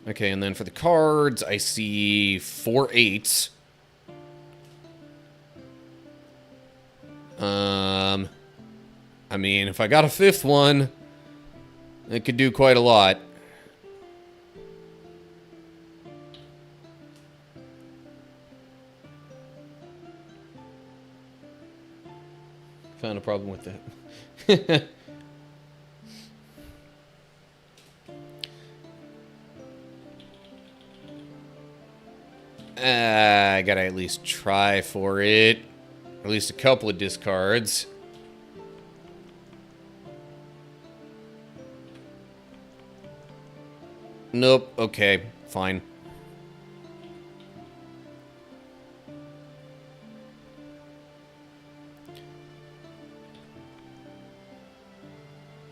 Okay, and then for the cards, I see 4 8s. I mean, if I got a 5th one, it could do quite a lot. Found a problem with that. I gotta at least try for it. At least a couple of discards. Nope. Okay. Fine.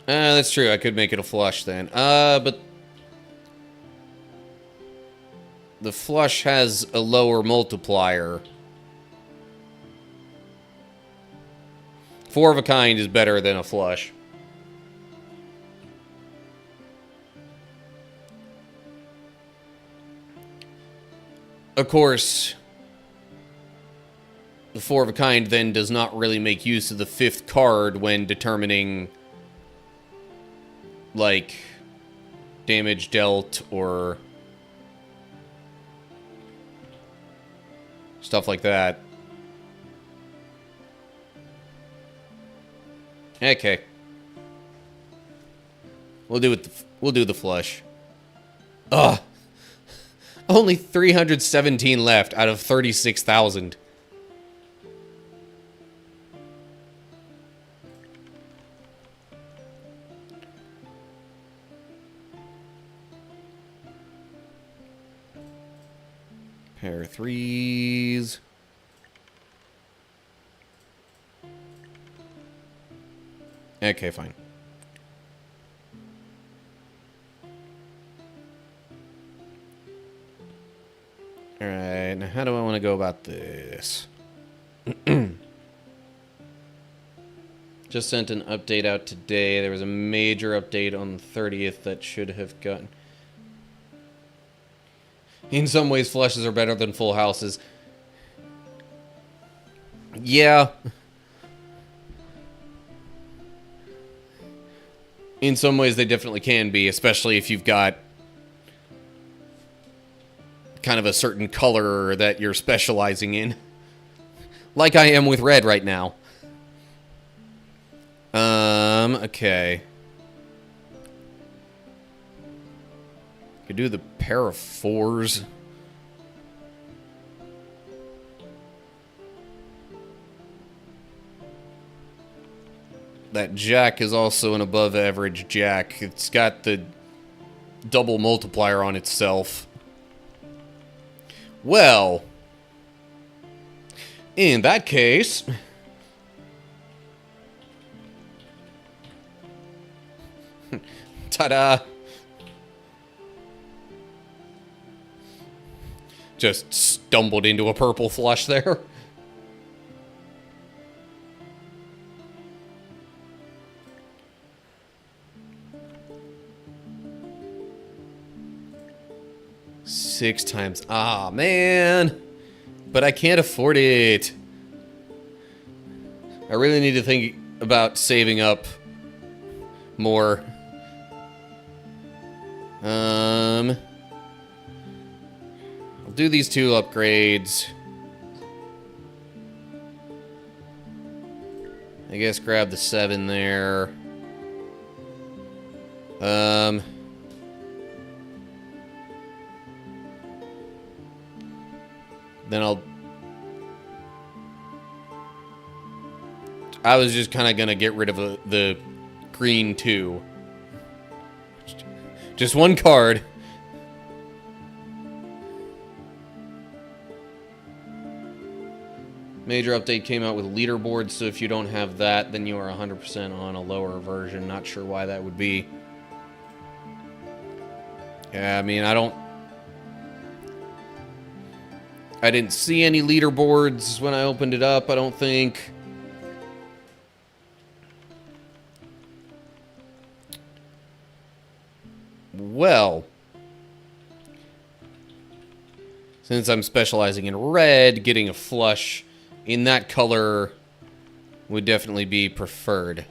That's true. I could make it a flush then. But... the flush has a lower multiplier. 4 of a kind is better than a flush. Of course, the 4 of a kind then does not really make use of the 5th card when determining, like, damage dealt or stuff like that. Okay. We'll do the flush. Ugh. Only 317 left out of 36,000. Pair of 3s. Okay, fine. Alright, now how do I want to go about this? Just sent an update out today. There was a major update on the 30th that should have gotten... In some ways, flushes are better than full houses. Yeah. In some ways, they definitely can be, especially if you've got kind of a certain color that you're specializing in. Like I am with red right now. Okay. Could do the pair of fours. That jack is also an above average jack. It's got the double multiplier on itself. Well, in that case, ta-da! Just stumbled into a purple flush there. Six times. Ah, man. But I can't afford it. I really need to think about saving up more. I'll do these two upgrades. I guess grab the 7 there. Then I was just kind of going to get rid of the green 2. Just one card. Major update came out with leaderboards, so if you don't have that, then you are 100% on a lower version. Not sure why that would be. Yeah, I mean, I didn't see any leaderboards when I opened it up, I don't think. Well, since I'm specializing in red, getting a flush in that color would definitely be preferred.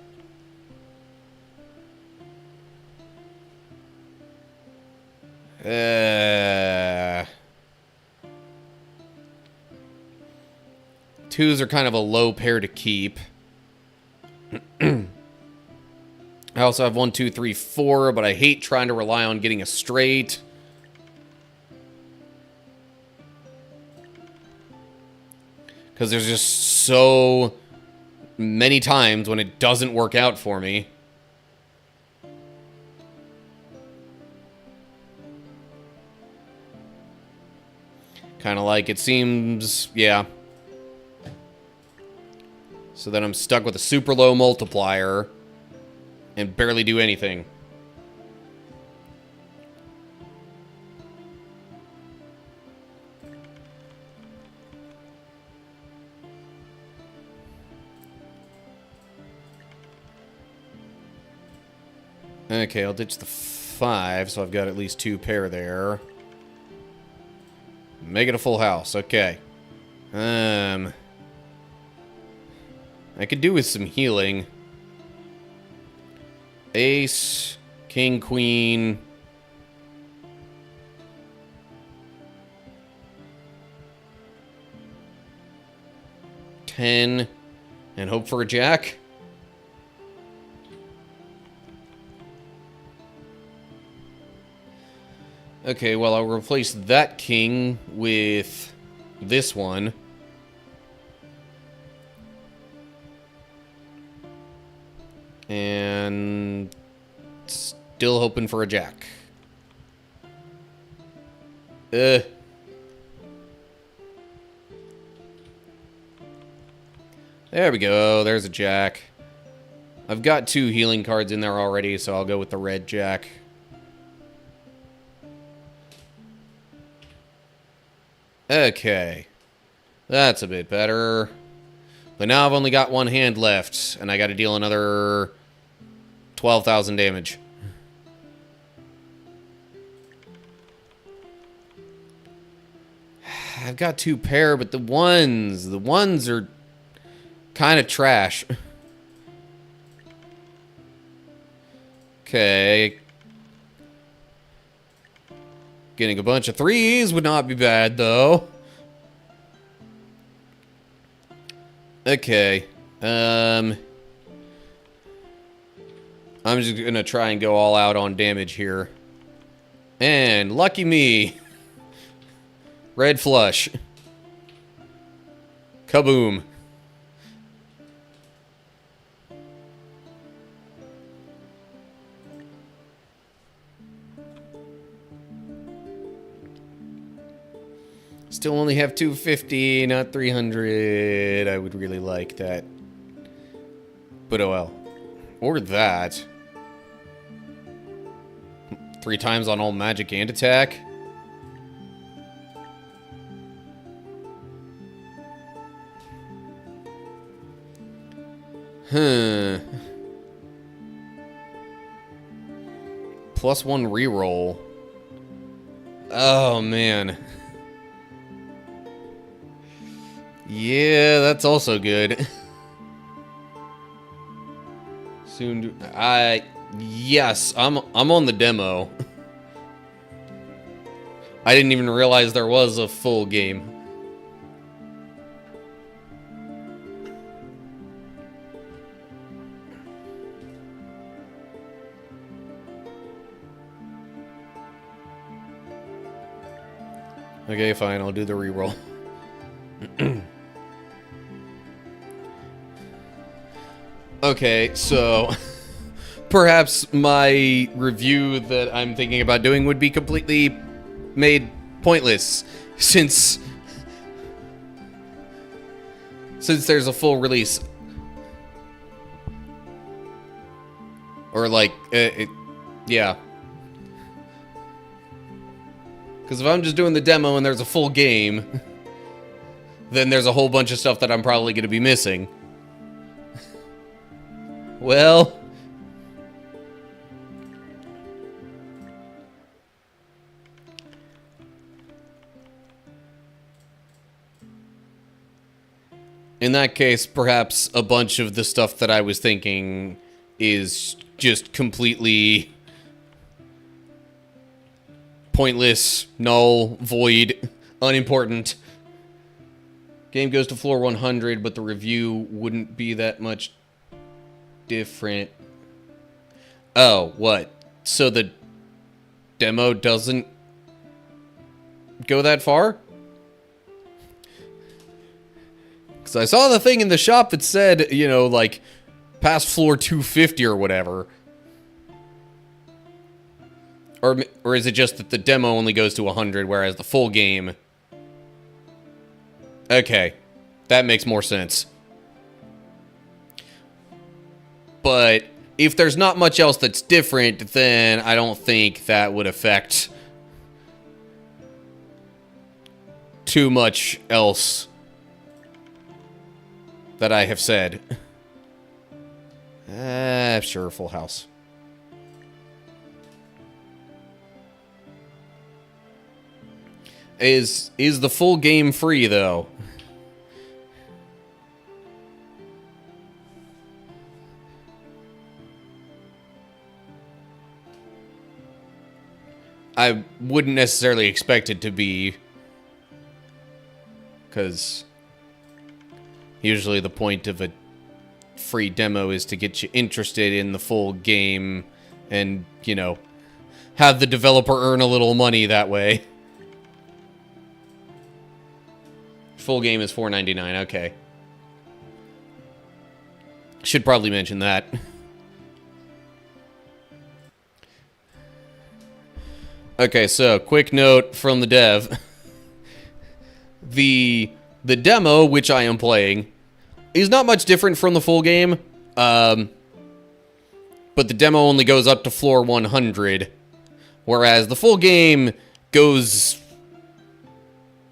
Twos are kind of a low pair to keep. I also have 1, 2, 3, 4, but I hate trying to rely on getting a straight. Because there's just so many times when it doesn't work out for me. Kind of like it seems, yeah. So then I'm stuck with a super low multiplier and barely do anything. Okay, I'll ditch the 5, so I've got at least 2 pair there. Make it a full house, okay. I could do with some healing. Ace, King, Queen. $10, and hope for a jack. Okay, well, I'll replace that king with this one. And still hoping for a jack. There we go. There's a jack. I've got 2 healing cards in there already, so I'll go with the red jack. Okay. That's a bit better. But now I've only got one hand left, and I gotta deal another 12,000 damage. I've got 2 pair, but the ones are kind of trash. Okay. Getting a bunch of 3s would not be bad, though. Okay. I'm just gonna try and go all out on damage here. And lucky me. Red flush. Kaboom. Still only have 250, not 300. I would really like that. But oh well. Or that. 3 times on all magic and attack. Huh. +1 reroll. Oh, man. Yeah, that's also good. Soon yes, I'm on the demo. I didn't even realize there was a full game. Okay, fine, I'll do the reroll. Okay, so perhaps my review that I'm thinking about doing would be completely made pointless since there's a full release. Or like yeah. Because if I'm just doing the demo and there's a full game, then there's a whole bunch of stuff that I'm probably going to be missing. Well, in that case, perhaps a bunch of the stuff that I was thinking is just completely pointless, null, void, unimportant. Game goes to floor 100, but the review wouldn't be that much different. Oh, what? So the demo doesn't go that far? Because I saw the thing in the shop that said, you know, like, past floor 250 or whatever. Or is it just that the demo only goes to 100, whereas the full game... Okay, that makes more sense. But if there's not much else that's different, then I don't think that would affect too much else that I have said. Sure, full house. Is the full game free, though? I wouldn't necessarily expect it to be, because usually the point of a free demo is to get you interested in the full game and, you know, have the developer earn a little money that way. Full game is $4.99, okay. Should probably mention that. Okay, so quick note from the dev. The demo, which I am playing, is not much different from the full game. But the demo only goes up to floor 100, whereas the full game goes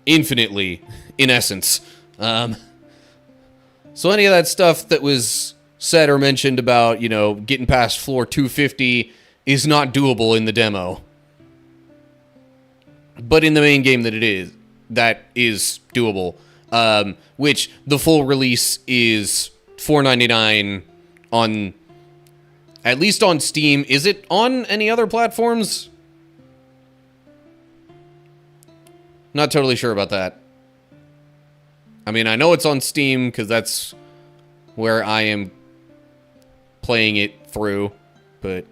infinitely, in essence. So any of that stuff that was said or mentioned about, you know, getting past floor 250 is not doable in the demo. But in the main game that is doable. Which the full release is $4.99 on, at least on Steam. Is it on any other platforms? Not totally sure about that. I mean, I know it's on Steam because that's where I am playing it through, but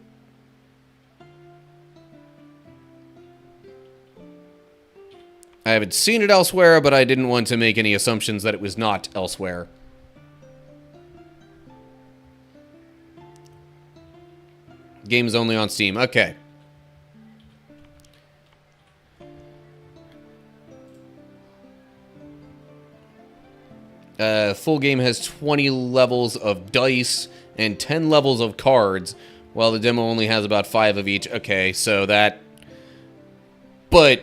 I haven't seen it elsewhere, but I didn't want to make any assumptions that it was not elsewhere. Game's only on Steam. Okay. Full game has 20 levels of dice and 10 levels of cards, while the demo only has about 5 of each. Okay, so that... But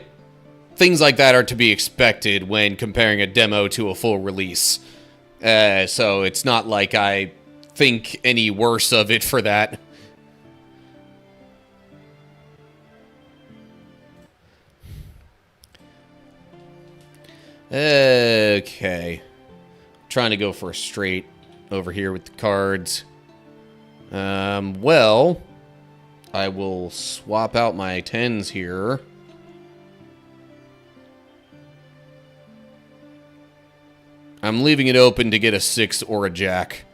things like that are to be expected when comparing a demo to a full release. So it's not like I think any worse of it for that. Okay. Trying to go for a straight over here with the cards. Well, I will swap out my 10s here. I'm leaving it open to get a 6 or a jack.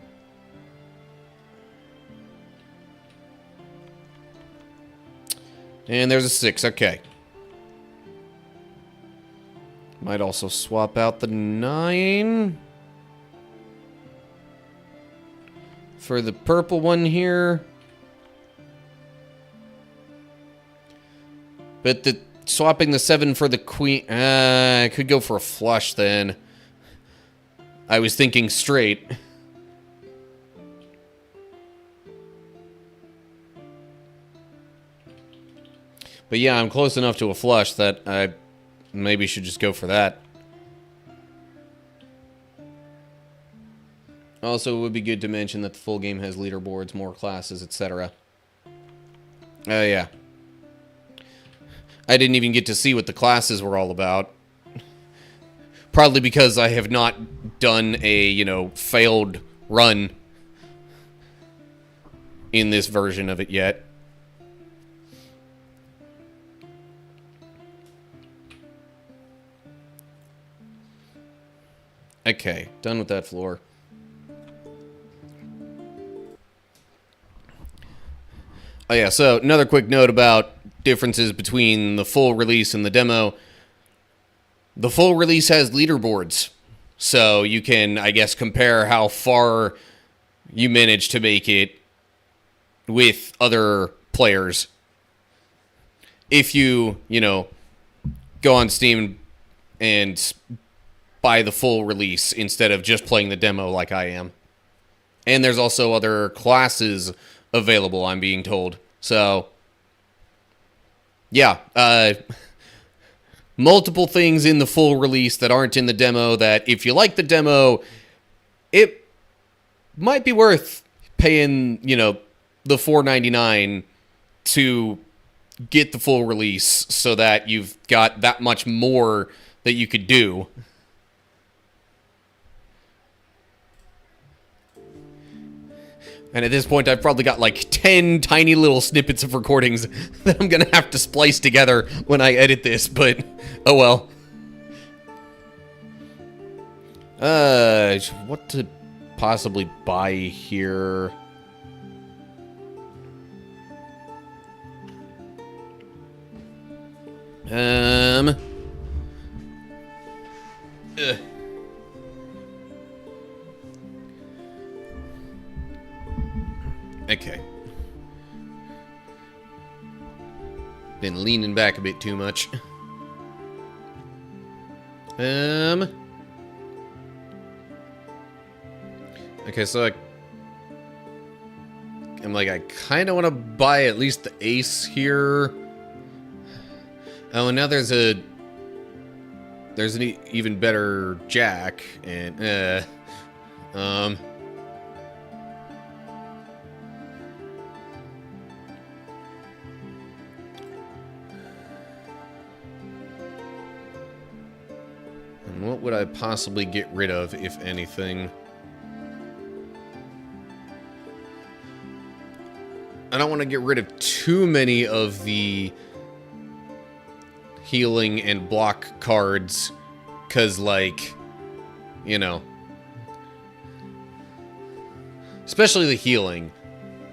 And there's a 6, okay. Might also swap out the 9 for the purple one here. But swapping the 7 for the queen... I could go for a flush then. I was thinking straight. But yeah, I'm close enough to a flush that I maybe should just go for that. Also, it would be good to mention that the full game has leaderboards, more classes, etc. Oh, yeah. I didn't even get to see what the classes were all about. Probably because I have not done a, you know, failed run in this version of it yet. Okay, done with that floor. Oh yeah, so another quick note about differences between the full release and the demo. The full release has leaderboards, so you can, I guess, compare how far you manage to make it with other players. If you, you know, go on Steam and buy the full release instead of just playing the demo like I am. And there's also other classes available, I'm being told. So, yeah, multiple things in the full release that aren't in the demo that if you like the demo, it might be worth paying, you know, the $4.99 to get the full release so that you've got that much more that you could do. And at this point, I've probably got like 10 tiny little snippets of recordings that I'm going to have to splice together when I edit this, but oh well. What to possibly buy here? Okay. Been leaning back a bit too much. Okay, so I'm like, I kind of want to buy at least the ace here. Oh, and now there's a There's an even better jack, and, and what would I possibly get rid of, if anything? I don't want to get rid of too many of the healing and block cards, because, like, you know, especially the healing.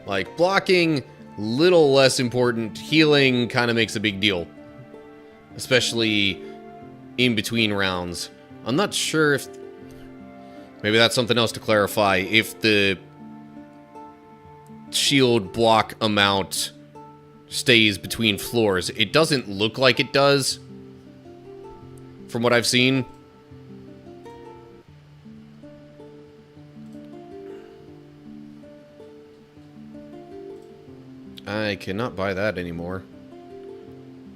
Like, blocking, little less important. Healing kind of makes a big deal, especially in between rounds. I'm not sure if... Maybe that's something else to clarify. If the shield block amount stays between floors. It doesn't look like it does, from what I've seen. I cannot buy that anymore.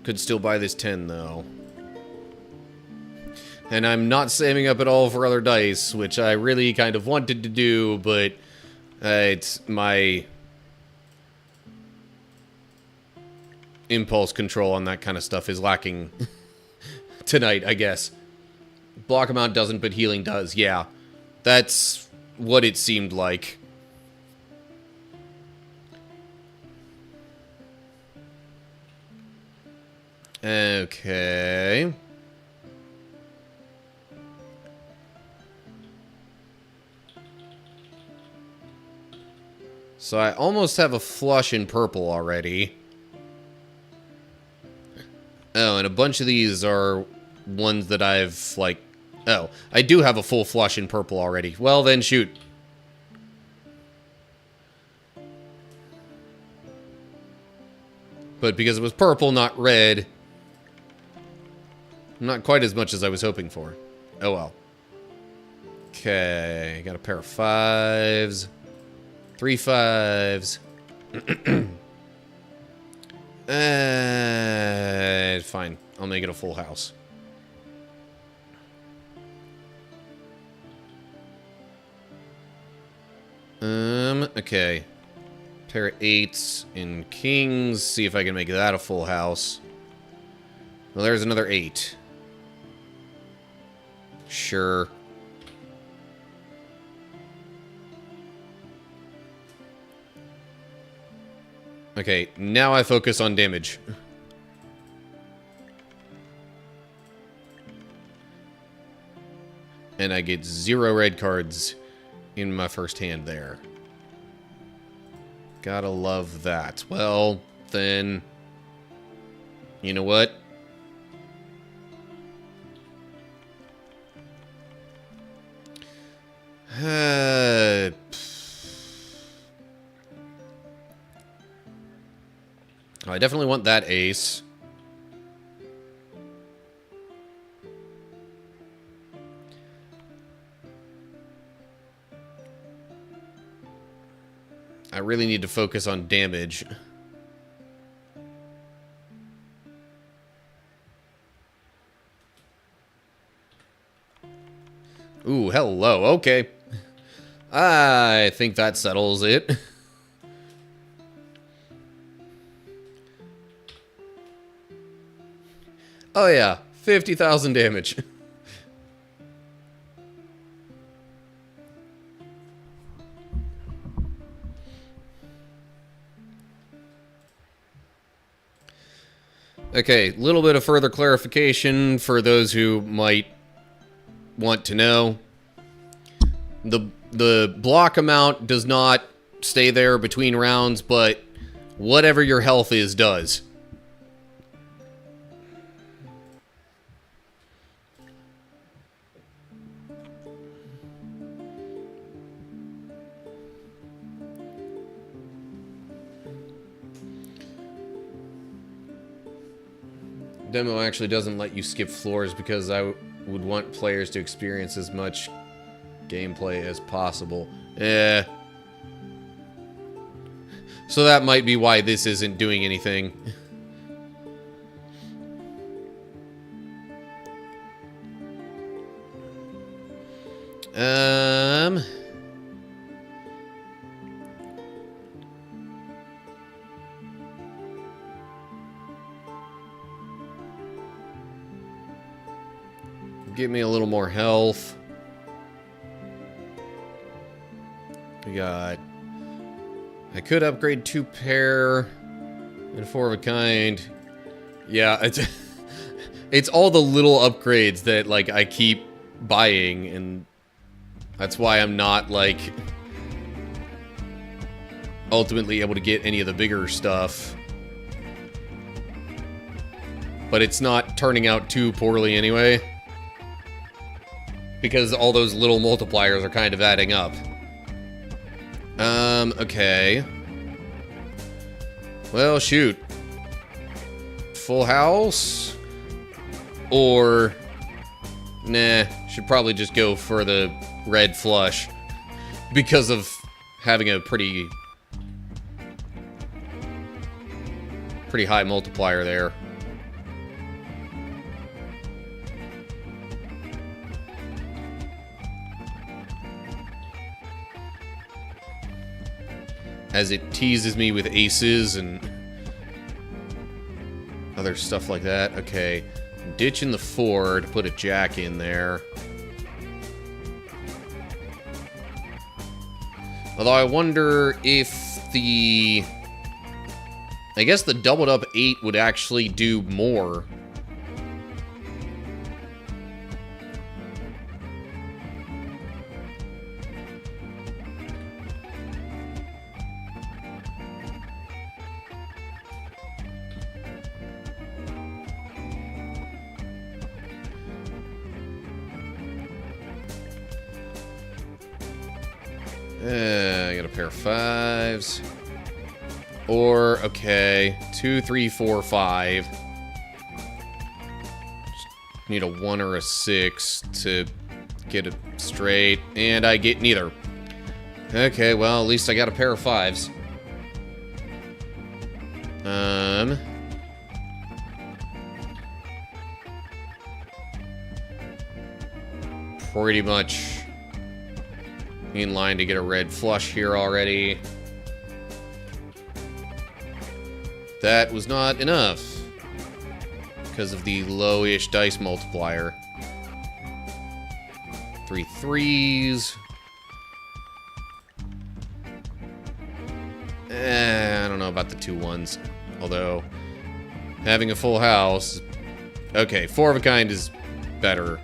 Could still buy this 10, though. And I'm not saving up at all for other dice, which I really kind of wanted to do, but it's my impulse control on that kind of stuff is lacking tonight, I guess. Block amount doesn't, but healing does. Yeah, that's what it seemed like. Okay. So I almost have a flush in purple already. Oh, and a bunch of these are ones that I've, like... Oh, I do have a full flush in purple already. Well, then, shoot. But because it was purple, not red, not quite as much as I was hoping for. Oh, well. Okay, got a pair of 5s. 3 5s. Fine. I'll make it a full house. Okay. Pair of 8s and kings. See if I can make that a full house. Well, there's another 8. Sure. Okay, now I focus on damage. And I get 0 red cards in my first hand there. Gotta love that. Well, then... You know what? I definitely want that ace. I really need to focus on damage. Ooh, hello. Okay. I think that settles it. Oh yeah, 50,000 damage. Okay, a little bit of further clarification for those who might want to know. The block amount does not stay there between rounds, but whatever your health is does. Demo actually doesn't let you skip floors because I would want players to experience as much gameplay as possible. So that might be why this isn't doing anything. Um... Give me a little more health. We got... I could upgrade 2 pair and 4 of a kind. Yeah, it's... it's all the little upgrades that, like, I keep buying, and that's why I'm not, like, ultimately able to get any of the bigger stuff. But it's not turning out too poorly anyway, because all those little multipliers are kind of adding up. Okay. Well, shoot. Full house? Or... Nah, should probably just go for the red flush. Because of having a pretty high multiplier there. As it teases me with aces and other stuff like that. Okay, ditching the 4 to put a jack in there. Although I wonder if the... I guess the doubled up 8 would actually do more. I got a pair of 5s. Or, okay, 2, 3, 4, 5. Just need a 1 or a 6 to get it straight, and I get neither. Okay, well, at least I got a pair of 5s. Pretty much in line to get a red flush here already. That was not enough because of the low-ish dice multiplier. 3 3s. I don't know about the 2 1s. Although, having a full house... Okay, 4 of a kind is better.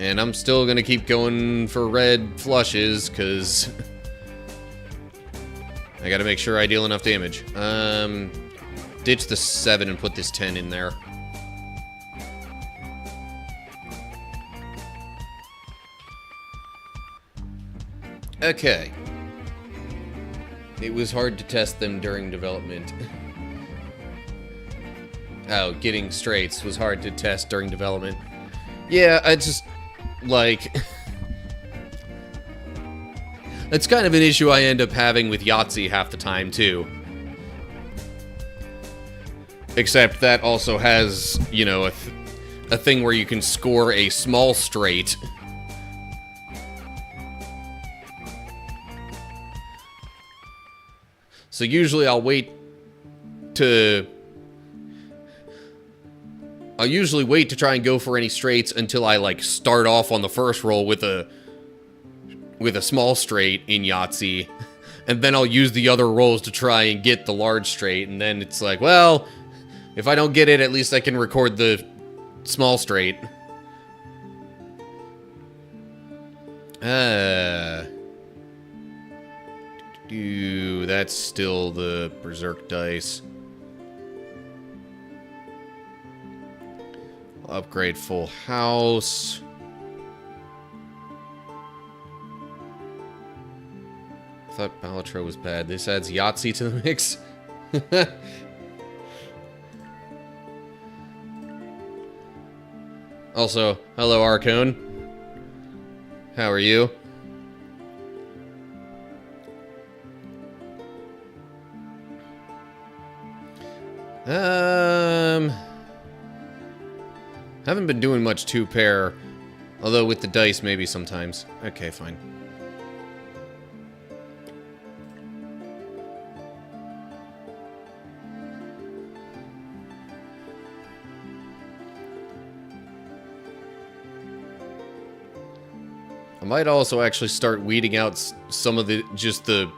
And I'm still gonna keep going for red flushes, because I gotta make sure I deal enough damage. Ditch the 7 and put this 10 in there. Okay. It was hard to test them during development. Oh, getting straights was hard to test during development. Yeah, I just... like... That's kind of an issue I end up having with Yahtzee half the time, too. Except that also has, you know, a thing where you can score a small straight. So usually I'll wait to try and go for any straights until I, like, start off on the first roll with a small straight in Yahtzee. And then I'll use the other rolls to try and get the large straight. And then it's like, well, if I don't get it, at least I can record the small straight. That's still the Berserk dice. Upgrade full house. I thought Balatro was bad. This adds Yahtzee to the mix. Also, hello Arcone. How are you? Haven't been doing much two-pair, although with the dice maybe sometimes. Okay, fine. I might also actually start weeding out some of the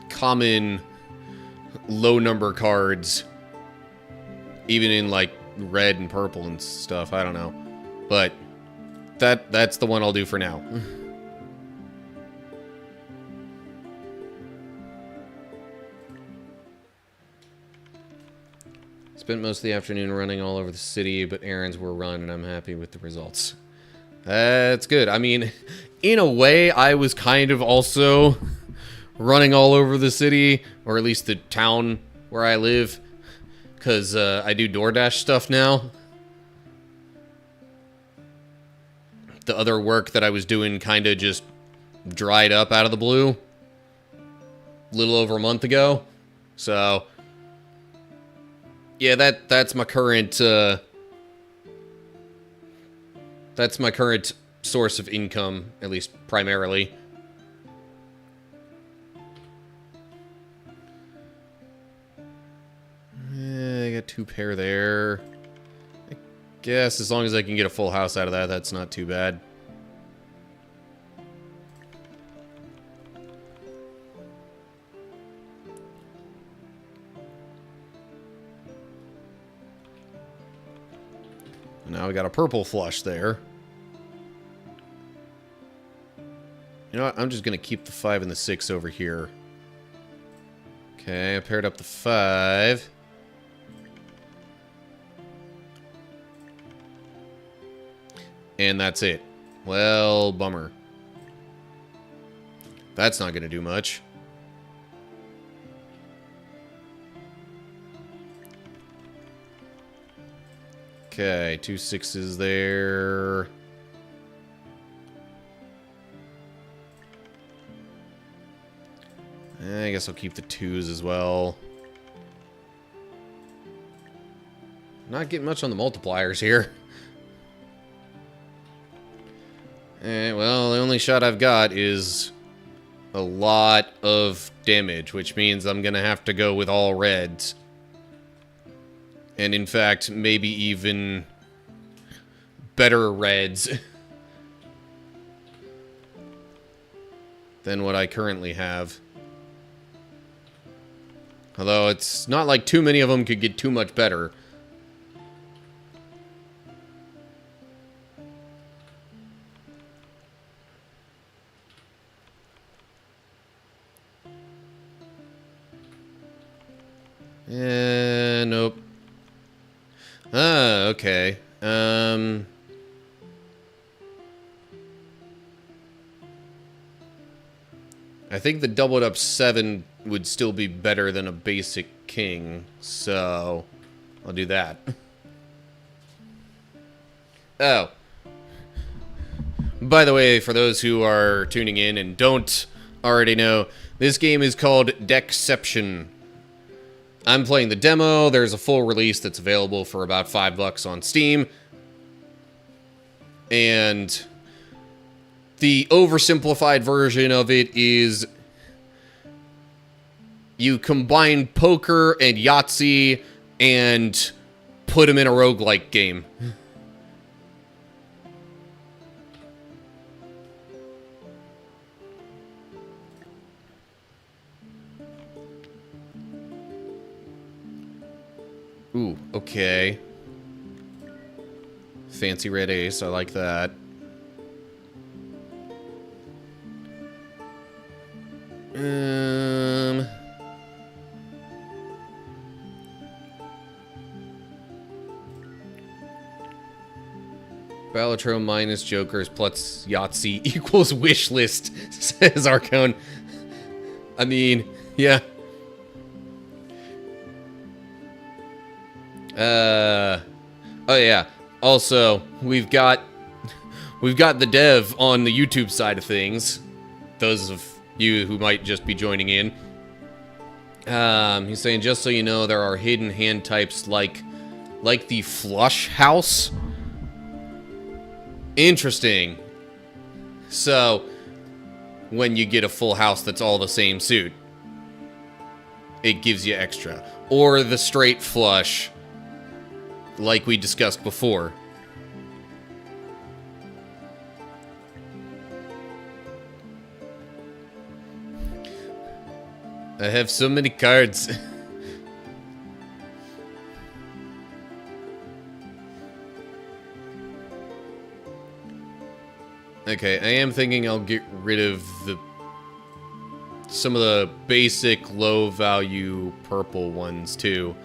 common low number cards, even in like red and purple and stuff. I don't know, but that's the one I'll do for now. Spent most of the afternoon running all over the city, but errands were run, and I'm happy with the results. That's good. I mean, in a way, I was kind of also running all over the city, or at least the town where I live, because I do DoorDash stuff now. The other work that I was doing kind of just dried up out of the blue a little over a month ago. So, yeah, that's my current source of income, at least primarily. I got 2 pair there. I guess as long as I can get a full house out of that, that's not too bad. Now we got a purple flush there. You know what? I'm just going to keep the 5 and the 6 over here. Okay, I paired up the 5. And that's it. Well, bummer. That's not going to do much. Okay, 2 6s there. I guess I'll keep the 2s as well. Not getting much on the multipliers here. Well, the only shot I've got is a lot of damage, which means I'm going to have to go with all reds. And in fact, maybe even better reds than what I currently have. Although it's not like too many of them could get too much better. Nope. Ah, okay. I think the doubled up 7 would still be better than a basic king, so I'll do that. Oh. By the way, for those who are tuning in and don't already know, this game is called Deckception. I'm playing the demo. There's a full release that's available for about $5 on Steam. And the oversimplified version of it is you combine poker and Yahtzee and put them in a roguelike game. Ooh, okay. Fancy red ace, I like that. Balatro minus Jokers plus Yahtzee equals wish list, says Arcone. I mean, yeah. Oh yeah. Also, we've got the dev on the YouTube side of things. Those of you who might just be joining in. He's saying, just so you know, there are hidden hand types like like the flush house. Interesting. So, when you get a full house that's all the same suit, it gives you extra. Or the straight flush, like we discussed before. I have so many cards. Okay, I am thinking I'll get rid of some of the basic low value purple ones too.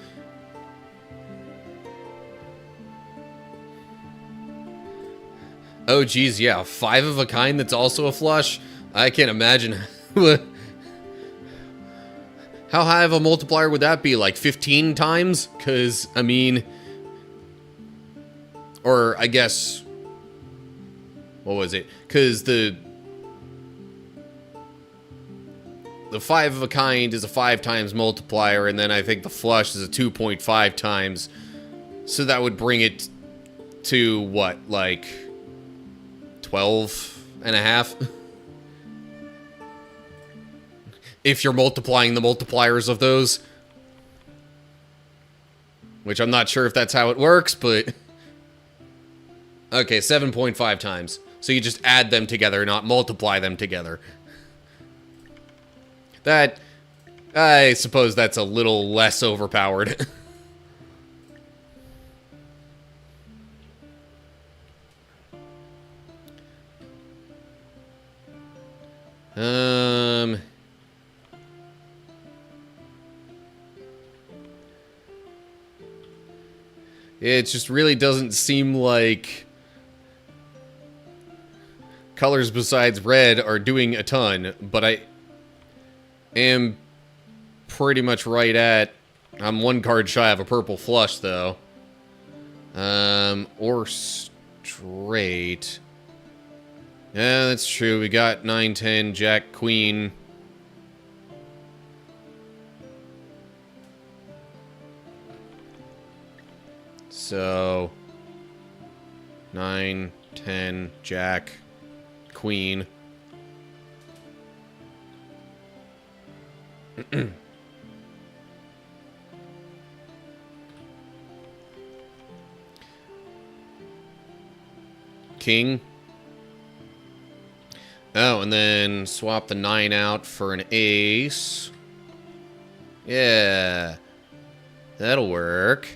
Oh geez, yeah, 5 of a kind that's also a flush? I can't imagine. How high of a multiplier would that be? Like 15 times? Because, I mean... Or, I guess... What was it? Because the 5 of a kind is a 5 times multiplier, and then I think the flush is a 2.5 times. So that would bring it to, what, like... 12 and a half? If you're multiplying the multipliers of those. Which I'm not sure if that's how it works, but... Okay, 7.5 times. So you just add them together, not multiply them together. That... I suppose that's a little less overpowered. It just really doesn't seem like colors besides red are doing a ton, but I am pretty much right at... I'm 1 card shy of a purple flush, though. Or straight. Yeah, that's true. We got 9, 10, Jack, Queen. So... 9, 10, Jack, Queen. King. Oh, and then swap the 9 out for an ace. Yeah. That'll work.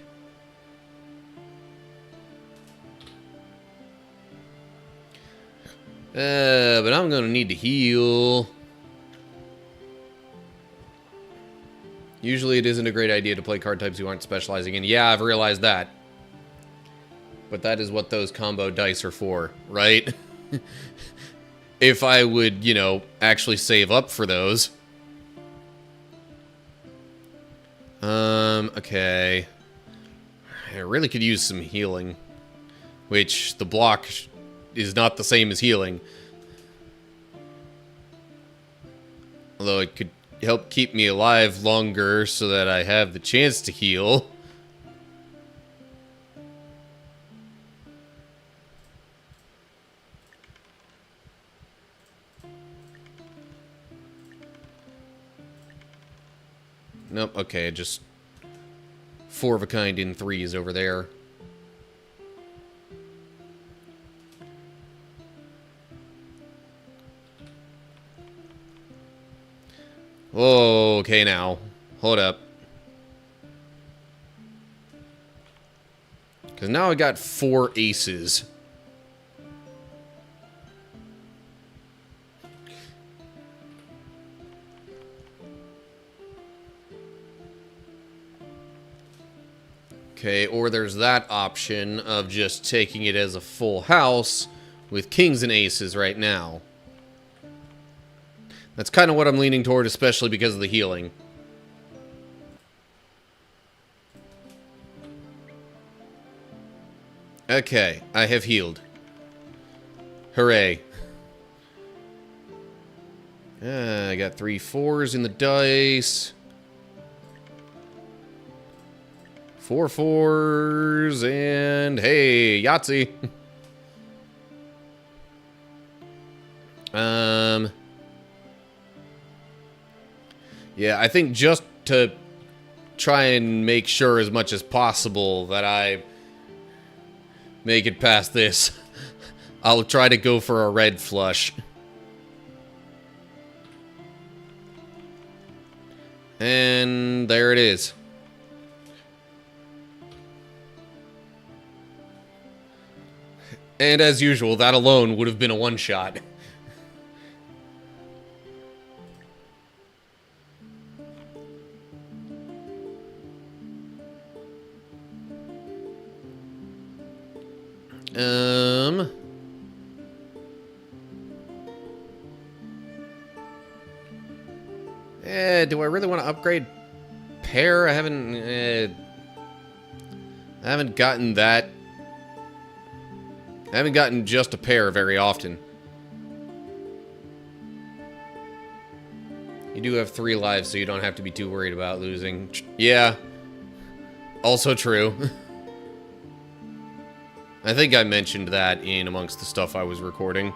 But I'm gonna need to heal. Usually it isn't a great idea to play card types you aren't specializing in. Yeah, I've realized that. But that is what those combo dice are for, right? If I would, you know, actually save up for those. Okay. I really could use some healing. Which, the block is not the same as healing. Although it could help keep me alive longer so that I have the chance to heal. Nope, okay, just 4 of a kind in 3s over there. Whoa, okay now. Hold up. Because now I got 4 aces. Okay, or there's that option of just taking it as a full house with kings and aces right now. That's kind of what I'm leaning toward, especially because of the healing. Okay, I have healed. Hooray. I got 3 4s in the dice. 4 4s, and hey, Yahtzee. Yeah, I think just to try and make sure as much as possible that I make it past this, I'll try to go for a red flush. And there it is. And as usual, that alone would have been a one-shot. Do I really want to upgrade pair? I haven't gotten that. I haven't gotten just a pair very often. You do have 3 lives, so you don't have to be too worried about losing. Yeah. Also true. I think I mentioned that in amongst the stuff I was recording.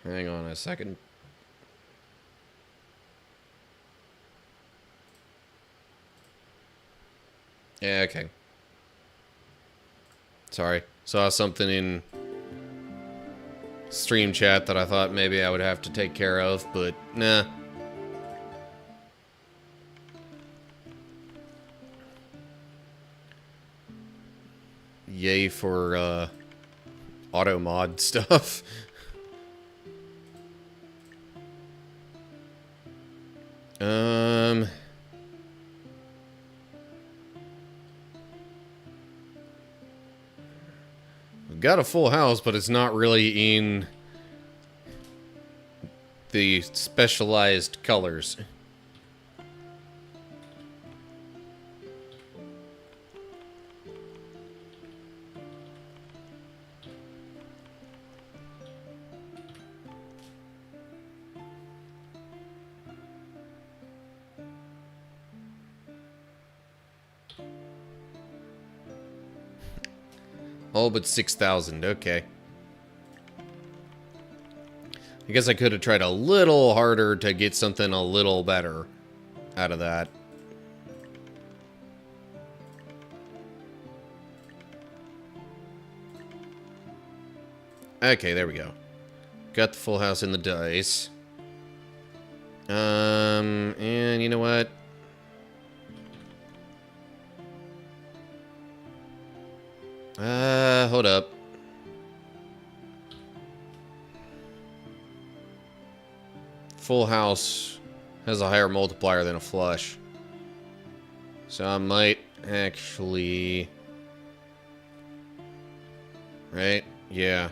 Hang on a second. Yeah, okay. Sorry. Saw something in stream chat that I thought maybe I would have to take care of, but nah. Yay for auto mod stuff. We've got a full house, but it's not really in the specialized colors. All but 6,000, okay. I guess I could have tried a little harder to get something a little better out of that. Okay, there we go. Got the full house in the dice. And you know what? Hold up. Full house has a higher multiplier than a flush. So I might actually... Right? Yeah.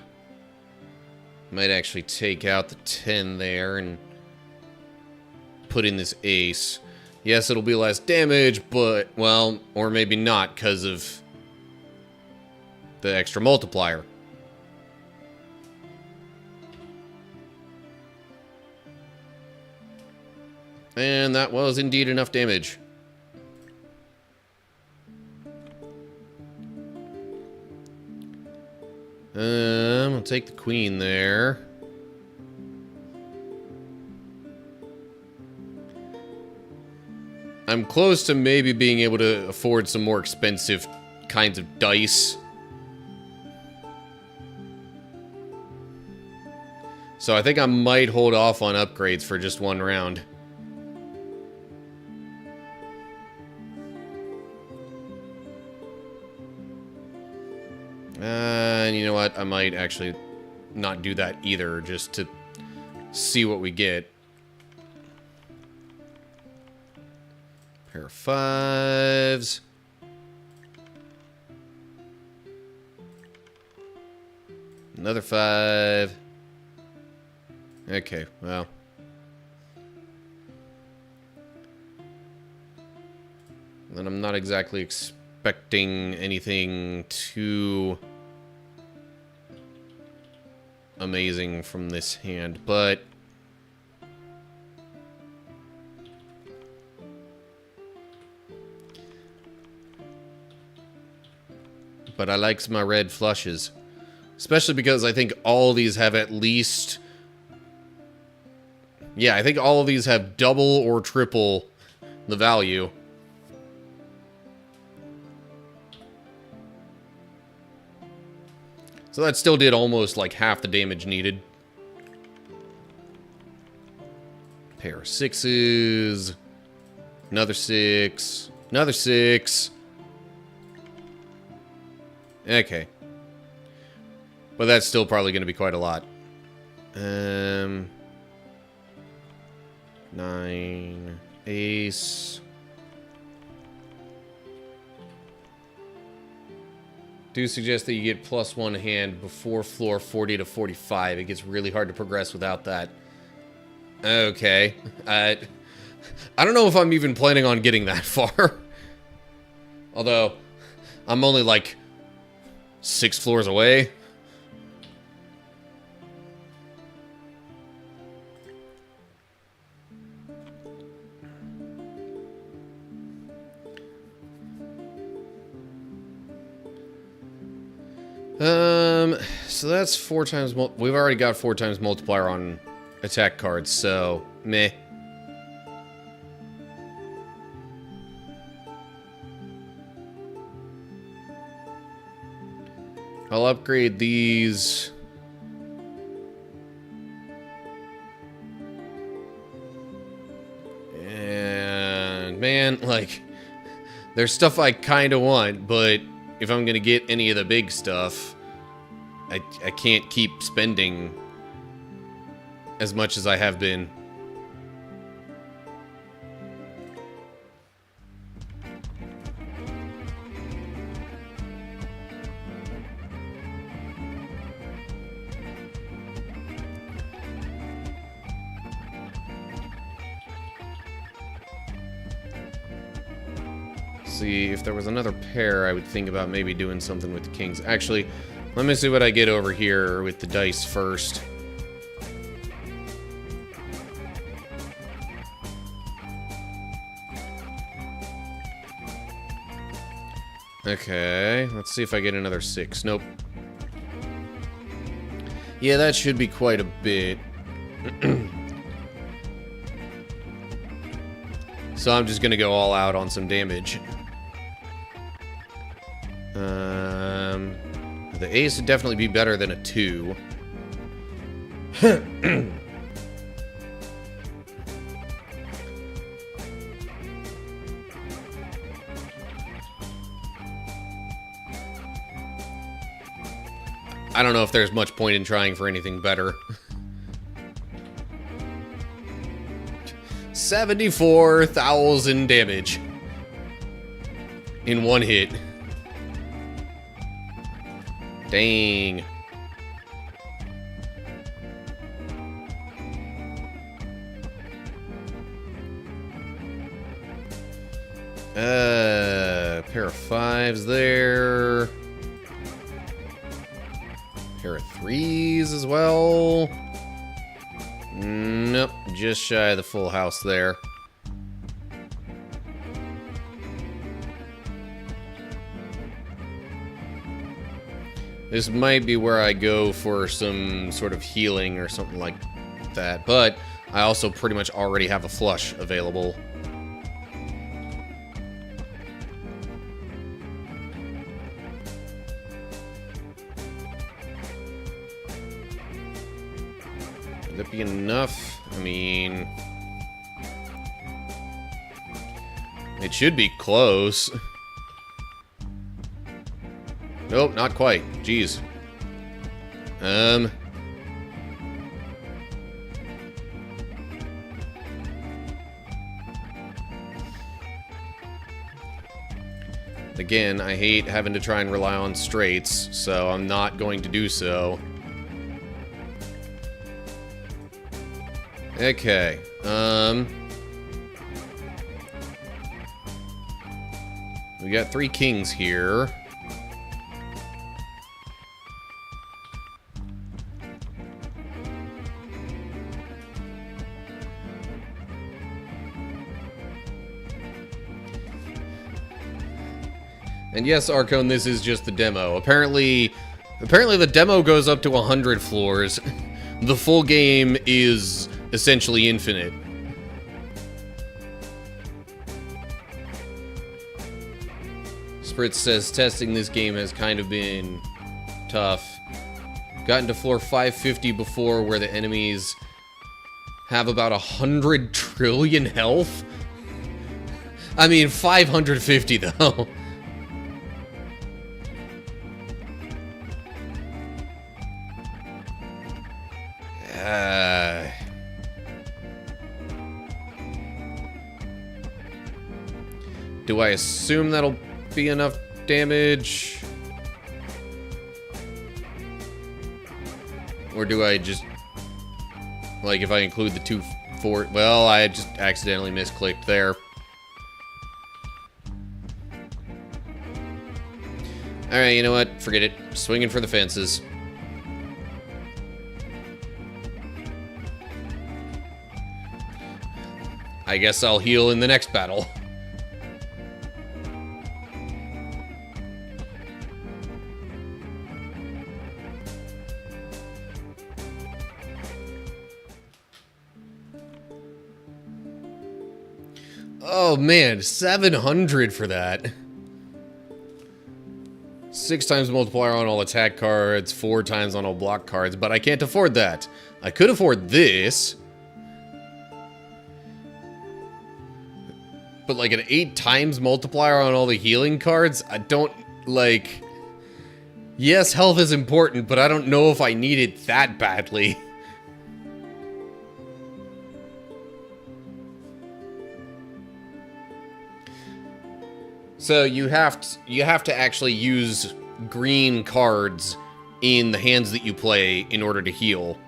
Might actually take out the 10 there and put in this ace. Yes, it'll be less damage, but, well, or maybe not because of the extra multiplier. And that was indeed enough damage. I'll take the queen there. I'm close to maybe being able to afford some more expensive kinds of dice. So I think I might hold off on upgrades for just one round. And you know what? I might actually not do that either, just to see what we get. Pair of 5s. Another 5. Okay, well. Then I'm not exactly expecting anything too amazing from this hand, but I like my red flushes. Especially because I think all these have at least... Yeah, I think all of these have double or triple the value. So that still did almost like half the damage needed. Pair of sixes. Another six. Another six. Okay. But that's still probably going to be quite a lot. 9. Ace. Do suggest that you get +1 hand before floor 40 to 45. It gets really hard to progress without that. Okay. I don't know if I'm even planning on getting that far. Although, I'm only like 6 floors away. So that's 4 times... We've already got 4 times multiplier on attack cards, so meh. I'll upgrade these. And man, like, there's stuff I kind of want, but if I'm gonna get any of the big stuff, I can't keep spending as much as I have been. See, if there was another pair, I would think about maybe doing something with the kings. Actually, let me see what I get over here with the dice first. Okay, let's see if I get another 6. Nope. Yeah, that should be quite a bit. So I'm just gonna go all out on some damage. The ace would definitely be better than a 2. I don't know if there's much point in trying for anything better. 74,000 damage in one hit. Dang. Pair of 5s there. Pair of 3s as well. Nope, just shy of the full house there. This might be where I go for some sort of healing or something like that, but I also pretty much already have a flush available. Would that be enough? I mean, it should be close. Nope, not quite. Jeez. Again, I hate having to try and rely on straights, so I'm not going to do so. Okay. We got 3 kings here. And yes, Arcone, this is just the demo. Apparently the demo goes up to 100 floors. The full game is essentially infinite. Spritz says testing this game has kind of been tough. Gotten to floor 550 before, where the enemies have about 100 trillion health. I mean, 550 though. Do I assume that'll be enough damage? Or do I just... like, if I include the 2 4... well, I just accidentally misclicked there. Alright, you know what? Forget it. Swinging for the fences. I guess I'll heal in the next battle. Oh man, 700 for that. 6 times multiplier on all attack cards, 4 times on all block cards, but I can't afford that. I could afford this. But like an 8 times multiplier on all the healing cards, I don't, like... yes, health is important, but I don't know if I need it that badly. So you have to actually use green cards in the hands that you play in order to heal.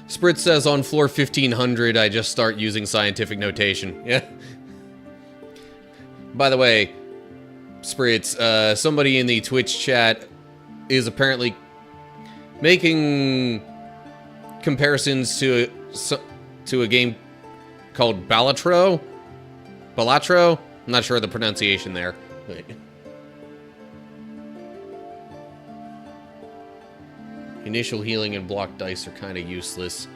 Spritz says on floor 1500 I just start using scientific notation. Yeah. By the way, Spritz, somebody in the Twitch chat is apparently making comparisons to a game called Balatro. I'm not sure of the pronunciation there. But... initial healing and block dice are kind of useless.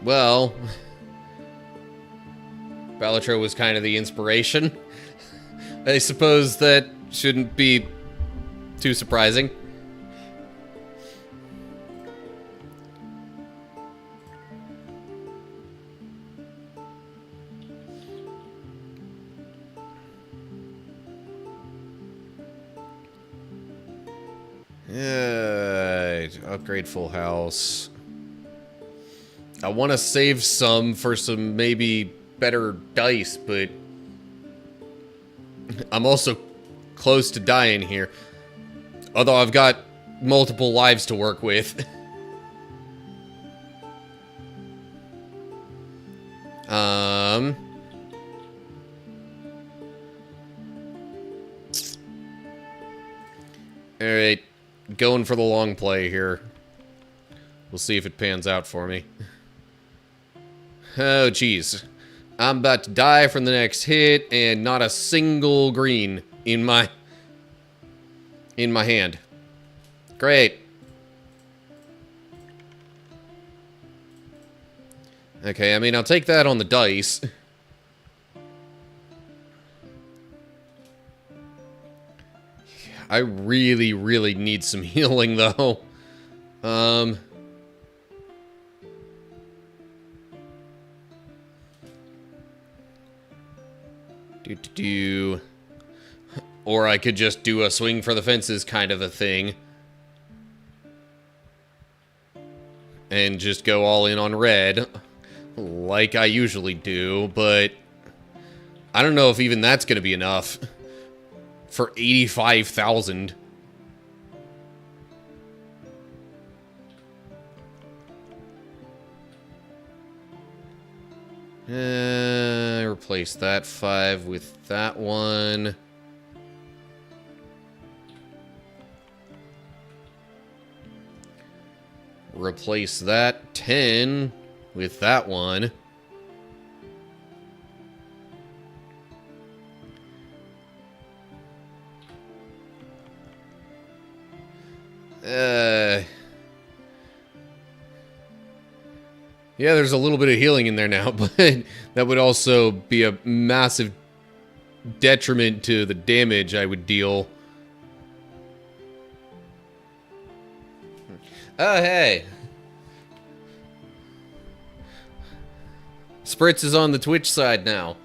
Well, Balatro was kind of the inspiration. I suppose that shouldn't be too surprising. Upgrade full house. I want to save some for some maybe better dice, but I'm also close to dying here. Although I've got multiple lives to work with. Alright, going for the long play here. We'll see if it pans out for me. Oh, jeez. I'm about to die from the next hit, and not a single green in my hand. Great. Okay, I mean, I'll take that on the dice. I really, really need some healing, though. Or I could just do a swing for the fences kind of a thing. and just go all in on red, like I usually do, but I don't know if even that's going to be enough for 85,000. Replace that 5 with that one. Replace that 10 with that one. Yeah, there's a little bit of healing in there now, but that would also be a massive detriment to the damage I would deal. Oh, hey. Spritz is on the Twitch side now.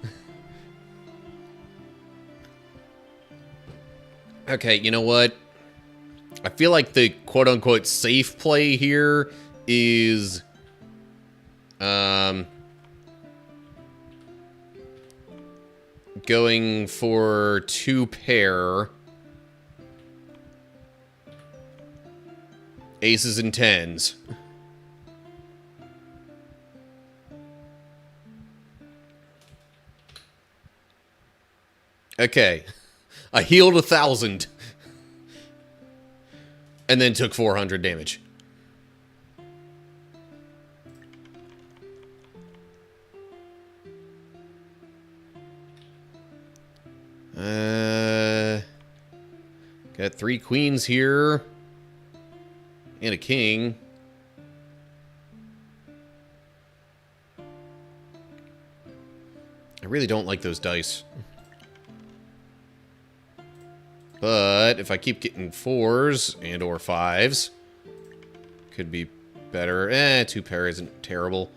Okay, you know what? I feel like the quote-unquote safe play here is... going for 2 pair. Aces and 10s. Okay. I healed 1,000. And then took 400 damage. Got 3 queens here. And a king. I really don't like those dice. But if I keep getting 4s and or 5s, could be better. 2 pair isn't terrible.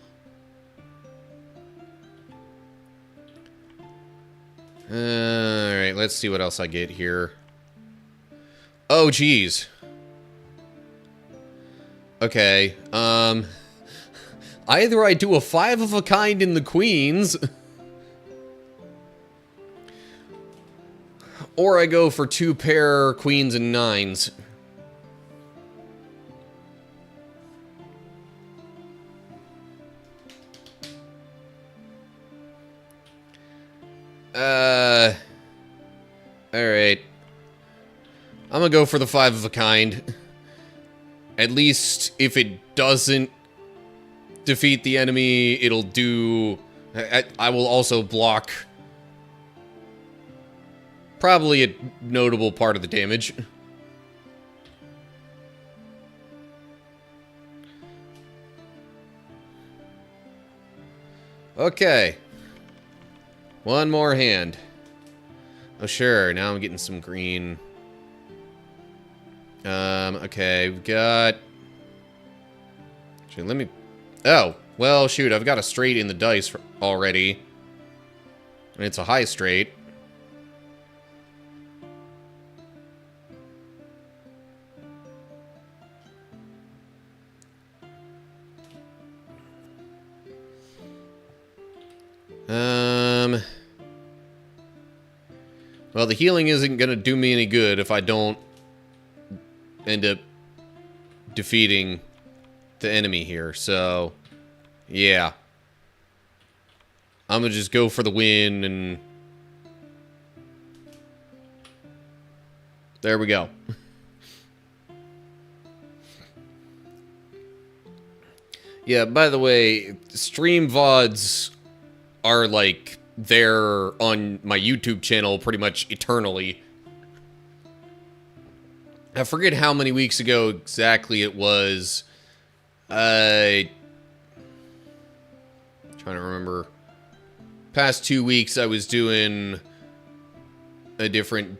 Alright, let's see what else I get here. Oh, geez. Okay, either I do a 5 of a kind in the queens, or I go for 2 pair queens and 9s. Alright. I'm gonna go for the 5 of a kind. At least if it doesn't defeat the enemy, it'll do... I will also block probably a notable part of the damage. Okay. One more hand. Oh, sure. Now I'm getting some green. Okay, we've got... Actually, let me... Oh, well, shoot, I've got a straight in the dice already. And it's a high straight. Well, the healing isn't gonna do me any good if I don't end up defeating the enemy here, so yeah. I'm gonna just go for the win, and there we go. Yeah, by the way, stream VODs are like there on my YouTube channel pretty much eternally. I forget how many weeks ago exactly it was. Trying to remember. Past 2 weeks I was doing a different,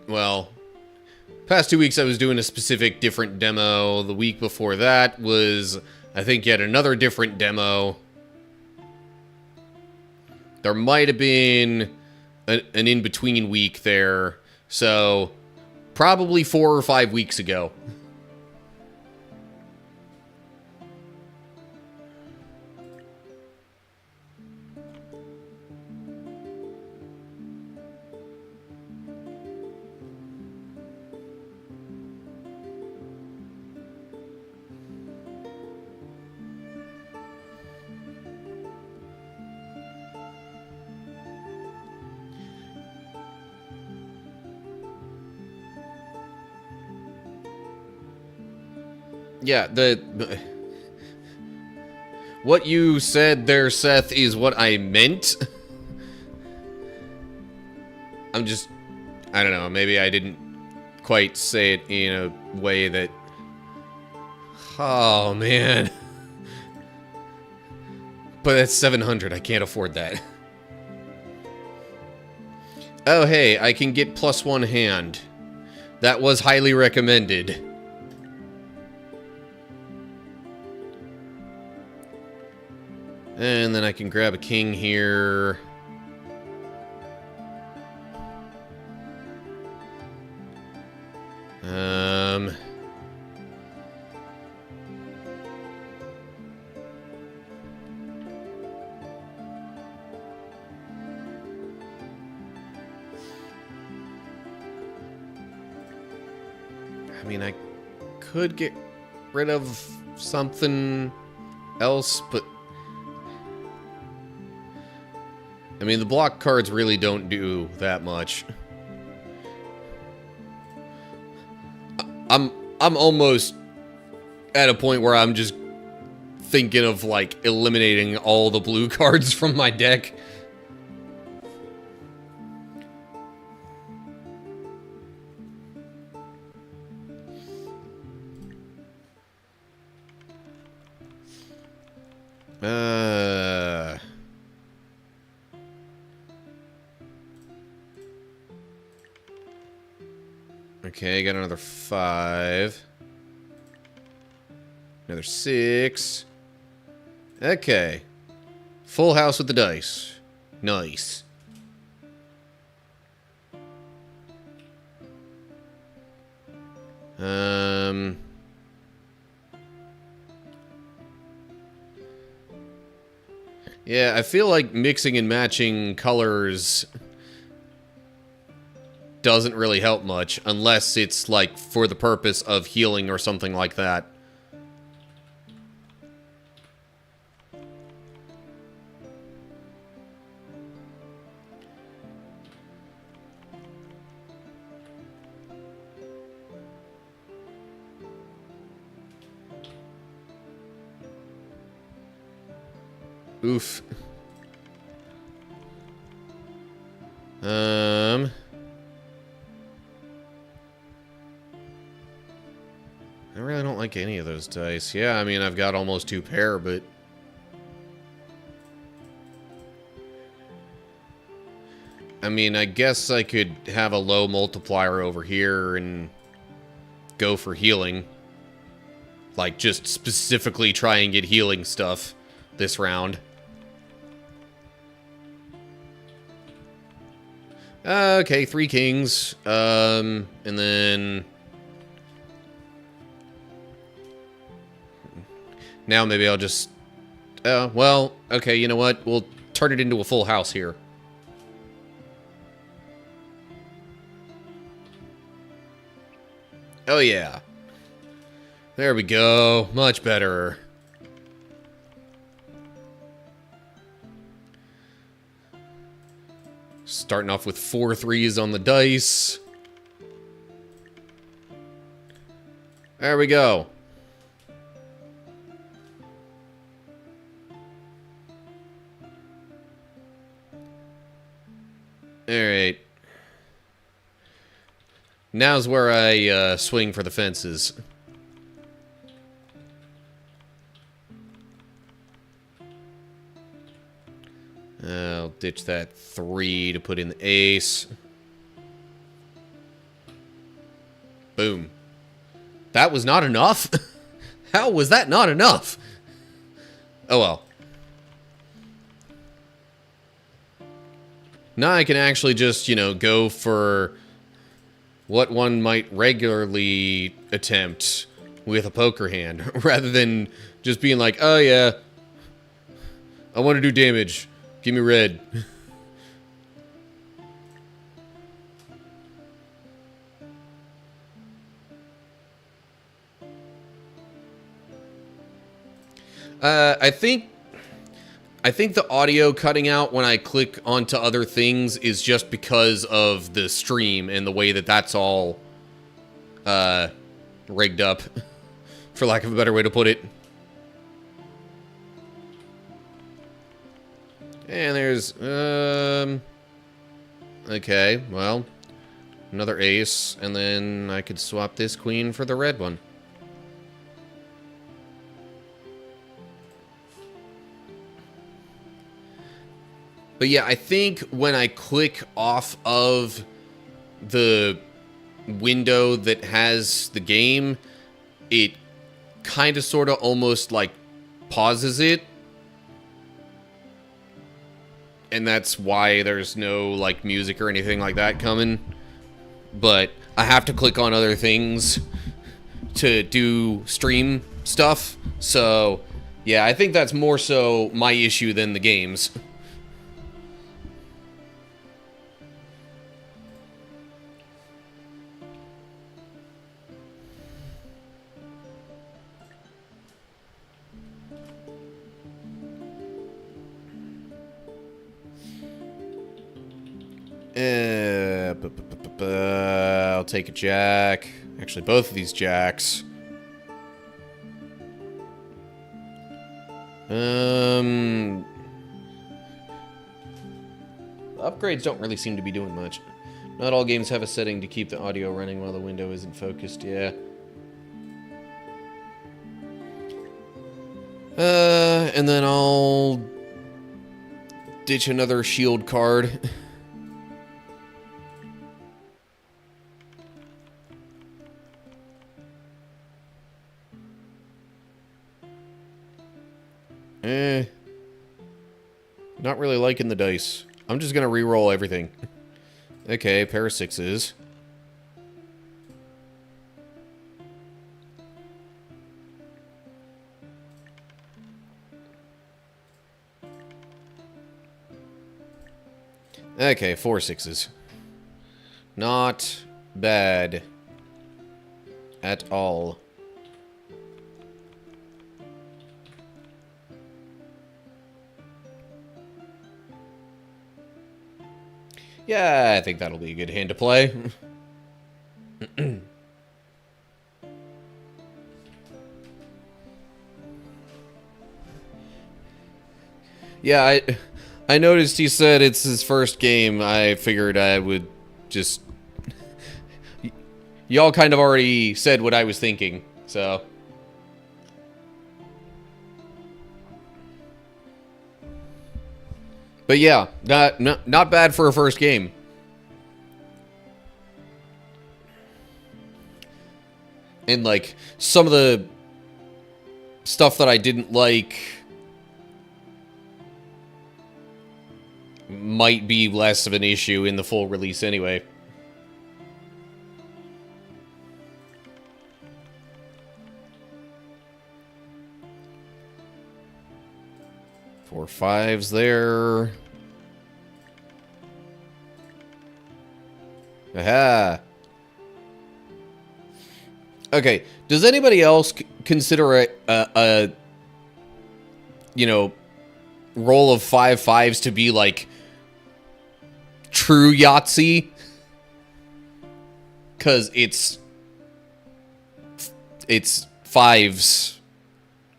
well, past 2 weeks I was doing a specific different demo. The week before that was, I think, yet another different demo. There might have been an in-between week there, so probably 4 or 5 weeks ago. Yeah, what you said there, Seth, is what I meant. I don't know, maybe I didn't quite say it in a way that... Oh, man. But that's 700, I can't afford that. Oh, hey, I can get +1 hand. That was highly recommended. And then I can grab a king here. I mean, I could get rid of something else, but... I mean, the block cards really don't do that much. I'm almost at a point where I'm just thinking of, like, eliminating all the blue cards from my deck. Okay, got another 5. Another 6. Okay. Full house with the dice. Nice. Yeah, I feel like mixing and matching colors doesn't really help much, unless it's, like, for the purpose of healing or something like that. Oof. I really don't like any of those dice. Yeah, I mean, I've got almost 2 pair, but... I mean, I guess I could have a low multiplier over here and go for healing. Like, just specifically try and get healing stuff this round. Okay, 3 kings. And then... Now maybe I'll just... well, okay, you know what? We'll turn it into a full house here. Oh, yeah. There we go. Much better. Starting off with 4 3s on the dice. There we go. Alright. Now's where I swing for the fences. I'll ditch that 3 to put in the ace. Boom. That was not enough? How was that not enough? Oh well. Now I can actually just, you know, go for what one might regularly attempt with a poker hand, rather than just being like, oh yeah, I want to do damage. Give me red. I think the audio cutting out when I click onto other things is just because of the stream and the way that that's all rigged up. for lack of a better way to put it. And there's, okay, well, another ace, and then I could swap this queen for the red one. But yeah, I think when I click off of the window that has the game, it kind of sort of almost like pauses it. And that's why there's no like music or anything like that coming. But I have to click on other things to do stream stuff. So yeah, I think that's more so my issue than the game's. I'll take a jack. Actually, both of these jacks. Upgrades don't really seem to be doing much. Not all games have a setting to keep the audio running while the window isn't focused. Yeah. And then I'll ditch another shield card. Not really liking the dice. I'm just gonna re-roll everything. Okay, pair of sixes. Okay, 4 sixes. Not bad at all. Yeah, I think that'll be a good hand to play. Yeah, I noticed he said it's his first game. I figured I would just... Y'all kind of already said what I was thinking, so... But yeah, not bad for a first game. And like, some of the stuff that I didn't like might be less of an issue in the full release anyway. Four fives there. Aha. Okay, does anybody else consider a you know, roll of 5 fives to be like true Yahtzee? Because it's fives.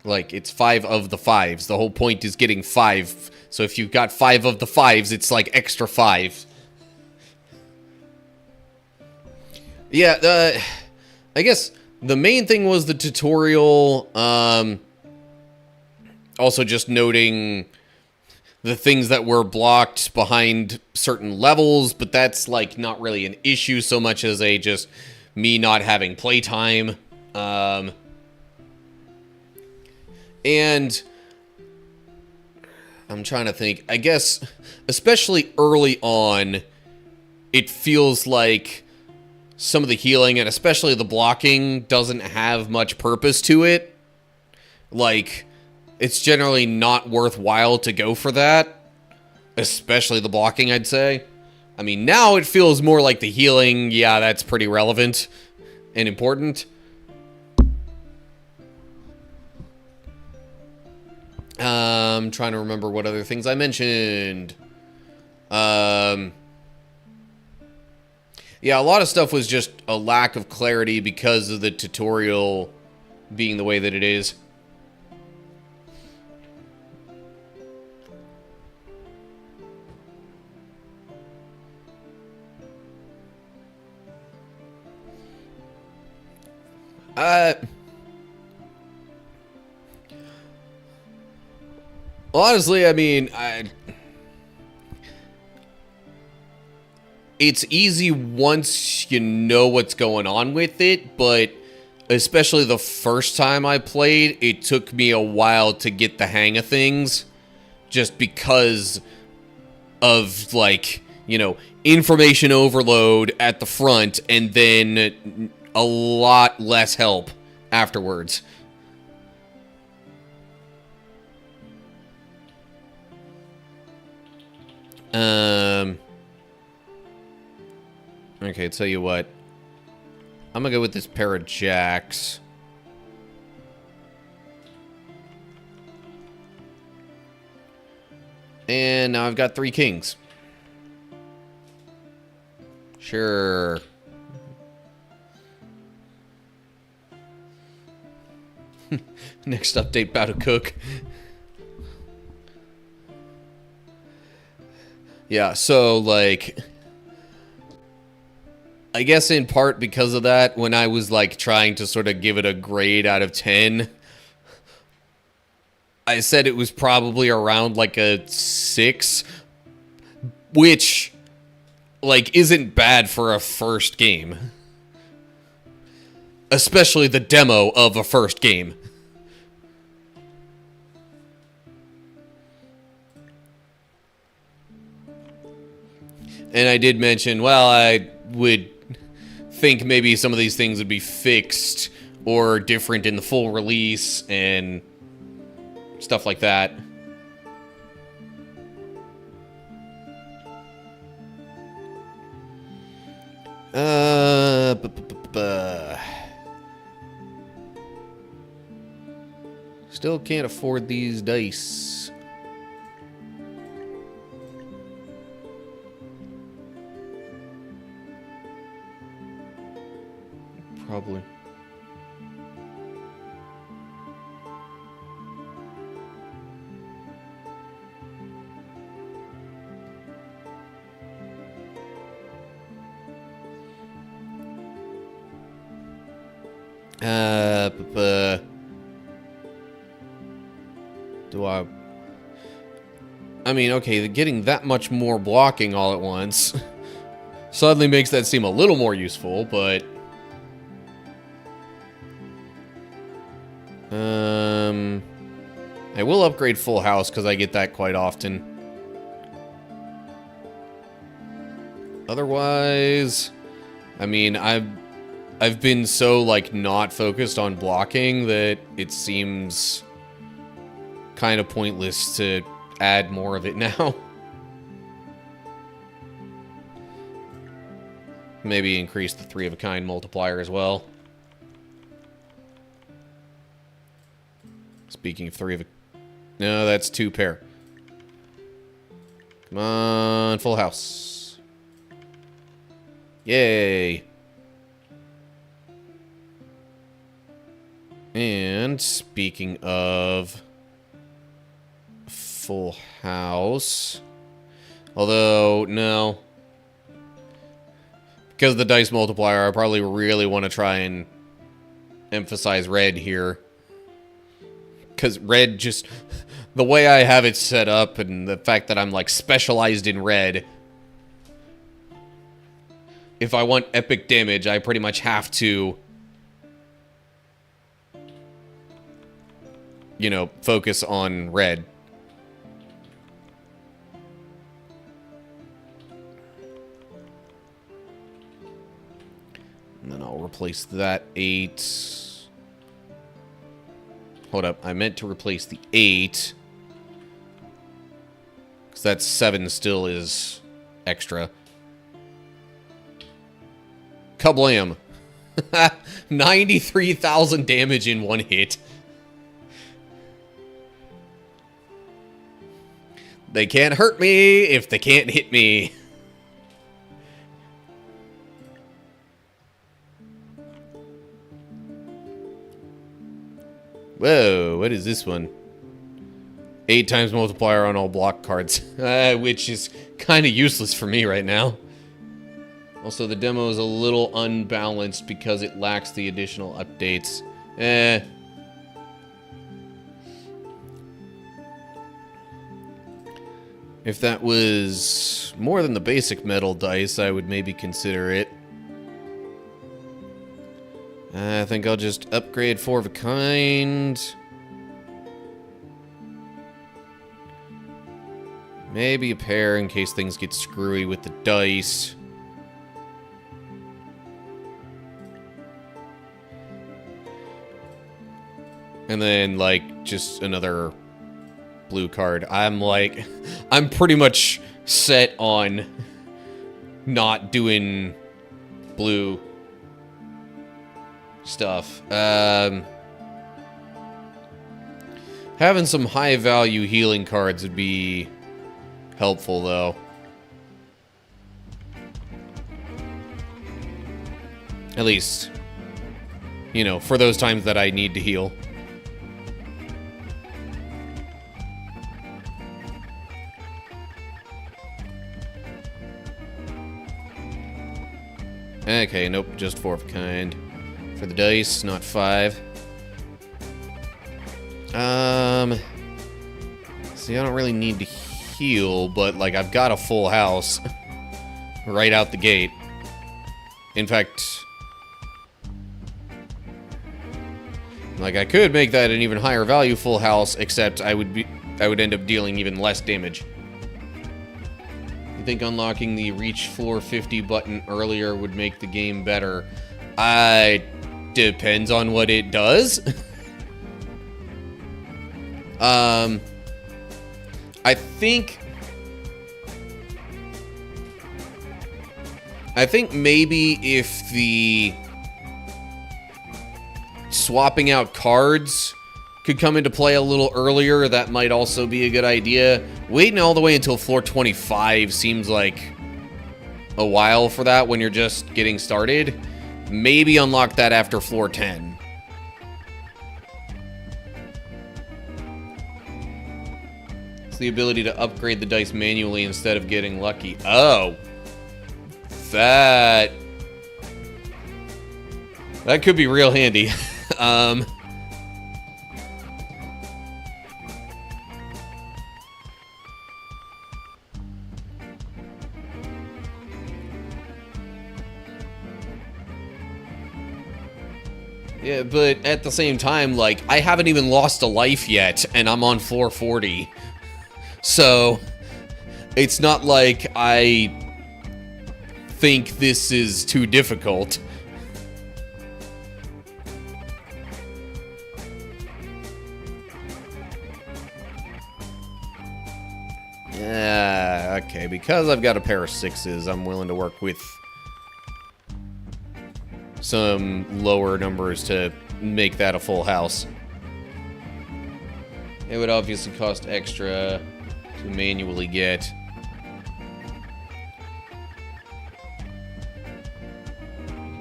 Like, it's 5 of the 5s. The whole point is getting 5. So if you've got 5 of the 5s, it's like extra 5. Yeah, I guess the main thing was the tutorial. Also just noting the things that were blocked behind certain levels, but that's like not really an issue so much as a just me not having playtime. And I'm trying to think, I guess, especially early on, it feels like some of the healing and especially the blocking doesn't have much purpose to it. Like, it's generally not worthwhile to go for that, especially the blocking, I'd say. I mean, now it feels more like the healing, yeah, that's pretty relevant and important. I'm trying to remember what other things I mentioned. Yeah, a lot of stuff was just a lack of clarity because of the tutorial being the way that it is. Honestly, I mean, it's easy once you know what's going on with it, but especially the first time I played, it took me a while to get the hang of things, just because of, like, you know, information overload at the front, and then a lot less help afterwards. Okay, tell you what. I'm gonna go with this pair of jacks. And now I've got 3 kings. Sure. Next update, bout to cook. Yeah, so, like, I guess in part because of that, when I was, like, trying to sort of give it a grade out of 10, I said it was probably around, like, a 6, which, like, isn't bad for a first game. Especially the demo of a first game. And I did mention, well, I would think maybe some of these things would be fixed or different in the full release and stuff like that. Still can't afford these dice. Probably. Do I mean, okay, getting that much more blocking all at once suddenly makes that seem a little more useful, but I will upgrade Full House because I get that quite often. Otherwise, I mean, I've been so, like, not focused on blocking that it seems kind of pointless to add more of it now. Maybe increase the 3 of a kind multiplier as well. Speaking of 3 of a... No, that's 2 pair. Come on, Full House. Yay. And speaking of Full House, although, no. Because of the dice multiplier, I probably really want to try and emphasize red here. Because red just... The way I have it set up and the fact that I'm, like, specialized in red... If I want epic damage, I pretty much have to... You know, focus on red. And then I'll replace that 8... Hold up, I meant to replace the 8. Because that 7 still is extra. Kablam! 93,000 damage in one hit. They can't hurt me if they can't hit me. Whoa, what is this one? 8 times multiplier on all block cards, which is kind of useless for me right now. Also, the demo is a little unbalanced because it lacks the additional updates. If that was more than the basic metal dice, I would maybe consider it. I think I'll just upgrade 4 of a kind. Maybe a pair in case things get screwy with the dice. And then, like, just another blue card. I'm pretty much set on not doing blue stuff. Having some high value healing cards would be helpful, though. At least, you know, for those times that I need to heal. Okay, nope, just 4 of a kind. For the dice, not 5. See, I don't really need to heal, but, like, I've got a full house right out the gate. In fact, like, I could make that an even higher value full house, except I would end up dealing even less damage. You think unlocking the reach floor 50 button earlier would make the game better? Depends on what it does. I think maybe if the swapping out cards could come into play a little earlier, that might also be a good idea. Waiting all the way until floor 25 seems like a while for that when you're just getting started. Maybe unlock that after floor 10. It's the ability to upgrade the dice manually instead of getting lucky. Oh. That could be real handy. Yeah, but at the same time, like, I haven't even lost a life yet, and I'm on floor 40. So, it's not like I think this is too difficult. Yeah, okay, because I've got a pair of 6s, I'm willing to work with some lower numbers to make that a full house. It would obviously cost extra to manually get.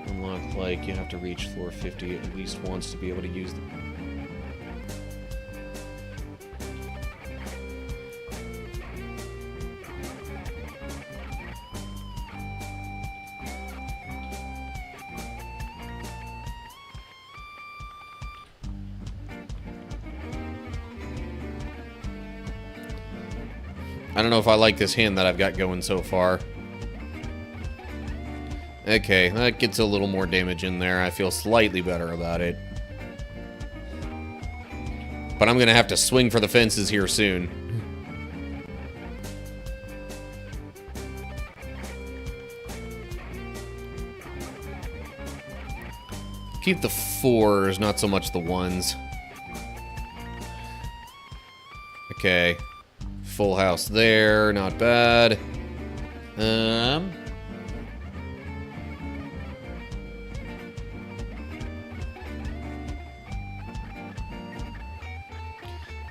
Unlock, like, you have to reach floor 50 at least once to be able to use them. I don't know if I like this hand that I've got going so far. Okay, that gets a little more damage in there. I feel slightly better about it. But I'm going to have to swing for the fences here soon. Keep the 4s, not so much the 1s. Okay. Full house there, not bad.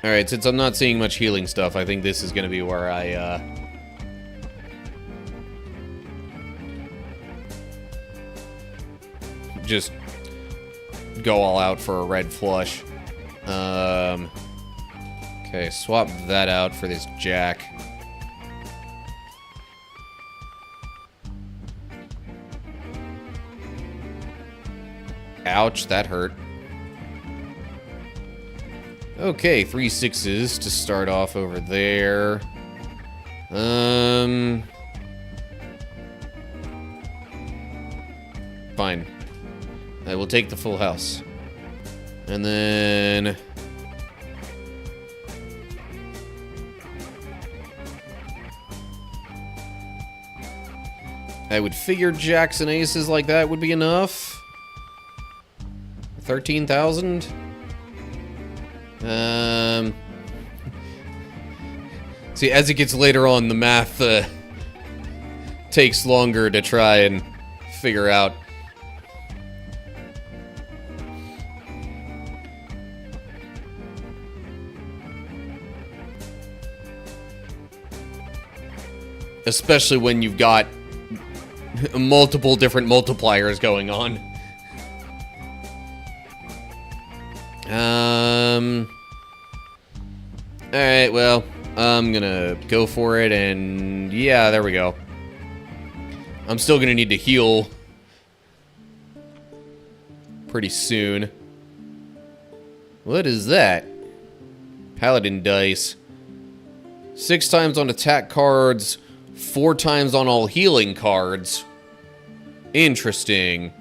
Alright, since I'm not seeing much healing stuff, I think this is going to be where I, just go all out for a red flush. Okay, swap that out for this jack. Ouch, that hurt. Okay, 3 6s to start off over there. Fine. I will take the full house. And then... I would figure jacks and aces like that would be enough. 13,000? See, as it gets later on, the math takes longer to try and figure out. Especially when you've got multiple different multipliers going on. Alright, well, I'm gonna go for it, and yeah, there we go. I'm still gonna need to heal pretty soon. What is that? Paladin dice. 6 times on attack cards, 4 times on all healing cards. Interesting.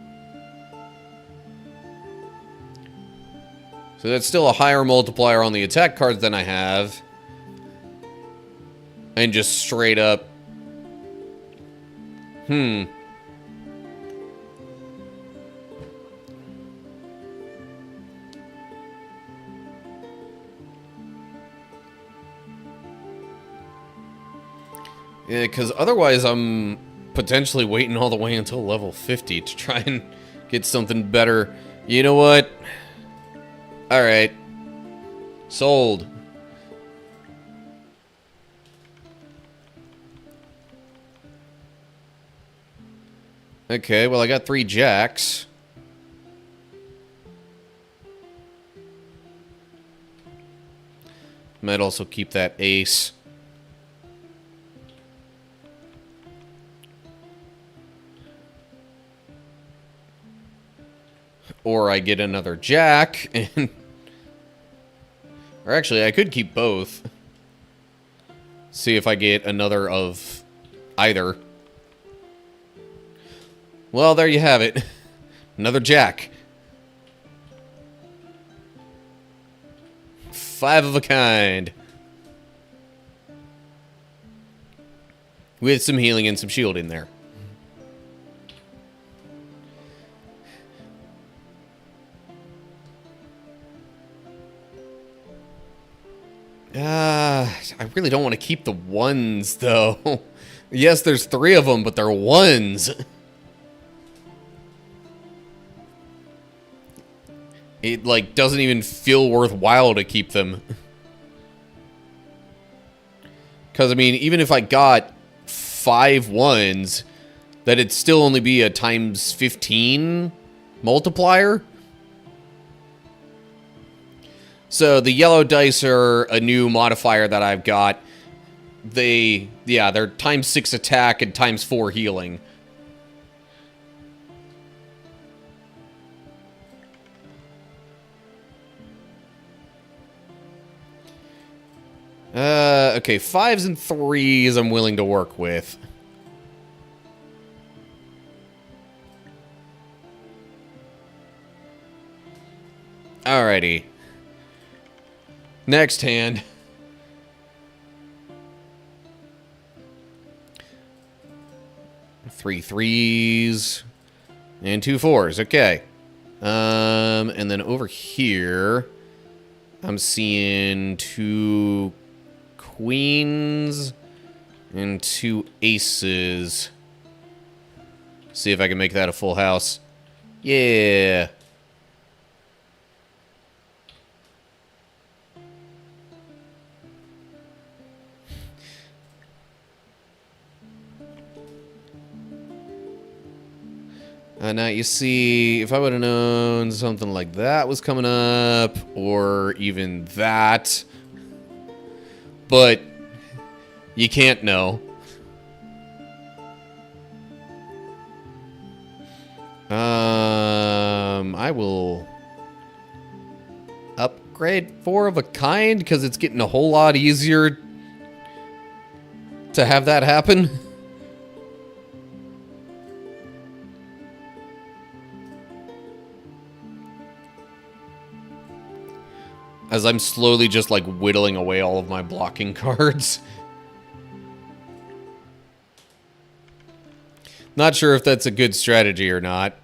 So that's still a higher multiplier on the attack cards than I have. And just straight up... Yeah, because otherwise I'm potentially waiting all the way until level 50 to try and get something better. You know what? Alright. Sold. Okay, well I got 3 jacks. Might also keep that ace. Or I get another jack, and... Or actually, I could keep both. See if I get another of either. Well, there you have it. Another jack. 5 of a kind. With some healing and some shield in there. I really don't want to keep the ones, though. Yes, there's 3 of them, but they're ones. It, like, doesn't even feel worthwhile to keep them. Because, I mean, even if I got 5 ones, that'd still only be a times 15 multiplier. So the yellow dice are a new modifier that I've got. They're times 6 attack and times 4 healing. Okay, 5s and 3s I'm willing to work with. Alrighty. Next hand. 3 3s and 2 4s. Okay. And then over here, I'm seeing 2 queens and 2 aces. See if I can make that a full house. Yeah. Now you see, if I would have known something like that was coming up, or even that, but you can't know. I will upgrade 4 of a kind, because it's getting a whole lot easier to have that happen. As I'm slowly just, like, whittling away all of my blocking cards. Not sure if that's a good strategy or not.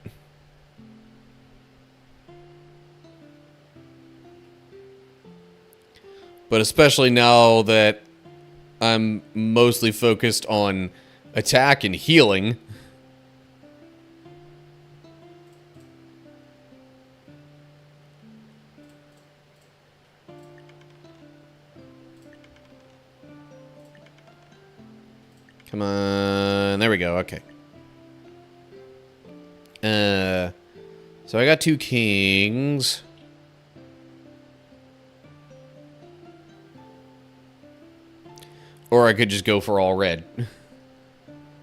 But especially now that I'm mostly focused on attack and healing. Come on. There we go. Okay. So I got 2 kings. Or I could just go for all red.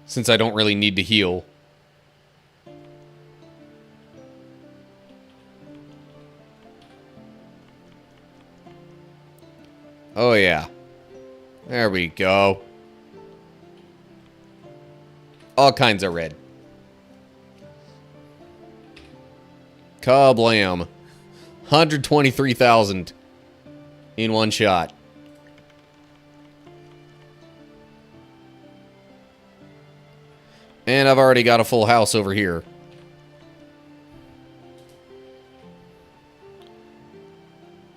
Since I don't really need to heal. Oh yeah. There we go. All kinds of red. Kablam. 123,000 in one shot. And I've already got a full house over here.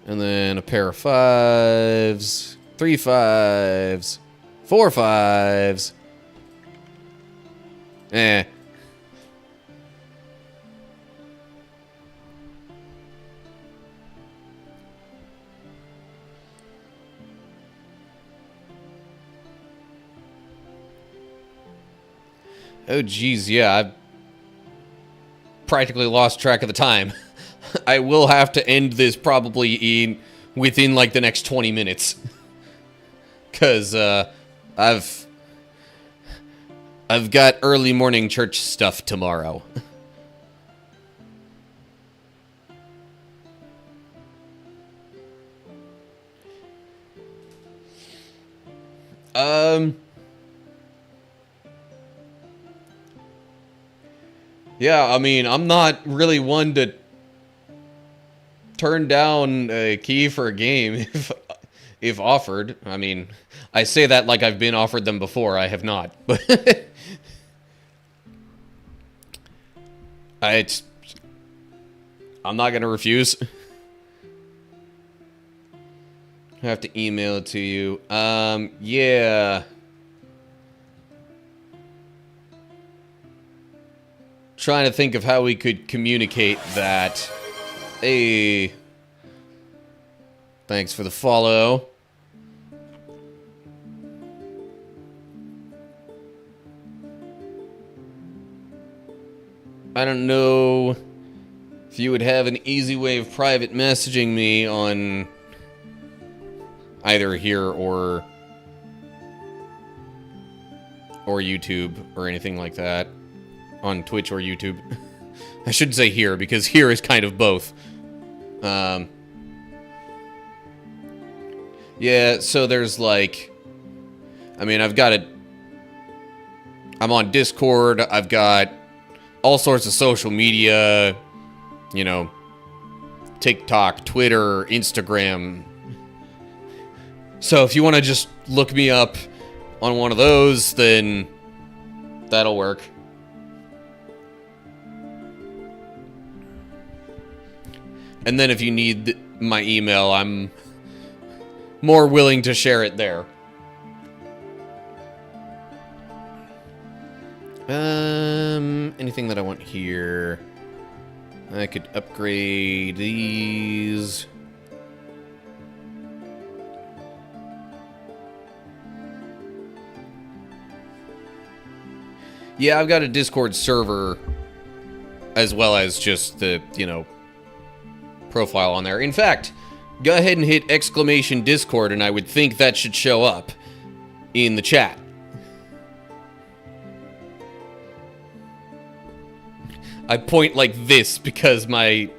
And then a pair of 5s, 3 5s, 4 5s. Eh. Oh, geez, yeah, I've practically lost track of the time. I will have to end this probably within, like, the next 20 minutes. Because, I've got early morning church stuff tomorrow. Yeah, I mean, I'm not really one to turn down a key for a game if offered. I mean, I say that like I've been offered them before. I have not. But I'm not going to refuse. I have to email it to you. Yeah. Trying to think of how we could communicate that. Hey. Thanks for the follow. I don't know if you would have an easy way of private messaging me on either here or YouTube or anything like that. On Twitch or YouTube. I shouldn't say here, because here is kind of both. Yeah, so there's like... I mean, I've got it... I'm on Discord, I've got all sorts of social media, you know, TikTok, Twitter, Instagram. So if you want to just look me up on one of those, then that'll work. And then if you need my email, I'm more willing to share it there. Anything that I want here. I could upgrade these. Yeah, I've got a Discord server as well as just the, profile on there. In fact, go ahead and hit exclamation Discord, and I would think that should show up in the chat. I point like this because my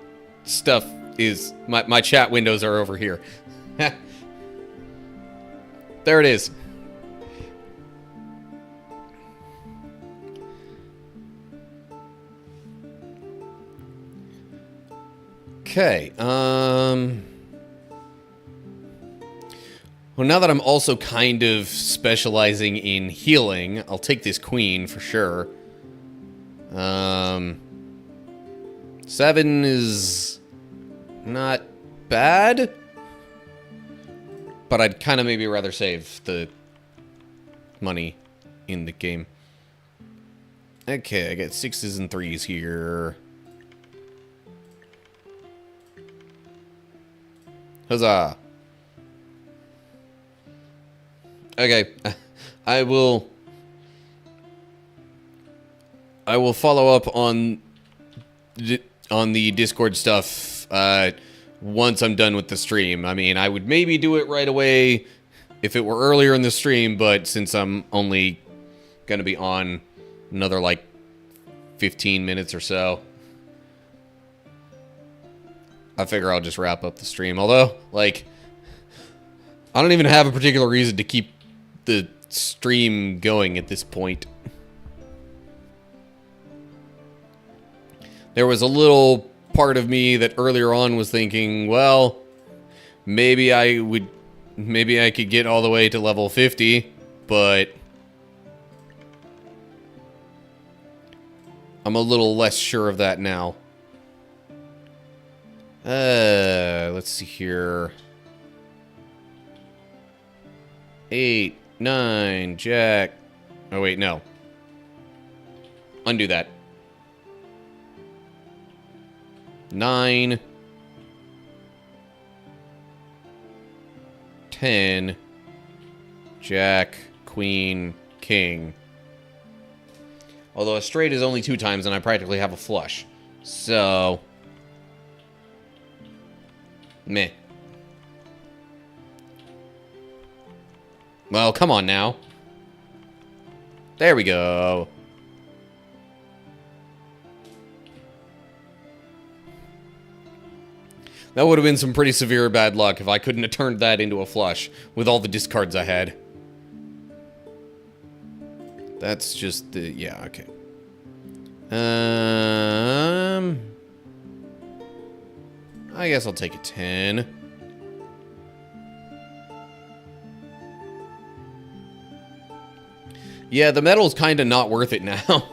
stuff is... My chat windows are over here. There it is. Okay, well, now that I'm also kind of specializing in healing, I'll take this queen for sure. 7 is not bad, but I'd kind of maybe rather save the money in the game. Okay, I got 6s and 3s here. Huzzah. Okay, I will follow up on the Discord stuff once I'm done with the stream. I mean, I would maybe do it right away if it were earlier in the stream, but since I'm only going to be on another, like, 15 minutes or so, I figure I'll just wrap up the stream. Although, like, I don't even have a particular reason to keep the stream going at this point. There was a little part of me that earlier on was thinking, well, maybe I could get all the way to level 50, but I'm a little less sure of that now. Let's see here. 8, 9, jack. Oh, wait, no. Undo that. 9, 10, jack, queen, king. Although a straight is only 2 times, and I practically have a flush. So... meh. Well, come on now. There we go. That would have been some pretty severe bad luck if I couldn't have turned that into a flush with all the discards I had. That's just the... yeah, okay. I guess I'll take a 10. Yeah, the metal's kind of not worth it now.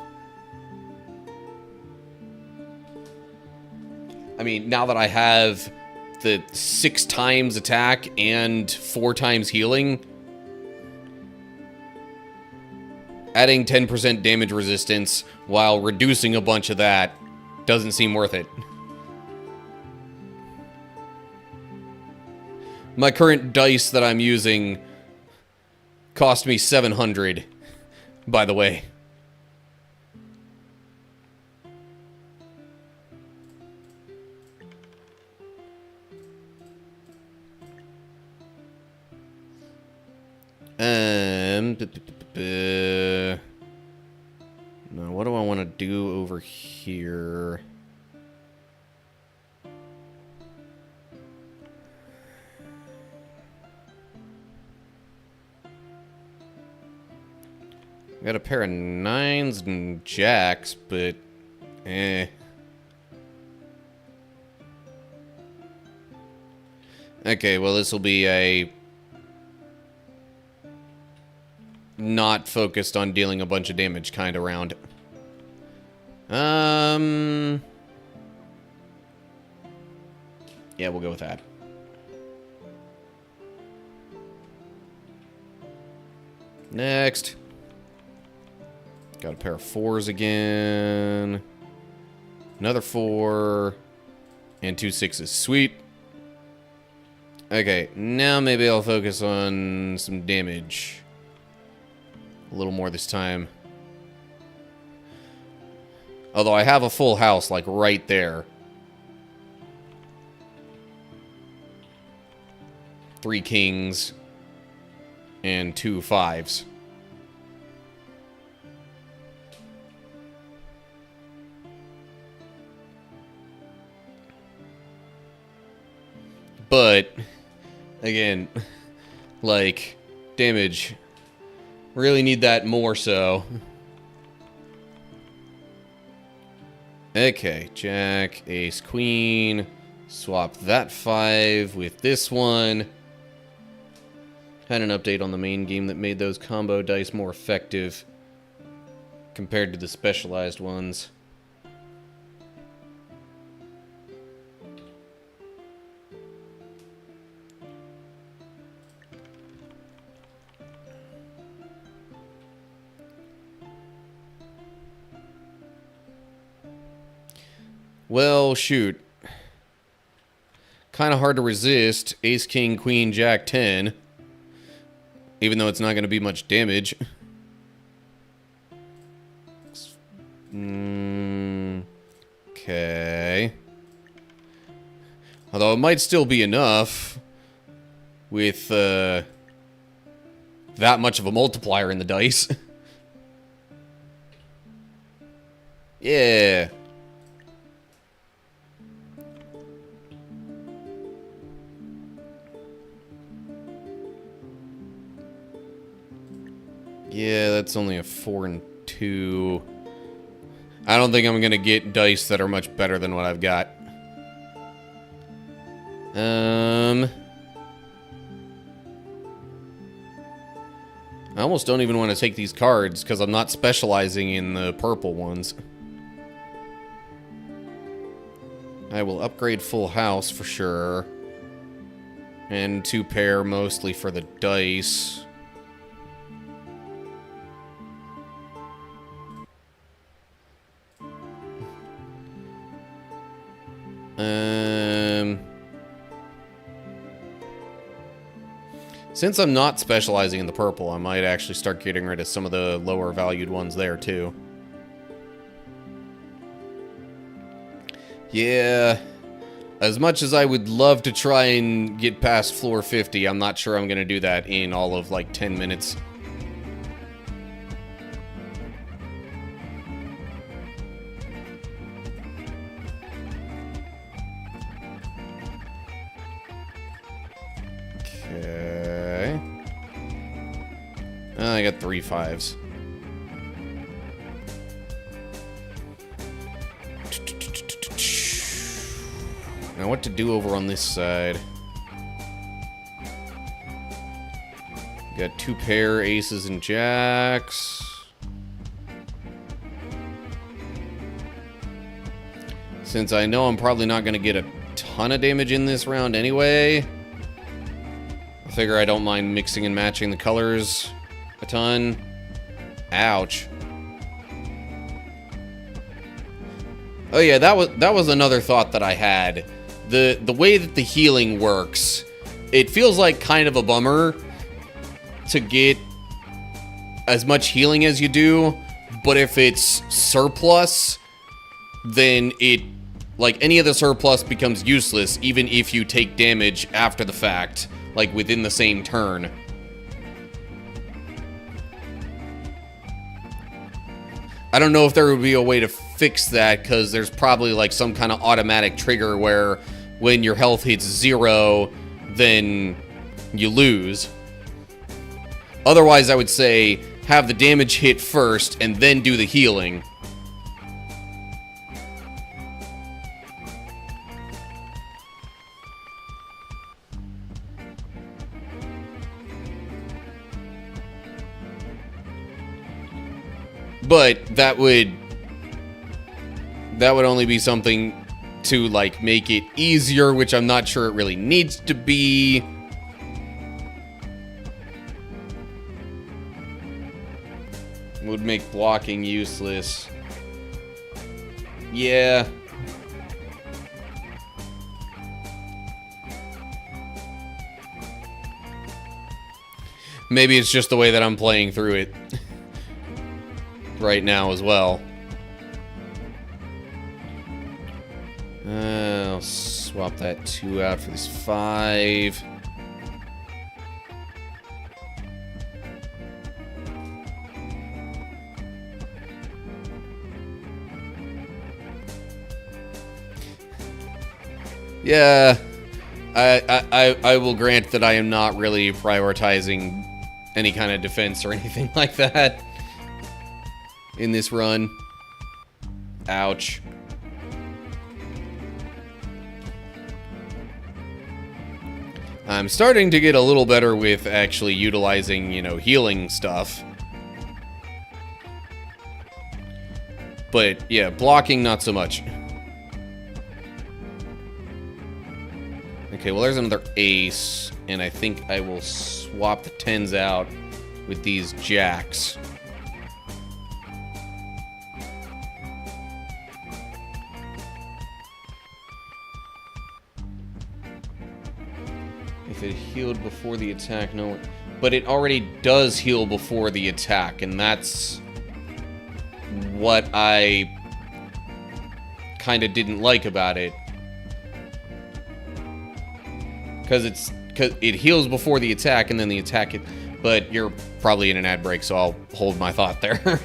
I mean, now that I have the 6 times attack and 4 times healing, adding 10% damage resistance while reducing a bunch of that doesn't seem worth it. My current dice that I'm using cost me 700, by the way. Now, what do I want to do over here? Got a pair of 9s and jacks, but eh. Okay, well, this will be a not focused on dealing a bunch of damage kind of round. Yeah, we'll go with that. Next. Got a pair of 4s again. Another 4. And 2 6s. Sweet. Okay, now maybe I'll focus on some damage. A little more this time. Although I have a full house, like, right there. 3 kings and 2 fives. But, again, like, damage. Really need that more so. Okay, Jack, Ace, Queen. Swap that 5 with this one. Had an update on the main game that made those combo dice more effective compared to the specialized ones. Well, shoot. Kind of hard to resist. Ace, King, Queen, Jack, 10. Even though it's not going to be much damage. Okay. Although it might still be enough with that much of a multiplier in the dice. Yeah. Yeah, that's only a 4 and 2. I don't think I'm going to get dice that are much better than what I've got. I almost don't even want to take these cards because I'm not specializing in the purple ones. I will upgrade full house for sure. And 2 pair mostly for the dice. Since I'm not specializing in the purple, I might actually start getting rid of some of the lower valued ones there, too. Yeah. As much as I would love to try and get past floor 50, I'm not sure I'm going to do that in all of, like, 10 minutes. Okay. I got 3 5s. Now what to do over on this side? Got 2 pair aces and jacks. Since I know I'm probably not going to get a ton of damage in this round anyway, I figure I don't mind mixing and matching the colors a ton. Ouch. Oh yeah, that was another thought that I had. The way that the healing works, it feels like kind of a bummer to get as much healing as you do, but if it's surplus, then it, like, any of the surplus becomes useless even if you take damage after the fact, like within the same turn. I don't know if there would be a way to fix that, because there's probably like some kind of automatic trigger where when your health hits 0, then you lose. Otherwise, I would say have the damage hit first and then do the healing. But that would only be something to, like, make it easier, which I'm not sure it really needs to be. Would make blocking useless. Yeah. Maybe it's just the way that I'm playing through it right now as well. I'll swap that 2 out for this 5. Yeah, I will grant that I am not really prioritizing any kind of defense or anything like that in this run. Ouch. I'm starting to get a little better with actually utilizing, you know, healing stuff. But, yeah, blocking, not so much. Okay, well, there's another ace, and I think I will swap the 10s out with these jacks. If it healed before the attack, no. But it already does heal before the attack, and that's what I kind of didn't like about it. Because it heals before the attack, and then the attack... But you're probably in an ad break, so I'll hold my thought there.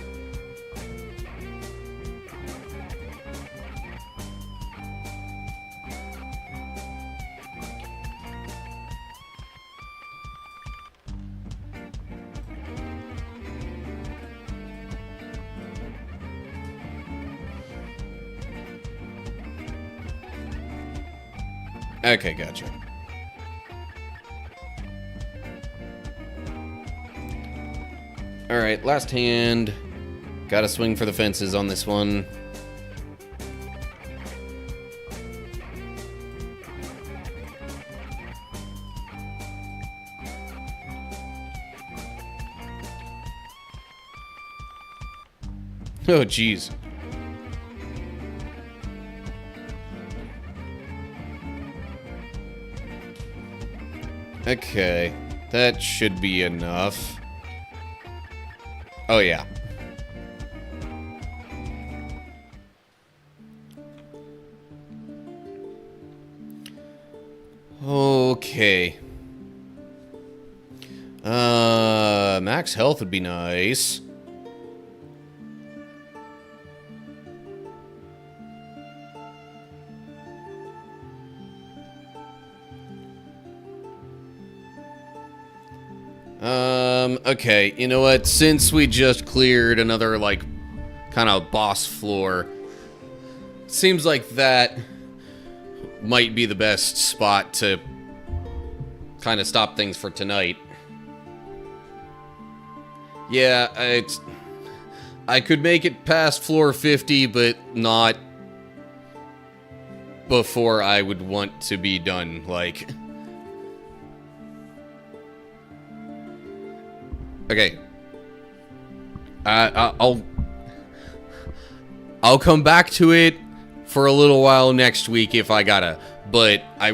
Okay, gotcha. Alright, last hand. Gotta swing for the fences on this one. Oh, jeez. Okay, that should be enough. Oh, yeah. Okay. Max health would be nice. Okay, you know what? Since we just cleared another, like, kind of boss floor, seems like that might be the best spot to kind of stop things for tonight. Yeah, I could make it past floor 50, but not before I would want to be done, like... Okay. I'll come back to it for a little while next week if I gotta. But I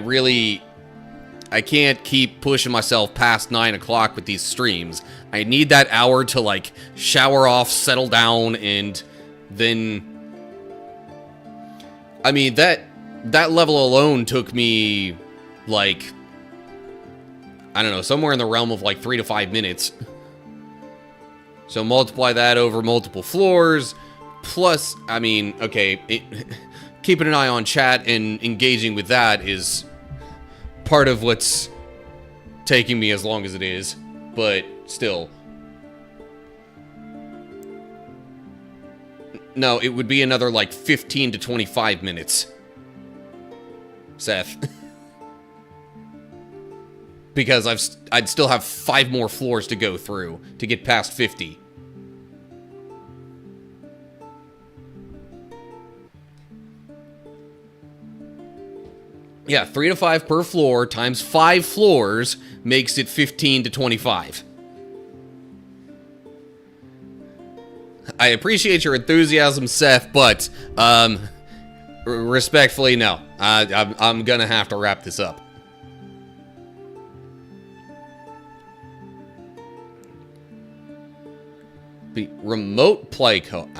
can't keep pushing myself past 9 o'clock with these streams. I need that hour to, like, shower off, settle down, and then... I mean, that level alone took me, like... I don't know, somewhere in the realm of, like, 3 to 5 minutes. So multiply that over multiple floors, plus, I mean, okay, keeping an eye on chat and engaging with that is part of what's taking me as long as it is, but still. No, it would be another, like, 15 to 25 minutes. Seth. Because I'd still have 5 more floors to go through to get past 50. Yeah, 3 to 5 per floor times 5 floors makes it 15 to 25. I appreciate your enthusiasm, Seth, but respectfully, no. I'm gonna have to wrap this up. Remote play code.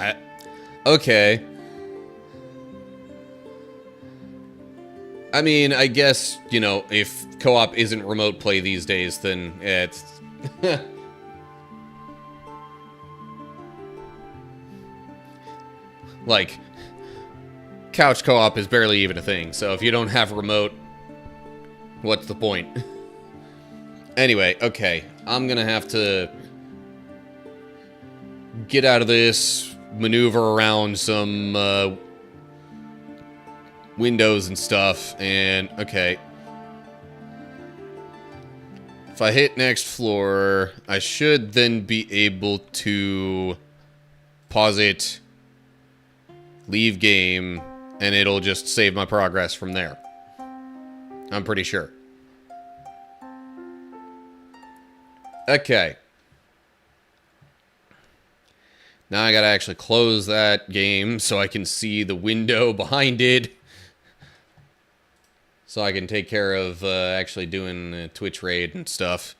Okay. I mean, I guess, you know, if co-op isn't remote play these days, then it's... like, couch co-op is barely even a thing, so if you don't have remote, what's the point? Anyway, okay, I'm gonna have to get out of this, maneuver around some windows and stuff, and okay. If I hit next floor, I should then be able to pause it, leave game, and it'll just save my progress from there. I'm pretty sure. Okay. Now I gotta actually close that game so I can see the window behind it. So I can take care of actually doing a Twitch raid and stuff.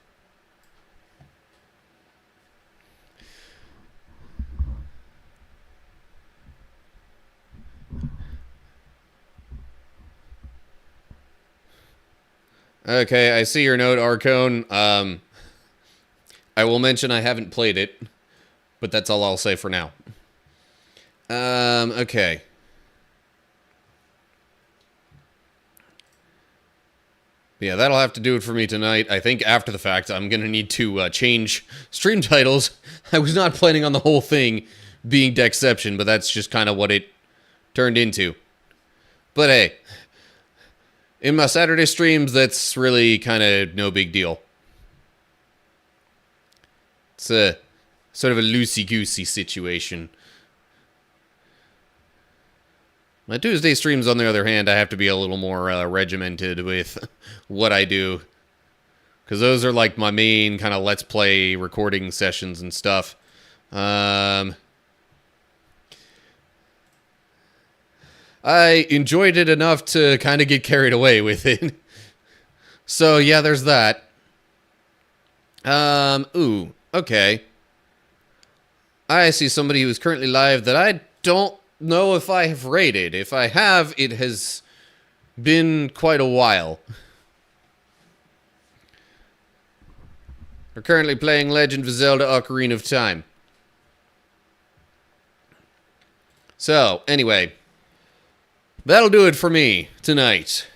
Okay, I see your note, Arcone. I will mention I haven't played it, but that's all I'll say for now. Okay. Yeah, that'll have to do it for me tonight. I think after the fact, I'm going to need to change stream titles. I was not planning on the whole thing being Deckception, but that's just kind of what it turned into. But hey, in my Saturday streams, that's really kind of no big deal. It's a sort of a loosey-goosey situation. My Tuesday streams, on the other hand, I have to be a little more regimented with what I do. Because those are like my main kind of Let's Play recording sessions and stuff. I enjoyed it enough to kind of get carried away with it. So, yeah, there's that. Ooh, okay. I see somebody who's currently live that I don't know if I have rated. If I have, it has been quite a while. We're currently playing Legend of Zelda Ocarina of Time. So, anyway, that'll do it for me tonight.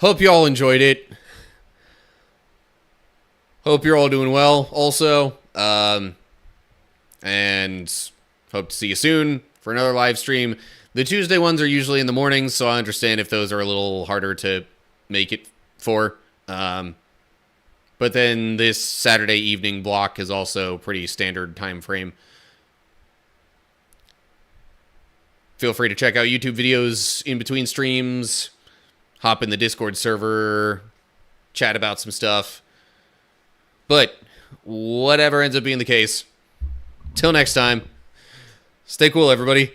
Hope you all enjoyed it. Hope you're all doing well also. And hope to see you soon for another live stream. The Tuesday ones are usually in the mornings, so I understand if those are a little harder to make it for. But then this Saturday evening block is also pretty standard time frame. Feel free to check out YouTube videos in between streams, hop in the Discord server, chat about some stuff. But whatever ends up being the case, till next time, stay cool, everybody.